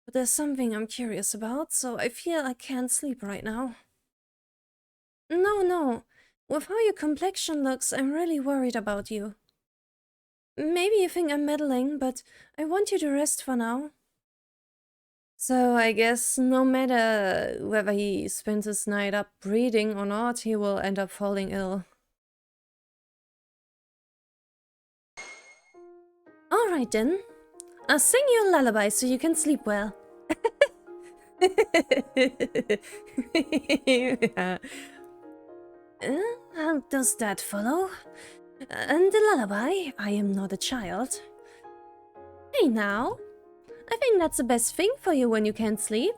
[SPEAKER 2] But there's something I'm curious about, so I feel I can't sleep right now. No. With how your complexion looks, I'm really worried about you. Maybe you think I'm meddling, but I want you to rest for now. So I guess no matter whether he spends his night up breathing or not, he will end up falling ill. Alright then. I'll sing you a lullaby so you can sleep well. Yeah. How does that follow? And the lullaby, I am not a child. Hey now, I think that's the best thing for you when you can't sleep.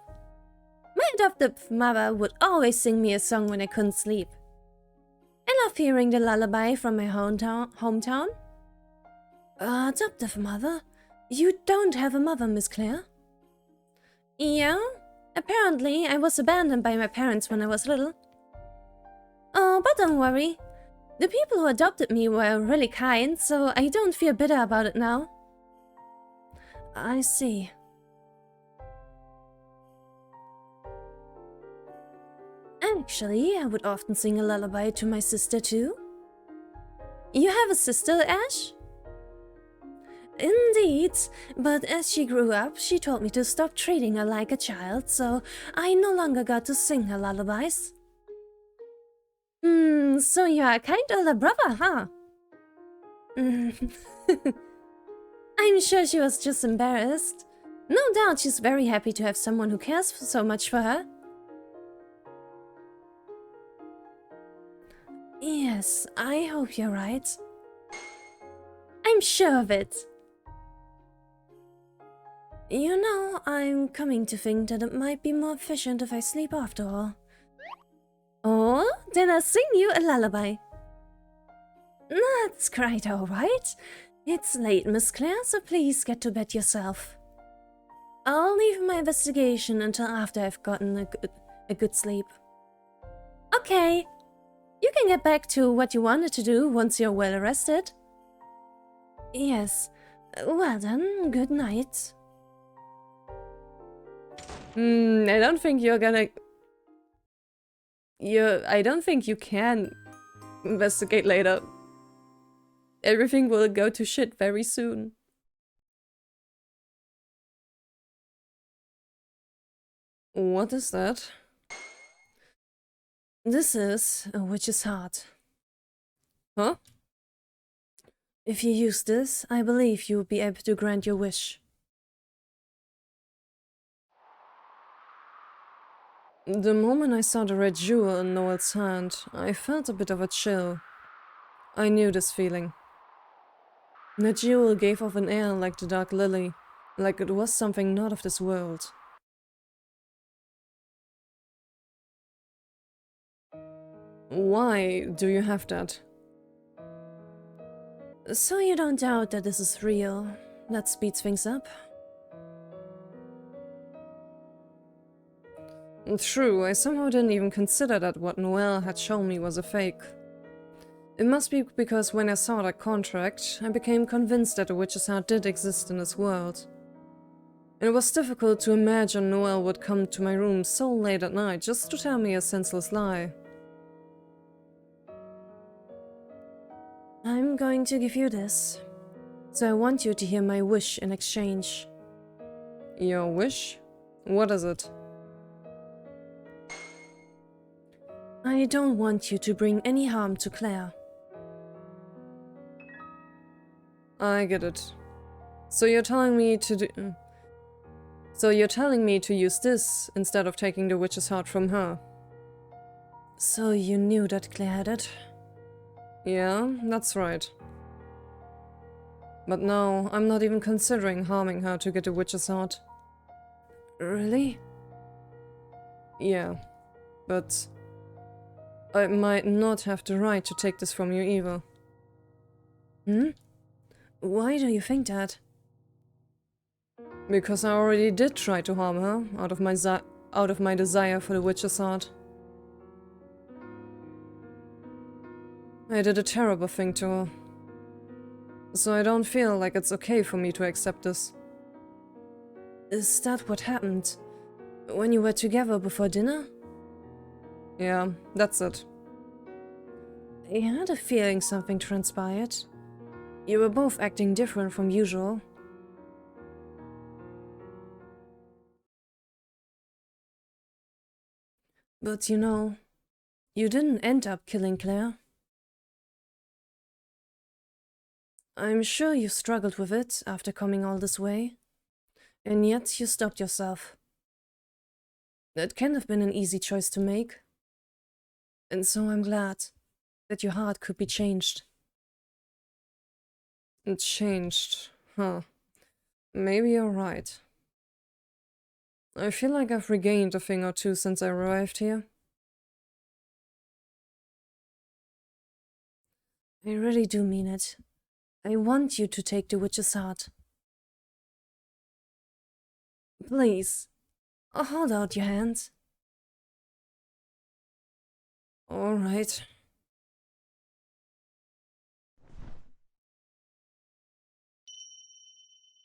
[SPEAKER 2] My adoptive mother would always sing me a song when I couldn't sleep. I love hearing the lullaby from my hometown. Adoptive mother? You don't have a mother, Miss Claire? Yeah? Apparently, I was abandoned by my parents when I was little. Oh, but don't worry. The people who adopted me were really kind, so I don't feel bitter about it now. I see. Actually, I would often sing a lullaby to my sister too. You have a sister, Ash? Indeed, but as she grew up, she told me to stop treating her like a child, so I no longer got to sing her lullabies. So you are a kind older brother, huh? I'm sure she was just embarrassed. No doubt she's very happy to have someone who cares so much for her. Yes, I hope you're right.
[SPEAKER 1] I'm sure of it. You know, I'm coming to think that it might be more efficient if I sleep after all. Oh, then I'll sing you a lullaby. That's quite alright. It's late, Miss Claire, so please get to bed yourself. I'll leave my investigation until after I've gotten a good sleep. Okay. You can get back to what you wanted to do once you're well rested. Yes. Well then, good night.
[SPEAKER 2] I don't think you're gonna... I don't think you can investigate later. Everything will go to shit very soon. What is that?
[SPEAKER 1] This is a witch's heart.
[SPEAKER 2] Huh?
[SPEAKER 1] If you use this, I believe you will be able to grant your wish.
[SPEAKER 2] The moment I saw the red jewel in Noel's hand, I felt a bit of a chill. I knew this feeling. The jewel gave off an air like the dark lily, like it was something not of this world. Why do you have that?
[SPEAKER 1] So you don't doubt that this is real. That speeds things up.
[SPEAKER 2] True, I somehow didn't even consider that what Noel had shown me was a fake. It must be because when I saw that contract, I became convinced that a witch's heart did exist in this world. And it was difficult to imagine Noel would come to my room so late at night just to tell me a senseless lie.
[SPEAKER 1] I'm going to give you this. So I want you to hear my wish in exchange.
[SPEAKER 2] Your wish? What is it?
[SPEAKER 1] I don't want you to bring any harm to Claire.
[SPEAKER 2] I get it. So you're telling me to use this instead of taking the witch's heart from her?
[SPEAKER 1] So you knew that Claire had it?
[SPEAKER 2] Yeah, that's right. But now, I'm not even considering harming her to get the witch's heart.
[SPEAKER 1] Really?
[SPEAKER 2] Yeah, but I might not have the right to take this from you either.
[SPEAKER 1] Why do you think that?
[SPEAKER 2] Because I already did try to harm her, out of my desire for the witch's heart. I did a terrible thing to her. So I don't feel like it's okay for me to accept this.
[SPEAKER 1] Is that what happened? When you were together before dinner?
[SPEAKER 2] Yeah, that's it.
[SPEAKER 1] I had a feeling something transpired. You were both acting different from usual. But you know, you didn't end up killing Claire. I'm sure you struggled with it after coming all this way, and yet you stopped yourself. That can't have been an easy choice to make. And so I'm glad that your heart could be changed.
[SPEAKER 2] It changed, huh? Maybe you're right. I feel like I've regained a thing or two since I arrived here.
[SPEAKER 1] I really do mean it. I want you to take the witch's heart. Please, hold out your hand.
[SPEAKER 2] All right.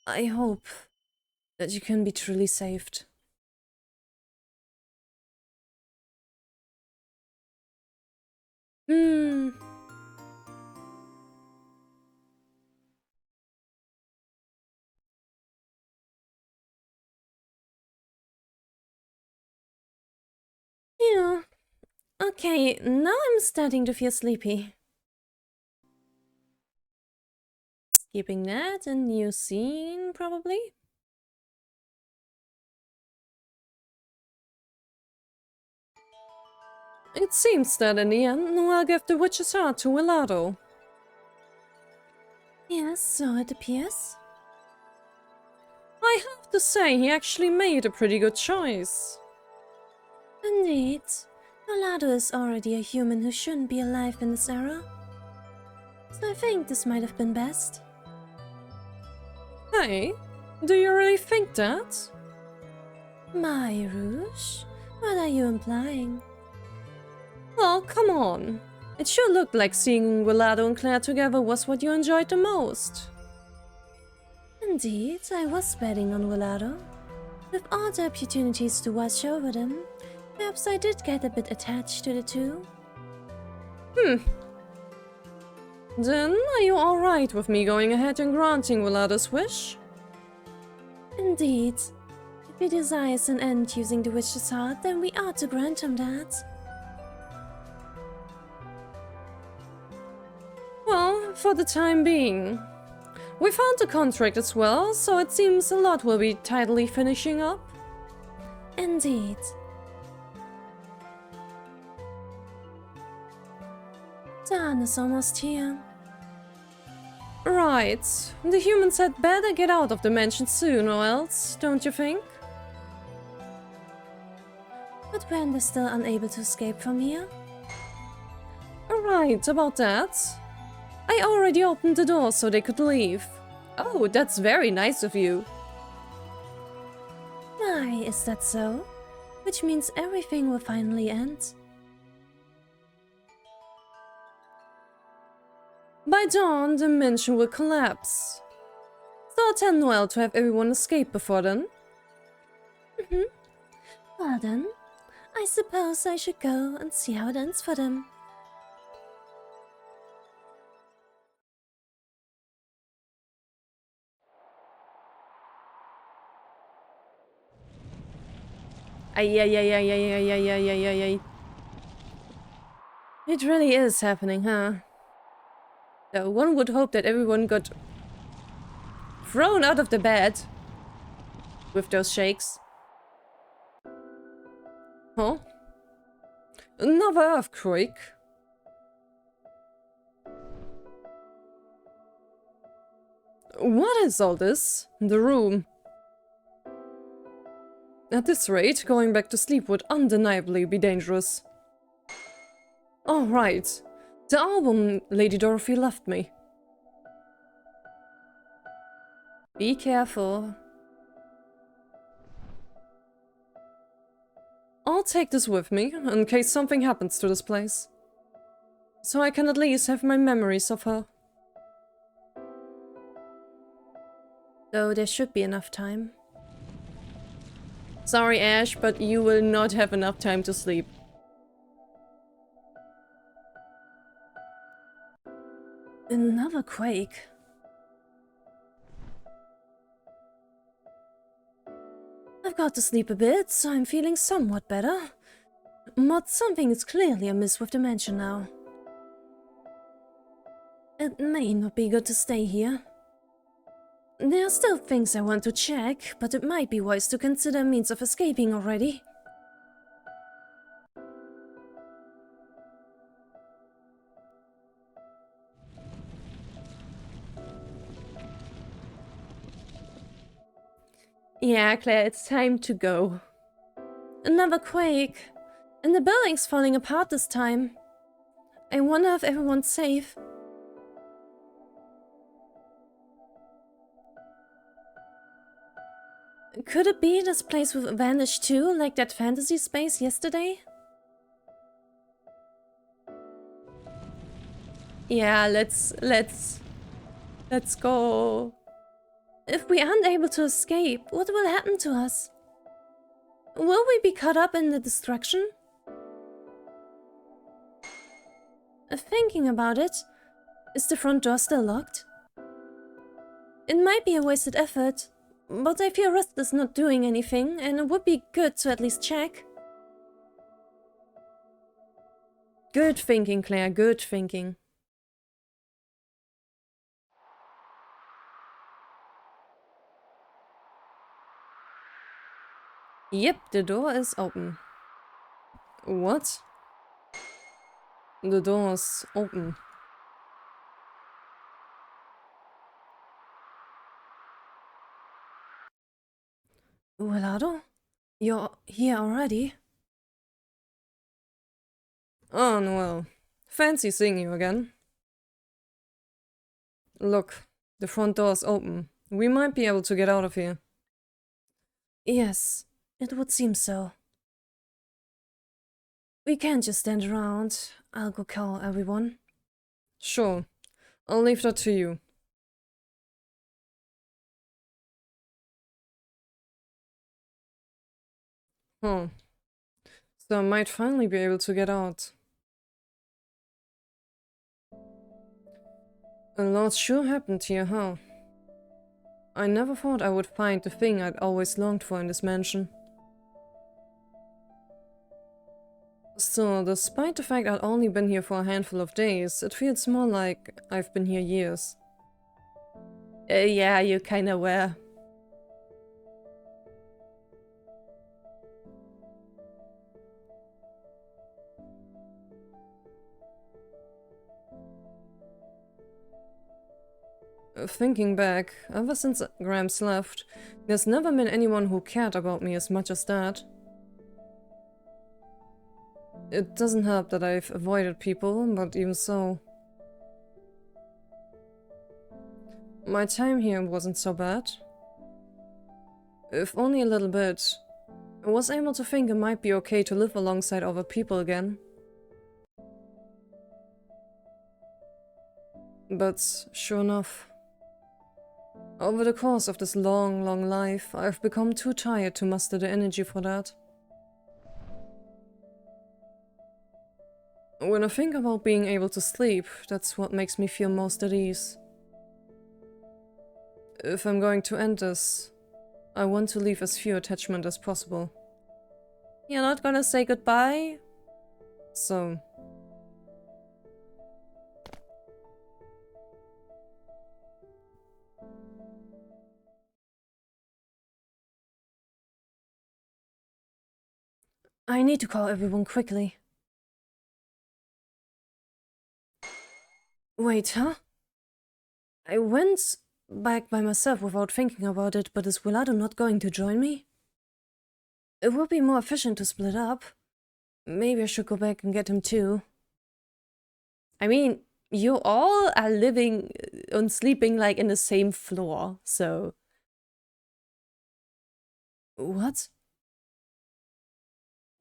[SPEAKER 1] I hope that you can be truly saved. Yeah. Okay, now I'm starting to feel sleepy. Skipping that, a new scene, probably?
[SPEAKER 2] It seems that in the end, Noel gave the witch's heart to Wilardo.
[SPEAKER 1] Yes, so it appears.
[SPEAKER 2] I have to say, he actually made a pretty good choice.
[SPEAKER 1] Indeed. Wilardo is already a human who shouldn't be alive in this era. So I think this might have been best.
[SPEAKER 2] Hey, do you really think that?
[SPEAKER 1] My Rouge? What are you implying?
[SPEAKER 2] Well, come on. It sure looked like seeing Wilardo and Claire together was what you enjoyed the most.
[SPEAKER 1] Indeed, I was betting on Wilardo. With all the opportunities to watch over them, perhaps I did get a bit attached to the two.
[SPEAKER 2] Then, are you alright with me going ahead and granting Wilardo's wish?
[SPEAKER 1] Indeed. If he desires an end using the witch's heart, then we ought to grant him that.
[SPEAKER 2] Well, for the time being. We found the contract as well, so it seems a lot will be tidily finishing up.
[SPEAKER 1] Indeed. Dawn is almost here.
[SPEAKER 2] Right. The humans had better get out of the mansion soon, or else, don't you think?
[SPEAKER 1] But when they're still unable to escape from here?
[SPEAKER 2] Right, about that. I already opened the door so they could leave. Oh, that's very nice of you.
[SPEAKER 1] Why, is that so? Which means everything will finally end.
[SPEAKER 2] By dawn, the mansion will collapse. So I'll tell Noel to have everyone escape before then.
[SPEAKER 1] Well then, I suppose I should go and see how it ends for them.
[SPEAKER 2] Ay, ay, ay, ay, ay, ay, ay, ay, ay, ay, ay. It really is happening, huh? Though one would hope that everyone got thrown out of the bed with those shakes. Huh? Another earthquake? What is all this? The room. At this rate, going back to sleep would undeniably be dangerous. Oh, right. The album Lady Dorothy left me. Be careful. I'll take this with me, in case something happens to this place. So I can at least have my memories of her.
[SPEAKER 1] Though there should be enough time.
[SPEAKER 2] Sorry, Ash, but you will not have enough time to sleep.
[SPEAKER 1] Another quake. I've got to sleep a bit, so I'm feeling somewhat better. But something is clearly amiss with the mansion now. It may not be good to stay here. There are still things I want to check, but it might be wise to consider means of escaping already.
[SPEAKER 2] Yeah, Claire, it's time to go.
[SPEAKER 1] Another quake. And the building's falling apart this time. I wonder if everyone's safe. Could it be this place will vanish too, like that fantasy space yesterday?
[SPEAKER 2] Yeah, let's go.
[SPEAKER 1] If we aren't able to escape, what will happen to us? Will we be caught up in the destruction? Thinking about it, is the front door still locked? It might be a wasted effort, but I feel restless not doing anything, and it would be good to at least check.
[SPEAKER 2] Good thinking, Claire, good thinking. Yep, the door is open. What? The door is open.
[SPEAKER 1] Wilardo? You're here already?
[SPEAKER 2] Oh, well. Fancy seeing you again. Look, the front door's open. We might be able to get out of here.
[SPEAKER 1] Yes, it would seem so. We can't just stand around. I'll go call everyone.
[SPEAKER 2] Sure. I'll leave that to you. Huh. So I might finally be able to get out. A lot sure happened here, huh? I never thought I would find the thing I'd always longed for in this mansion. Still, despite the fact I'd only been here for a handful of days, it feels more like I've been here years.
[SPEAKER 1] Yeah, you kinda were.
[SPEAKER 2] Thinking back, ever since Gramps left, there's never been anyone who cared about me as much as that. It doesn't help that I've avoided people, but even so. My time here wasn't so bad. If only a little bit. I was able to think it might be okay to live alongside other people again. But sure enough, over the course of this long, long life, I've become too tired to muster the energy for that. When I think about being able to sleep, that's what makes me feel most at ease. If I'm going to end this, I want to leave as few attachment as possible.
[SPEAKER 1] You're not gonna say goodbye?
[SPEAKER 2] So...
[SPEAKER 1] I need to call everyone quickly. Wait, huh? I went back by myself without thinking about it, but is Wilardo not going to join me? It would be more efficient to split up. Maybe I should go back and get him too. I mean, you all are living and sleeping like in the same floor, so... What?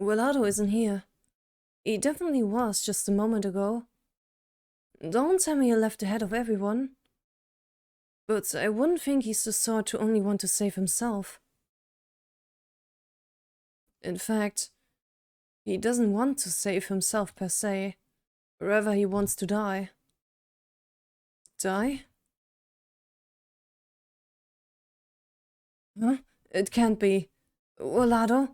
[SPEAKER 1] Wilardo isn't here. He definitely was just a moment ago. Don't tell me he left ahead of everyone. But I wouldn't think he's the sort to only want to save himself. In fact, he doesn't want to save himself per se. Rather, he wants to die. Die? Huh? It can't be. Wilardo?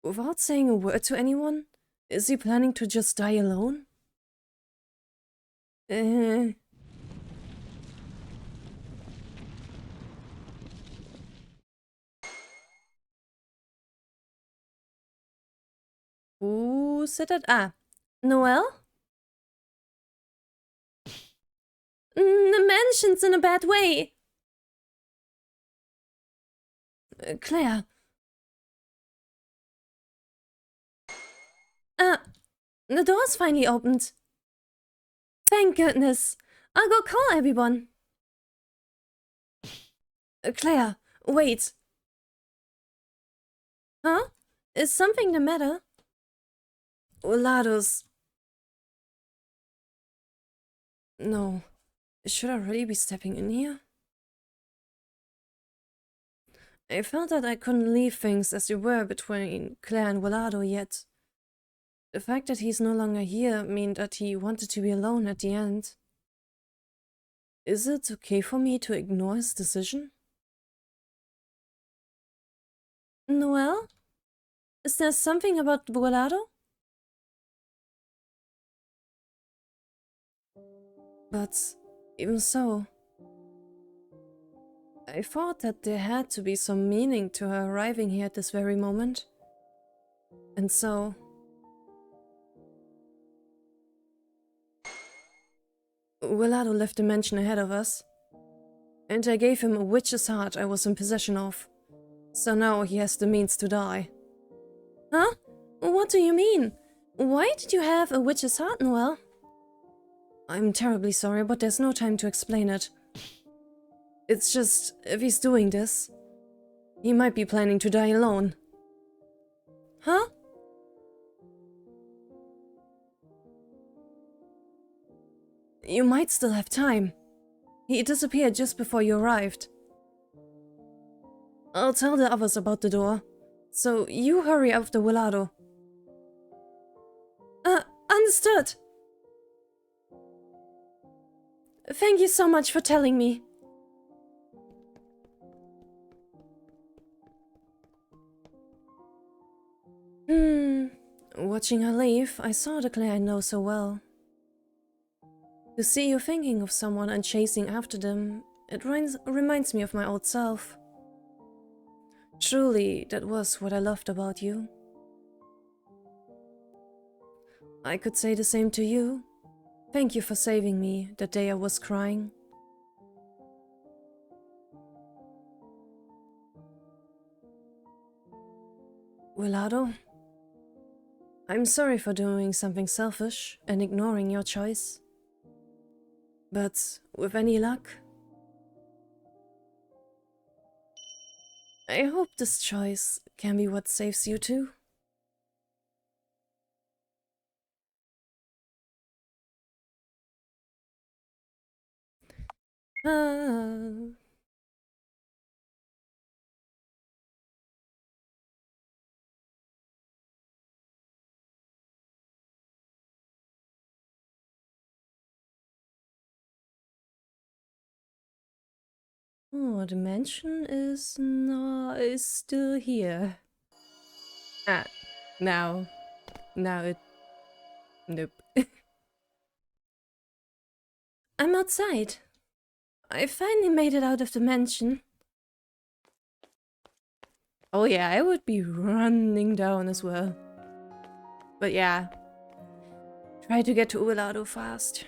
[SPEAKER 1] Without saying a word to anyone? Is he planning to just die alone? Who said that? Ah, Noel? The mansion's in a bad way. Claire. The door's finally opened. Thank goodness. I'll go call everyone. Claire, wait. Huh? Is something the matter? Wilardo's... No. Should I really be stepping in here? I felt that I couldn't leave things as they were between Claire and Wilardo yet. The fact that he's no longer here meant that he wanted to be alone at the end. Is it okay for me to ignore his decision? Noel? Is there something about Wilardo? But even so, I thought that there had to be some meaning to her arriving here at this very moment. And so... Wilardo left the mansion ahead of us, and I gave him a witch's heart I was in possession of.
[SPEAKER 2] So now he has the means to die.
[SPEAKER 1] Huh? What do you mean? Why did you have a witch's heart, Noel?
[SPEAKER 2] I'm terribly sorry, but there's no time to explain it. It's just, if he's doing this, he might be planning to die alone.
[SPEAKER 1] Huh?
[SPEAKER 2] You might still have time. He disappeared just before you arrived. I'll tell the others about the door. So you hurry after Wilardo.
[SPEAKER 1] Understood. Thank you so much for telling me.
[SPEAKER 2] Watching her leave, I saw the Claire I know so well. To see you thinking of someone and chasing after them, it reminds me of my old self. Truly, that was what I loved about you. I could say the same to you. Thank you for saving me that day I was crying. Wilardo, I'm sorry for doing something selfish and ignoring your choice. But with any luck, I hope this choice can be what saves you too. Ah. Oh, the mansion is still here. Ah, now it... Nope.
[SPEAKER 1] I'm outside. I finally made it out of the mansion.
[SPEAKER 2] Oh yeah, I would be running down as well. But yeah, try to get to Wilardo fast.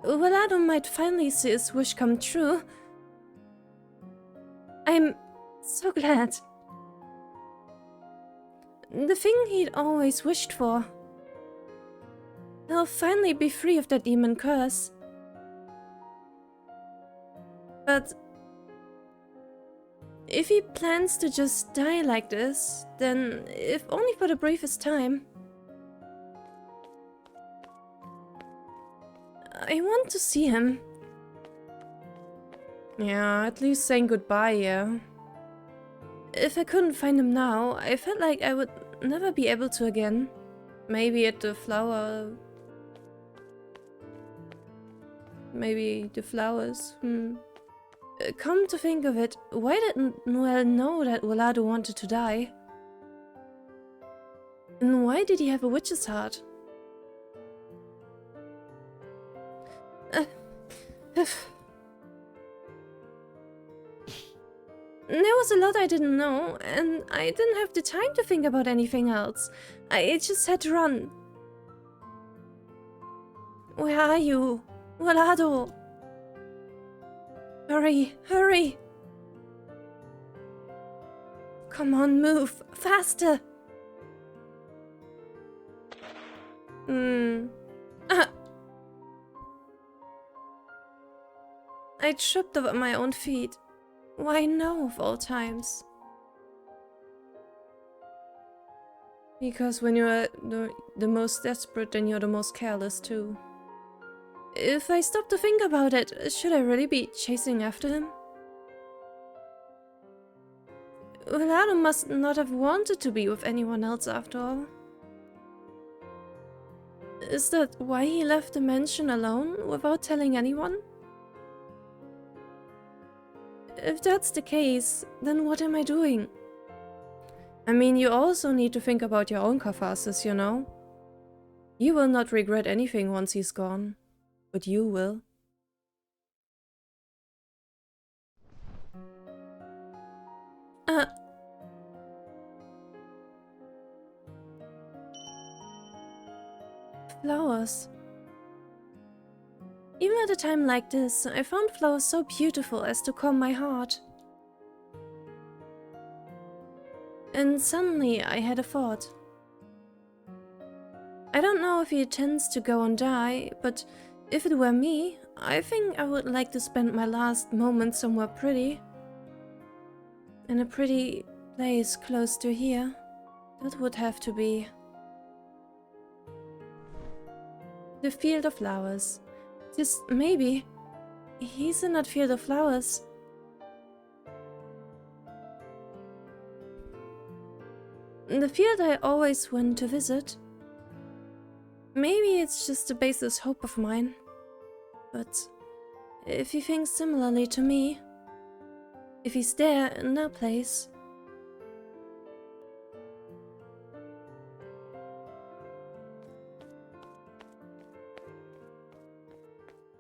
[SPEAKER 1] Wilardo might finally see his wish come true. I'm so glad. The thing he'd always wished for. He'll finally be free of that demon curse. But if he plans to just die like this, then if only for the briefest time. I want to see him.
[SPEAKER 2] Yeah, at least saying goodbye, yeah.
[SPEAKER 1] If I couldn't find him now, I felt like I would never be able to again.
[SPEAKER 2] Maybe at the flower... Maybe the flowers,
[SPEAKER 1] Come to think of it, why didn't Noel know that Wilardo wanted to die? And why did he have a witch's heart? There was a lot I didn't know, and I didn't have the time to think about anything else. I just had to run. Where are you? Wilardo! Hurry, hurry! Come on, move! Faster! I tripped over my own feet. Why now, of all times?
[SPEAKER 2] Because when you're the most desperate, then you're the most careless too.
[SPEAKER 1] If I stop to think about it, should I really be chasing after him? Wilardo must not have wanted to be with anyone else after all. Is that why he left the mansion alone, without telling anyone? If that's the case, then what am I doing?
[SPEAKER 2] I mean, you also need to think about your own catharsis, you know? You will not regret anything once he's gone. But you will.
[SPEAKER 1] Flowers. Even at a time like this, I found flowers so beautiful as to calm my heart. and suddenly I had a thought. I don't know if he intends to go and die, but if it were me, I think I would like to spend my last moments somewhere pretty. In a pretty place close to here. That would have to be the Field of Flowers. Just maybe he's in that Field of Flowers. The field I always went to visit. Maybe it's just a baseless hope of mine. But if he thinks similarly to me, if he's there in that place.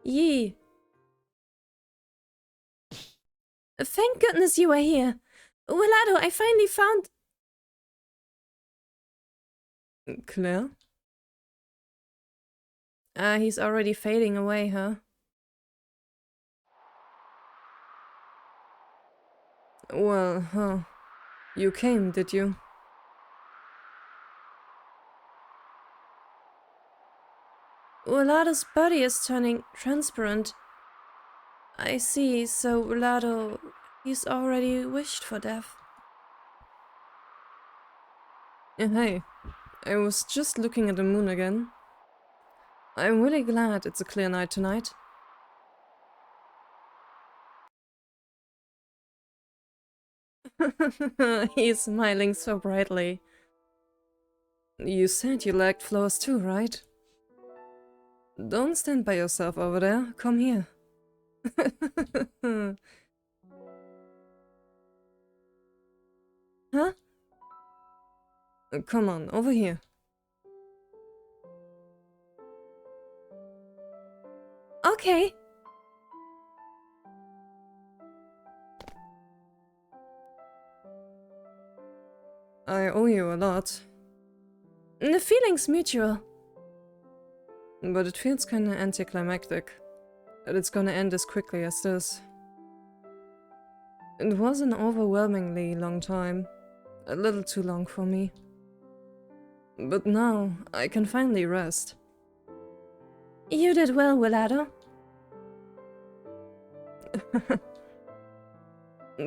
[SPEAKER 1] Yee. Thank goodness you are here. Wilardo, I finally found...
[SPEAKER 2] Claire? Ah, he's already fading away, huh? Well, huh. You came, did you?
[SPEAKER 1] Wilardo's body is turning transparent. I see, so Wilardo, he's already wished for death.
[SPEAKER 2] Hey, I was just looking at the moon again. I'm really glad it's a clear night tonight. He's smiling so brightly. You said you liked flowers too, right? Don't stand by yourself over there. Come here. Huh? Come on, over here.
[SPEAKER 1] Okay.
[SPEAKER 2] I owe you a lot.
[SPEAKER 1] The feeling's mutual.
[SPEAKER 2] But it feels kinda anticlimactic that it's gonna end as quickly as this. It was an overwhelmingly long time. A little too long for me. But now, I can finally rest.
[SPEAKER 1] You did well, Wilardo.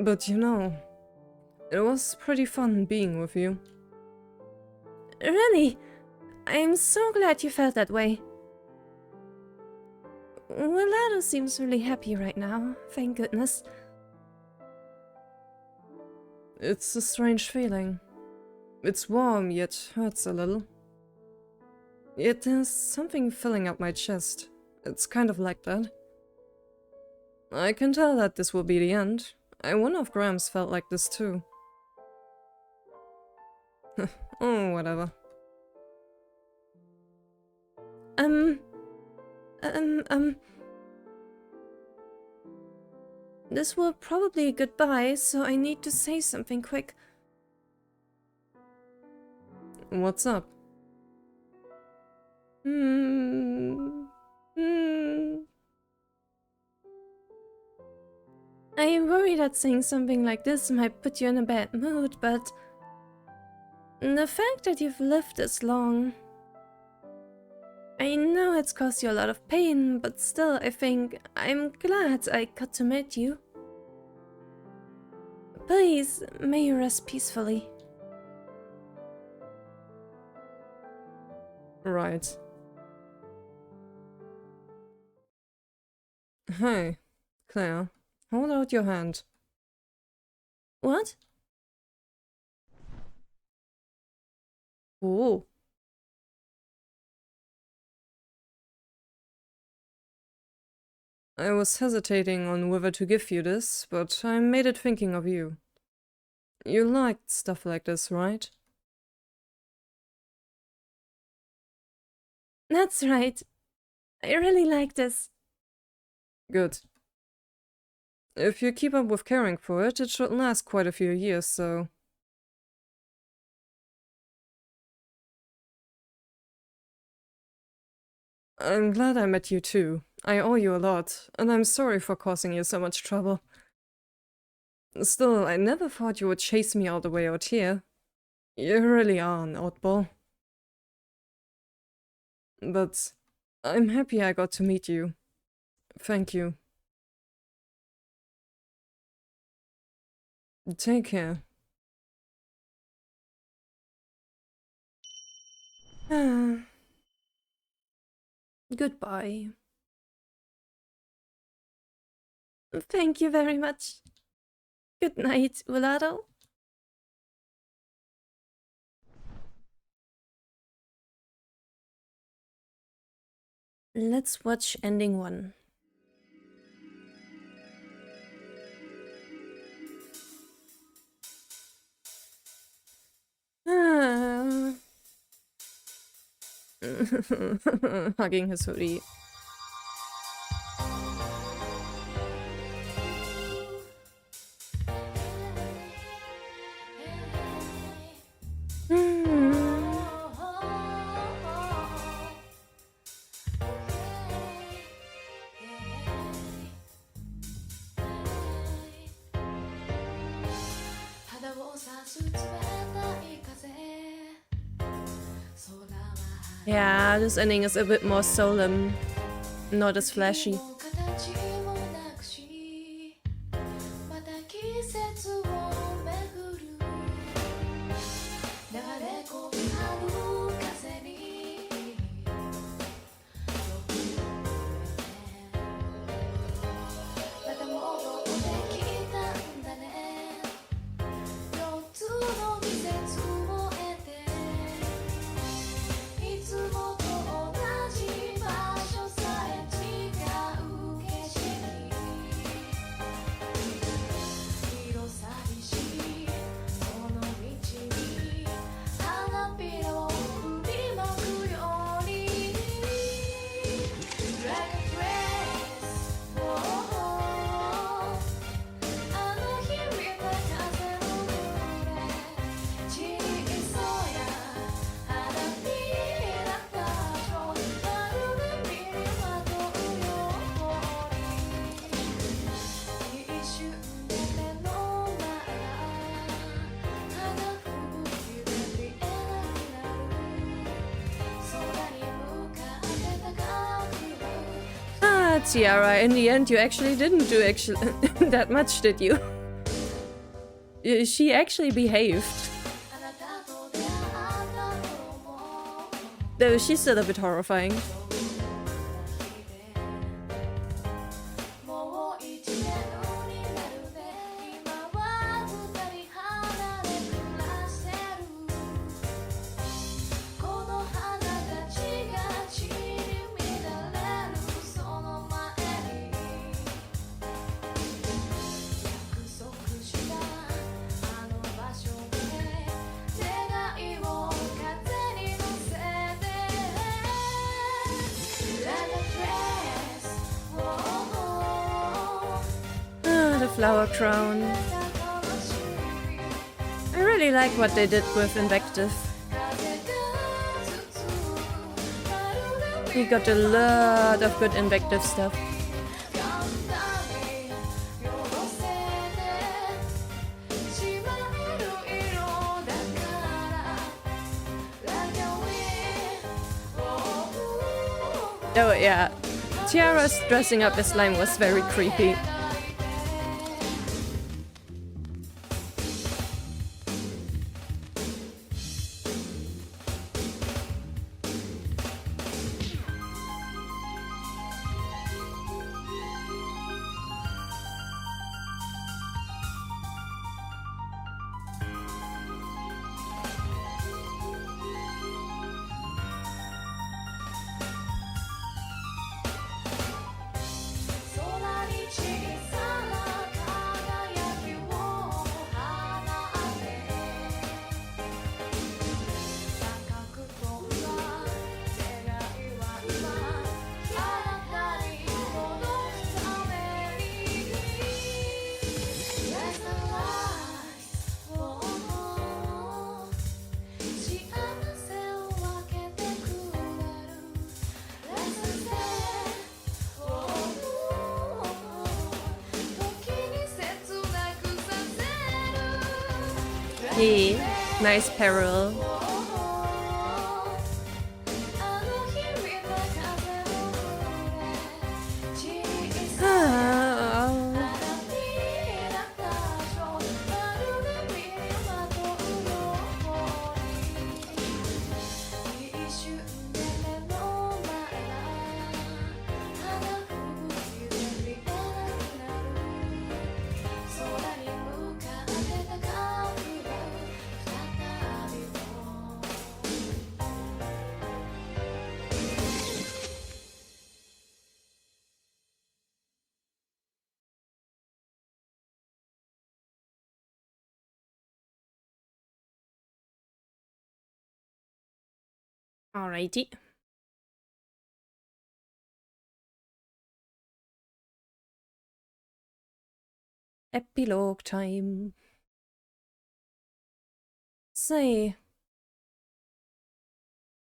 [SPEAKER 2] But you know, it was pretty fun being with you.
[SPEAKER 1] Really? I'm so glad you felt that way. Wilardo seems really happy right now, thank goodness.
[SPEAKER 2] It's a strange feeling. It's warm, yet hurts a little. Yet there's something filling up my chest. It's kind of like that. I can tell that this will be the end. I wonder if Grams felt like this too. Oh, whatever.
[SPEAKER 1] This will probably be goodbye, so I need to say something quick.
[SPEAKER 2] What's up?
[SPEAKER 1] I worry that saying something like this might put you in a bad mood, but the fact that you've lived this long... I know it's caused you a lot of pain, but still I think I'm glad I got to meet you. Please, may you rest peacefully.
[SPEAKER 2] Right. Hey, Claire, hold out your hand.
[SPEAKER 1] What?
[SPEAKER 2] Oh. I was hesitating on whether to give you this, but I made it thinking of you. You liked stuff like this, right?
[SPEAKER 1] That's right. I really like this.
[SPEAKER 2] Good. If you keep up with caring for it, it should last quite a few years, so... I'm glad I met you too. I owe you a lot, and I'm sorry for causing you so much trouble. Still, I never thought you would chase me all the way out here. You really are an oddball. But I'm happy I got to meet you. Thank you. Take care.
[SPEAKER 1] Goodbye. Thank you very much. Good night, Wilardo. Let's watch ending 1.
[SPEAKER 2] Hugging his hoodie.
[SPEAKER 1] Yeah, this ending is a bit more solemn, not as flashy. Tiara, in the end you actually didn't do that much, did you? She actually behaved. Though she's still a bit horrifying. Flower crown. I really like what they did with Invective. We got a lot of good Invective stuff. Oh yeah, Tiara's dressing up as slime was very creepy. Yeah.
[SPEAKER 2] Nice parallel. Alrighty. Epilogue time. Say,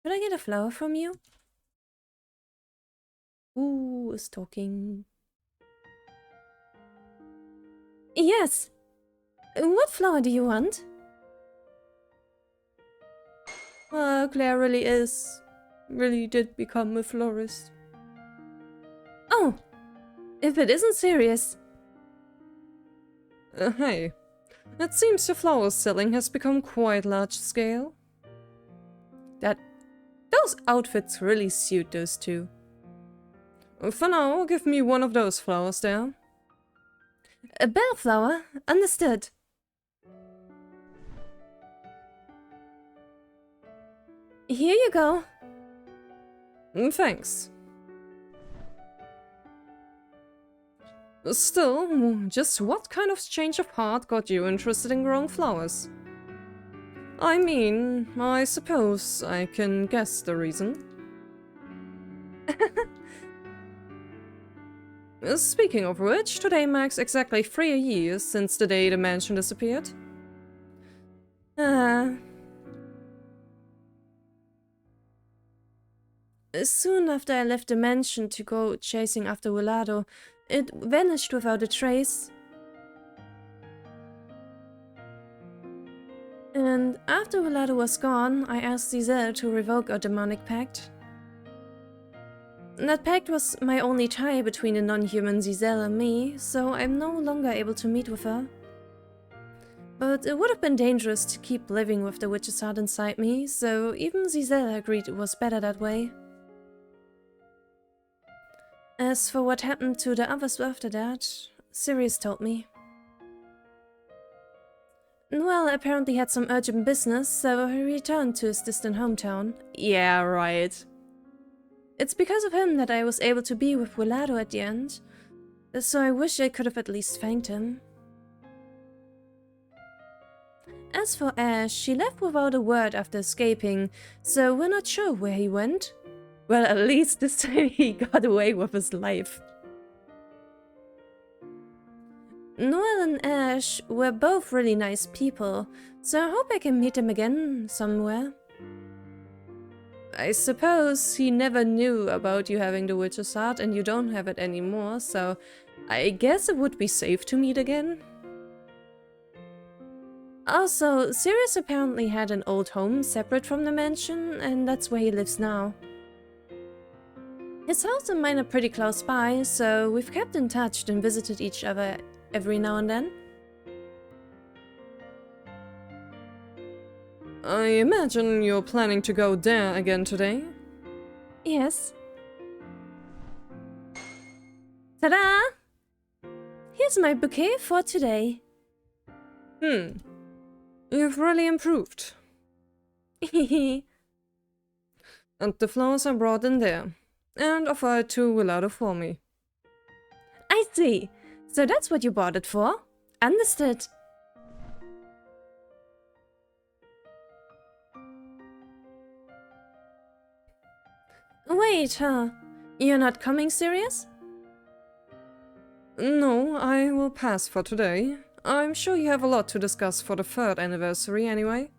[SPEAKER 2] could I get a flower from you? Who is talking? Yes. What flower do you want? Claire really did become a florist. Oh, if it isn't serious. Hey, it seems your flower selling has become quite large scale. Those outfits really suit those two. For now, give me one of those flowers there. A bellflower? Understood. Here you go. Thanks. Still, just what kind of change of heart got you interested in growing flowers? I mean, I suppose I can guess the reason. Speaking of which, today marks exactly 3 years since the day the mansion disappeared. Soon after I left the mansion to go chasing after Wilardo, it vanished without a trace. And after Wilardo was gone, I asked Giselle to revoke our demonic pact. That pact was my only tie between the non-human Giselle and me, so I'm no longer able to meet with her. But it would have been dangerous to keep living with the witch's heart inside me, so even Giselle agreed it was better that way. As for what happened to the others after that, Sirius told me. Well, apparently had some urgent business, so he returned to his distant hometown. Yeah, right. It's because of him that I was able to be with Wilardo at the end, so I wish I could have at least thanked him. As for Ash, she left without a word after escaping, so we're not sure where he went. Well, at least this time he got away with his life. Noel and Ash were both really nice people, so I hope I can meet them again somewhere. I suppose he never knew about you having the witch's heart and you don't have it anymore, so I guess it would be safe to meet again. Also, Sirius apparently had an old home separate from the mansion, and that's where he lives now. His house and mine are pretty close by, so we've kept in touch and visited each other every now and then. I imagine you're planning to go there again today? Yes. Ta-da! Here's my bouquet for today. You've really improved. And the flowers are brought in there, and offered to Wilardo for me. I see. So that's what you bought it for? Understood. Wait, you're not coming, Sirius? No, I will pass for today. I'm sure you have a lot to discuss for the 3rd anniversary anyway.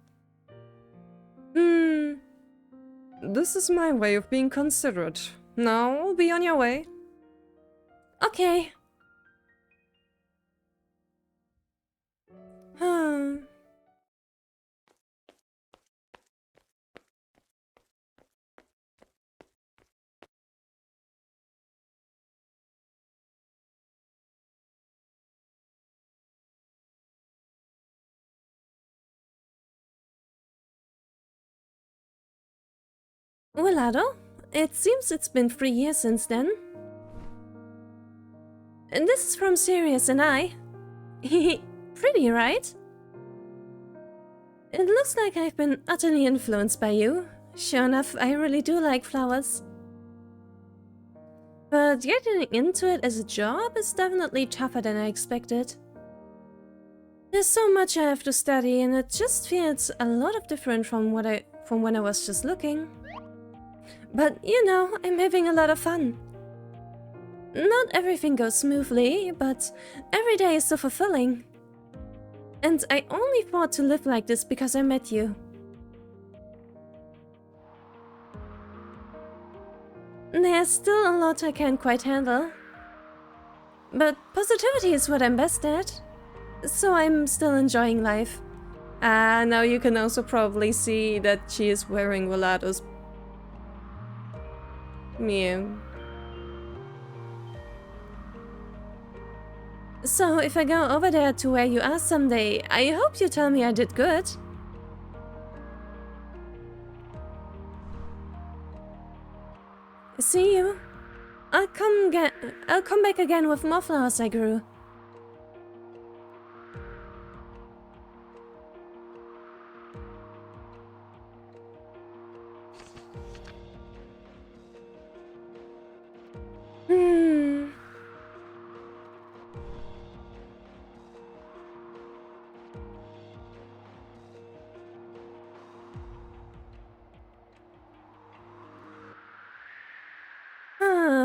[SPEAKER 2] This is my way of being considerate. Now, be on your way. Okay.
[SPEAKER 1] Wilardo, it seems it's been 3 years since then. And this is from Sirius and I. Pretty, right? It looks like I've been utterly influenced by you. Sure enough, I really do like flowers. But getting into it as a job is definitely tougher than I expected. There's so much I have to study, and it just feels a lot of different from when I was just looking. But you know, I'm having a lot of fun. Not everything goes smoothly, but every day is so fulfilling. And I only thought to live like this because I met you. There's still a lot I can't quite handle. But positivity is what I'm best at. So I'm still enjoying life. Now you can also probably see that she is wearing Wilardo's Mew. So if I go over there to where you are someday, I hope you tell me I did good. See you. I'll come back again with more flowers I grew.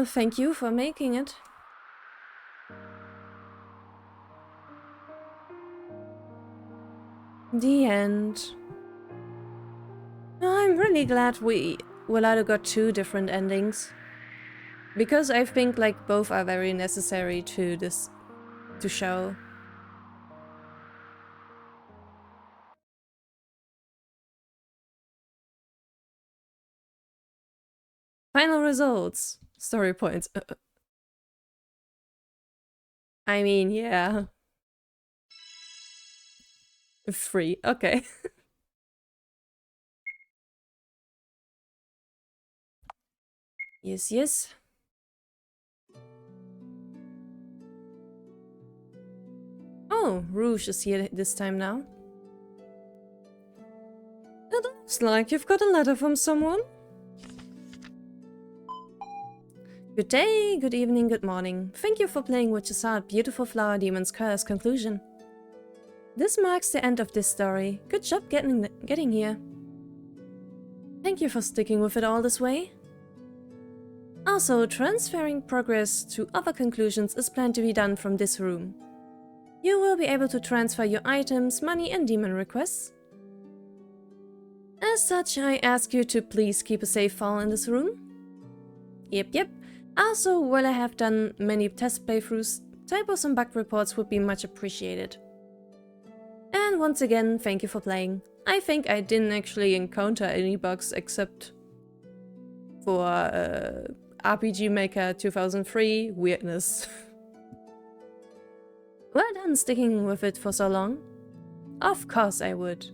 [SPEAKER 1] Thank you for making it. The end. I'm really glad Wilardo got 2 different endings. Because I think like both are very necessary to show. Final results. Story points. I mean, yeah. 3. Okay. Yes, yes. Oh, Rouge is here this time now. It looks like you've got a letter from someone. Good day, good evening, good morning. Thank you for playing Wilardo's Beautiful Flower Demon's Curse conclusion. This marks the end of this story. Good job getting here. Thank you for sticking with it all this way. Also, transferring progress to other conclusions is planned to be done from this room. You will be able to transfer your items, money and demon requests. As such, I ask you to please keep a safe file in this room. Yep. Also, while I have done many test playthroughs, typos and bug reports would be much appreciated. And once again, thank you for playing. I think I didn't actually encounter any bugs except for RPG Maker 2003 weirdness. Well done sticking with it for so long. Of course I would.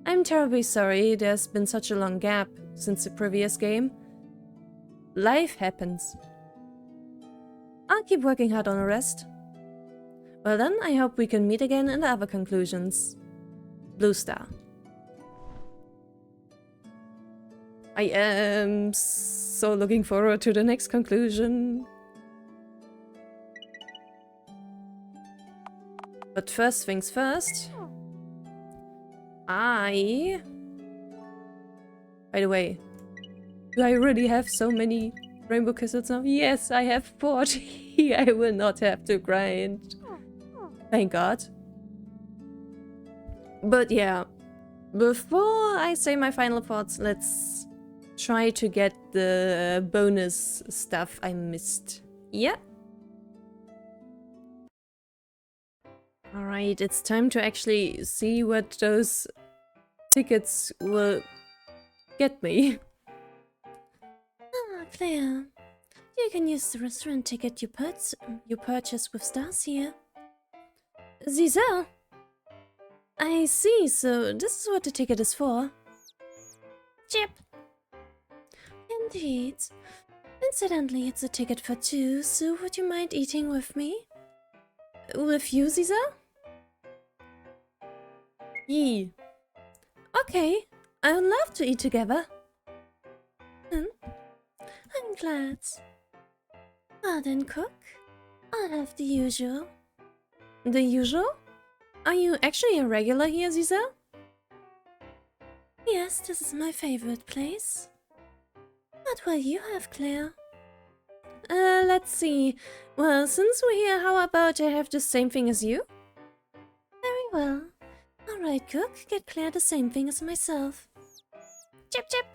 [SPEAKER 1] I'm terribly sorry there's been such a long gap since the previous game. Life happens. I'll keep working hard on the rest. Well then, I hope we can meet again in the other conclusions. Blue Star. I am so looking forward to the next conclusion. But first things first. By the way, do I really have so many rainbow crystals now? Yes, I have 40. I will not have to grind. Thank God. But yeah, before I say my final thoughts, let's try to get the bonus stuff I missed. Yeah. Alright, it's time to actually see what those tickets will get me. Claire, you can use the restaurant ticket you purchased with stars here. Zizo! I see, so this is what the ticket is for. Chip! Indeed. Incidentally, it's a ticket for two, so would you mind eating with me? With you, Caesar?
[SPEAKER 2] Yee.
[SPEAKER 1] Okay, I would love to eat together. I'm glad. Well then, cook. I'll have the usual.
[SPEAKER 2] The usual? Are you actually a regular here, Caesar?
[SPEAKER 1] Yes, this is my favorite place. What will you have, Claire?
[SPEAKER 2] Let's see. Well, since we're here, how about I have the same thing as you?
[SPEAKER 1] Very well. Alright, cook, get Claire the same thing as myself. Chip chip!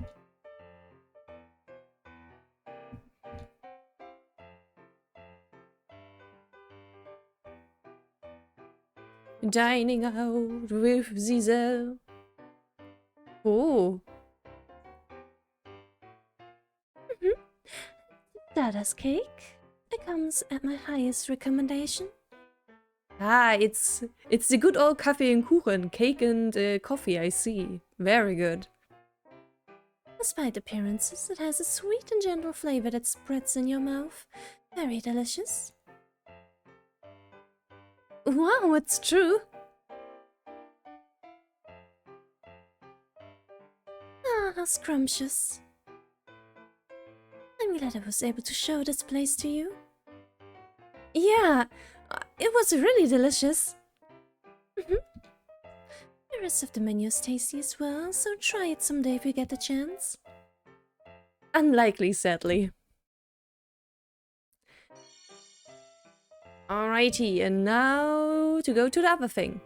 [SPEAKER 2] Dining out with Caesar. Oh.
[SPEAKER 1] Dada's cake. It comes at my highest recommendation.
[SPEAKER 2] Ah, it's the good old Kaffee and Kuchen, cake and coffee, I see. Very good.
[SPEAKER 1] Despite appearances, it has a sweet and gentle flavor that spreads in your mouth. Very delicious.
[SPEAKER 2] Wow, it's true.
[SPEAKER 1] Ah, how scrumptious. I'm glad I was able to show this place to you.
[SPEAKER 2] Yeah, it was really delicious.
[SPEAKER 1] The rest of the menu is tasty as well, so try it someday if you get the chance.
[SPEAKER 2] Unlikely, sadly. Alrighty, and now to go to the other thing.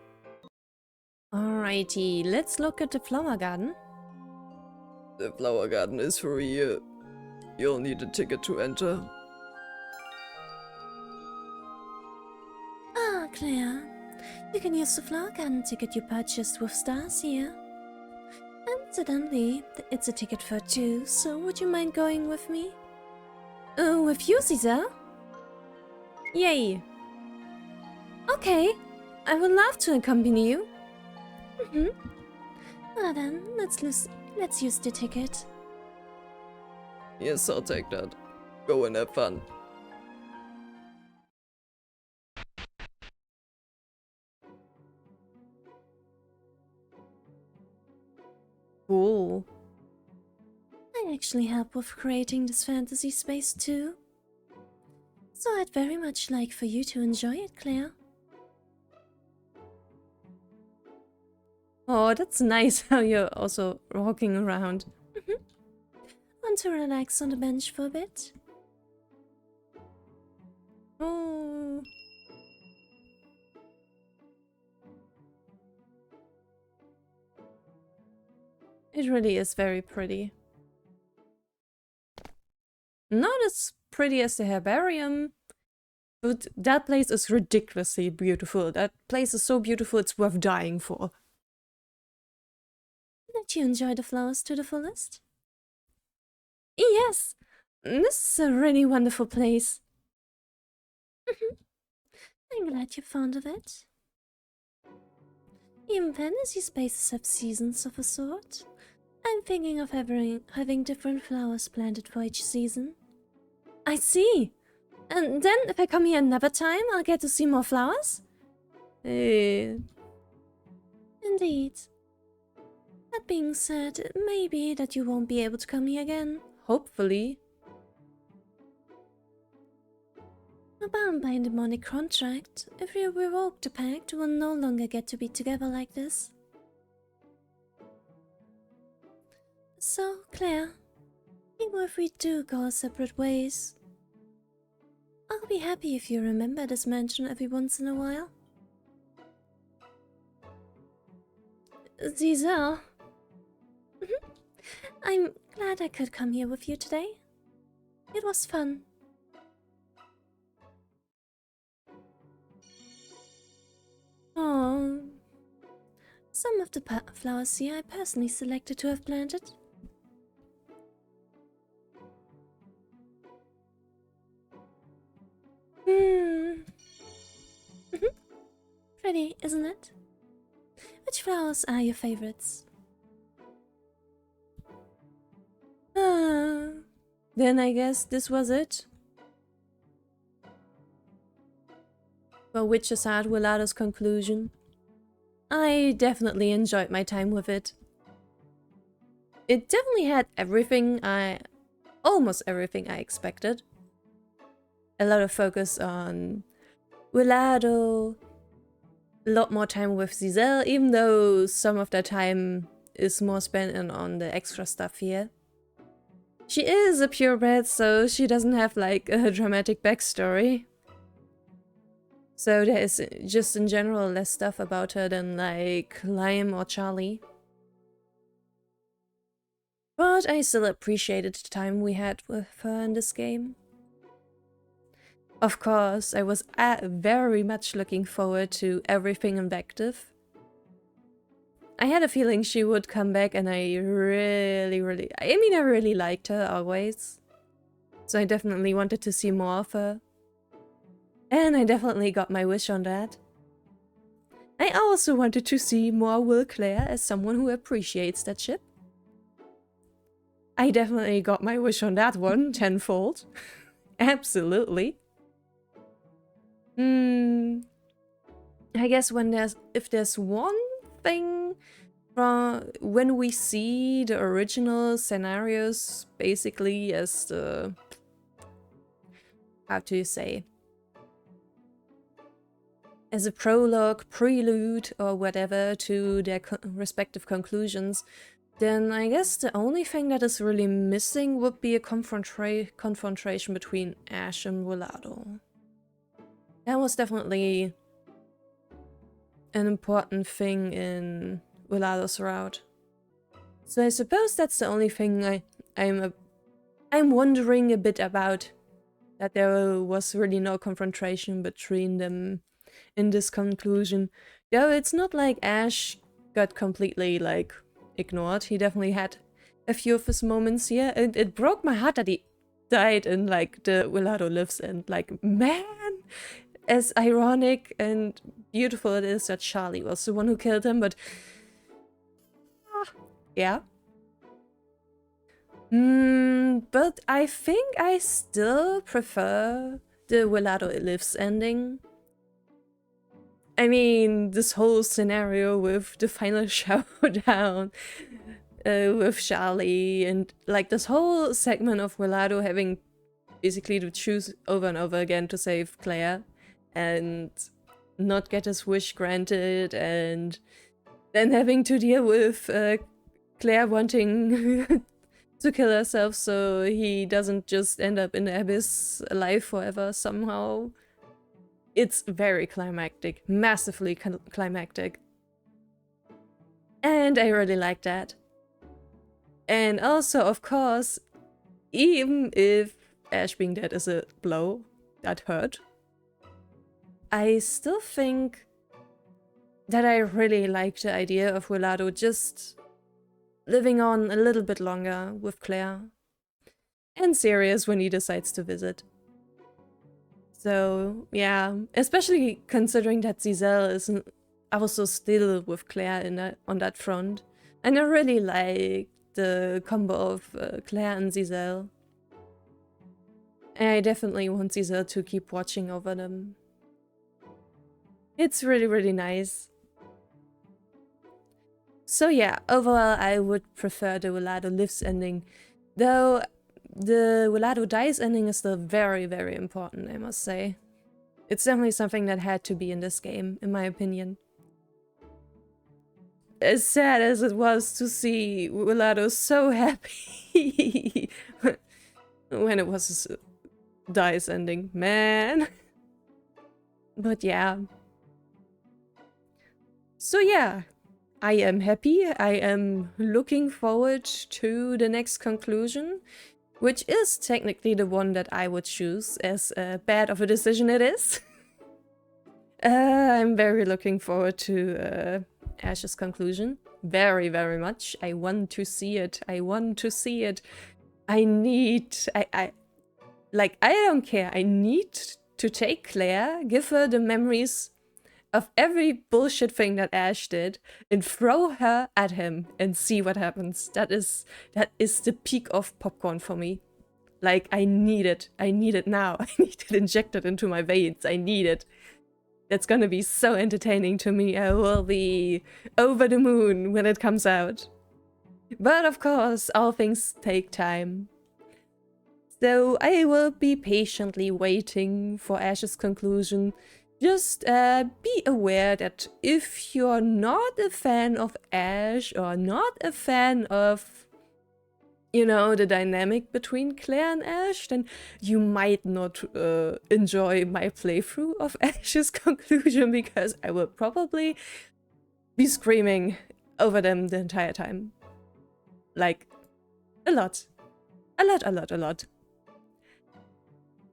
[SPEAKER 2] Alrighty, let's look at the flower garden.
[SPEAKER 3] The flower garden is for you. You'll need a ticket to enter.
[SPEAKER 1] Ah, Claire. You can use the flower garden ticket you purchased with stars here. Incidentally, it's a ticket for two, so would you mind going with me?
[SPEAKER 2] With you, Caesar? Yay! Okay, I would love to accompany you.
[SPEAKER 1] Well then, let's use the ticket.
[SPEAKER 3] Yes, I'll take that. Go and have fun.
[SPEAKER 2] Cool.
[SPEAKER 1] I actually help with creating this fantasy space too. So I'd very much like for you to enjoy it, Claire.
[SPEAKER 2] Oh, that's nice how you're also walking around.
[SPEAKER 1] Want to relax on the bench for a bit?
[SPEAKER 2] Oh. It really is very pretty. Not as pretty as the herbarium, but that place is ridiculously beautiful. That place is so beautiful it's worth dying for.
[SPEAKER 1] Did you enjoy the flowers to the fullest?
[SPEAKER 2] Yes, this is a really wonderful place.
[SPEAKER 1] I'm glad you're fond of it. Even fantasy spaces have seasons of a sort. I'm thinking of having different flowers planted for each season.
[SPEAKER 2] I see. And then if I come here another time, I'll get to see more flowers?
[SPEAKER 1] Indeed. That being said, it may be that you won't be able to come here again.
[SPEAKER 2] Hopefully.
[SPEAKER 1] We're bound by a demonic contract. If we revoke the pact, we'll no longer get to be together like this. So, Claire, even if we do go our separate ways, I'll be happy if you remember this mansion every once in a while.
[SPEAKER 2] Caesar.
[SPEAKER 1] I'm glad I could come here with you today. It was fun.
[SPEAKER 2] Oh.
[SPEAKER 1] Some of the flowers here I personally selected to have planted. Pretty, isn't it? Which flowers are your favorites? then I guess this was it. For Wilardo's Wilardo's conclusion. I definitely enjoyed my time with it. It definitely had almost everything I expected. A lot of focus on Wilardo, a lot more time with Giselle, even though some of the time is more spent on the extra stuff here. She is a purebred, so she doesn't have like a dramatic backstory. So there is just in general less stuff about her than like Lime or Charlie. But I still appreciated the time we had with her in this game. Of course, I was very much looking forward to everything Invective. I had a feeling she would come back, and I really liked her always. So I definitely wanted to see more of her. And I definitely got my wish on that. I also wanted to see more Will Claire as someone who appreciates that ship. I definitely got my wish on that one tenfold. Absolutely. I guess if there's one thing from when we see the original scenarios basically as the, how do you say, as a prologue, prelude, or whatever to their respective conclusions, then I guess the only thing that is really missing would be a confrontation between Ash and Wilardo. That was definitely an important thing in Wilardo's route. So I suppose that's the only thing I'm wondering a bit about, that there was really no confrontation between them in this conclusion. Though it's not like Ash got completely like ignored. He definitely had a few of his moments here. It broke my heart that he died in like the Wilardo Lives End. Like, man, as ironic and beautiful it is that Charlie was the one who killed him, but yeah. But I think I still prefer the Wilardo Lives ending. I mean, this whole scenario with the final showdown with Charlie, and like this whole segment of Wilardo having basically to choose over and over again to save Claire and not get his wish granted, and then having to deal with Claire wanting to kill herself so he doesn't just end up in the abyss alive forever somehow. It's very climactic, massively climactic. And I really like that. And also, of course, even if Ash being dead is a blow that hurt, I still think that I really like the idea of Wilardo just living on a little bit longer with Claire. And Sirius when he decides to visit. So, yeah, especially considering that Giselle is also still with Claire on that front. And I really like the combo of Claire and Giselle. And I definitely want Giselle to keep watching over them. It's really, really nice. So yeah, overall I would prefer the Wilardo Lives ending, though the Wilardo Dies ending is still very, very important, I must say. It's definitely something that had to be in this game, in my opinion. As sad as it was to see Wilardo so happy when it was his Dies ending, man. But yeah. So yeah, I am happy. I am looking forward to the next conclusion, which is technically the one that I would choose, as bad of a decision it is. I'm very looking forward to Ash's conclusion. Very, very much. I want to see it. I want to see it. I don't care. I need to take Claire, give her the memories of every bullshit thing that Ash did, and throw her at him and see what happens. That is the peak of popcorn for me.
[SPEAKER 2] Like, I need it. I need it now. I need it injected into my veins. I need it. That's gonna be so entertaining to me. I will be over the moon when it comes out. But of course, all things take time. So I will be patiently waiting for Ash's conclusion. Just be aware that if you're not a fan of Ash or not a fan of, you know, the dynamic between Claire and Ash, then you might not enjoy my playthrough of Ash's conclusion, because I will probably be screaming over them the entire time. Like, a lot. A lot.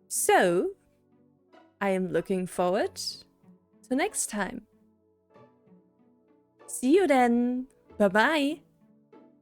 [SPEAKER 2] So, I am looking forward to next time. See you then. Bye-bye.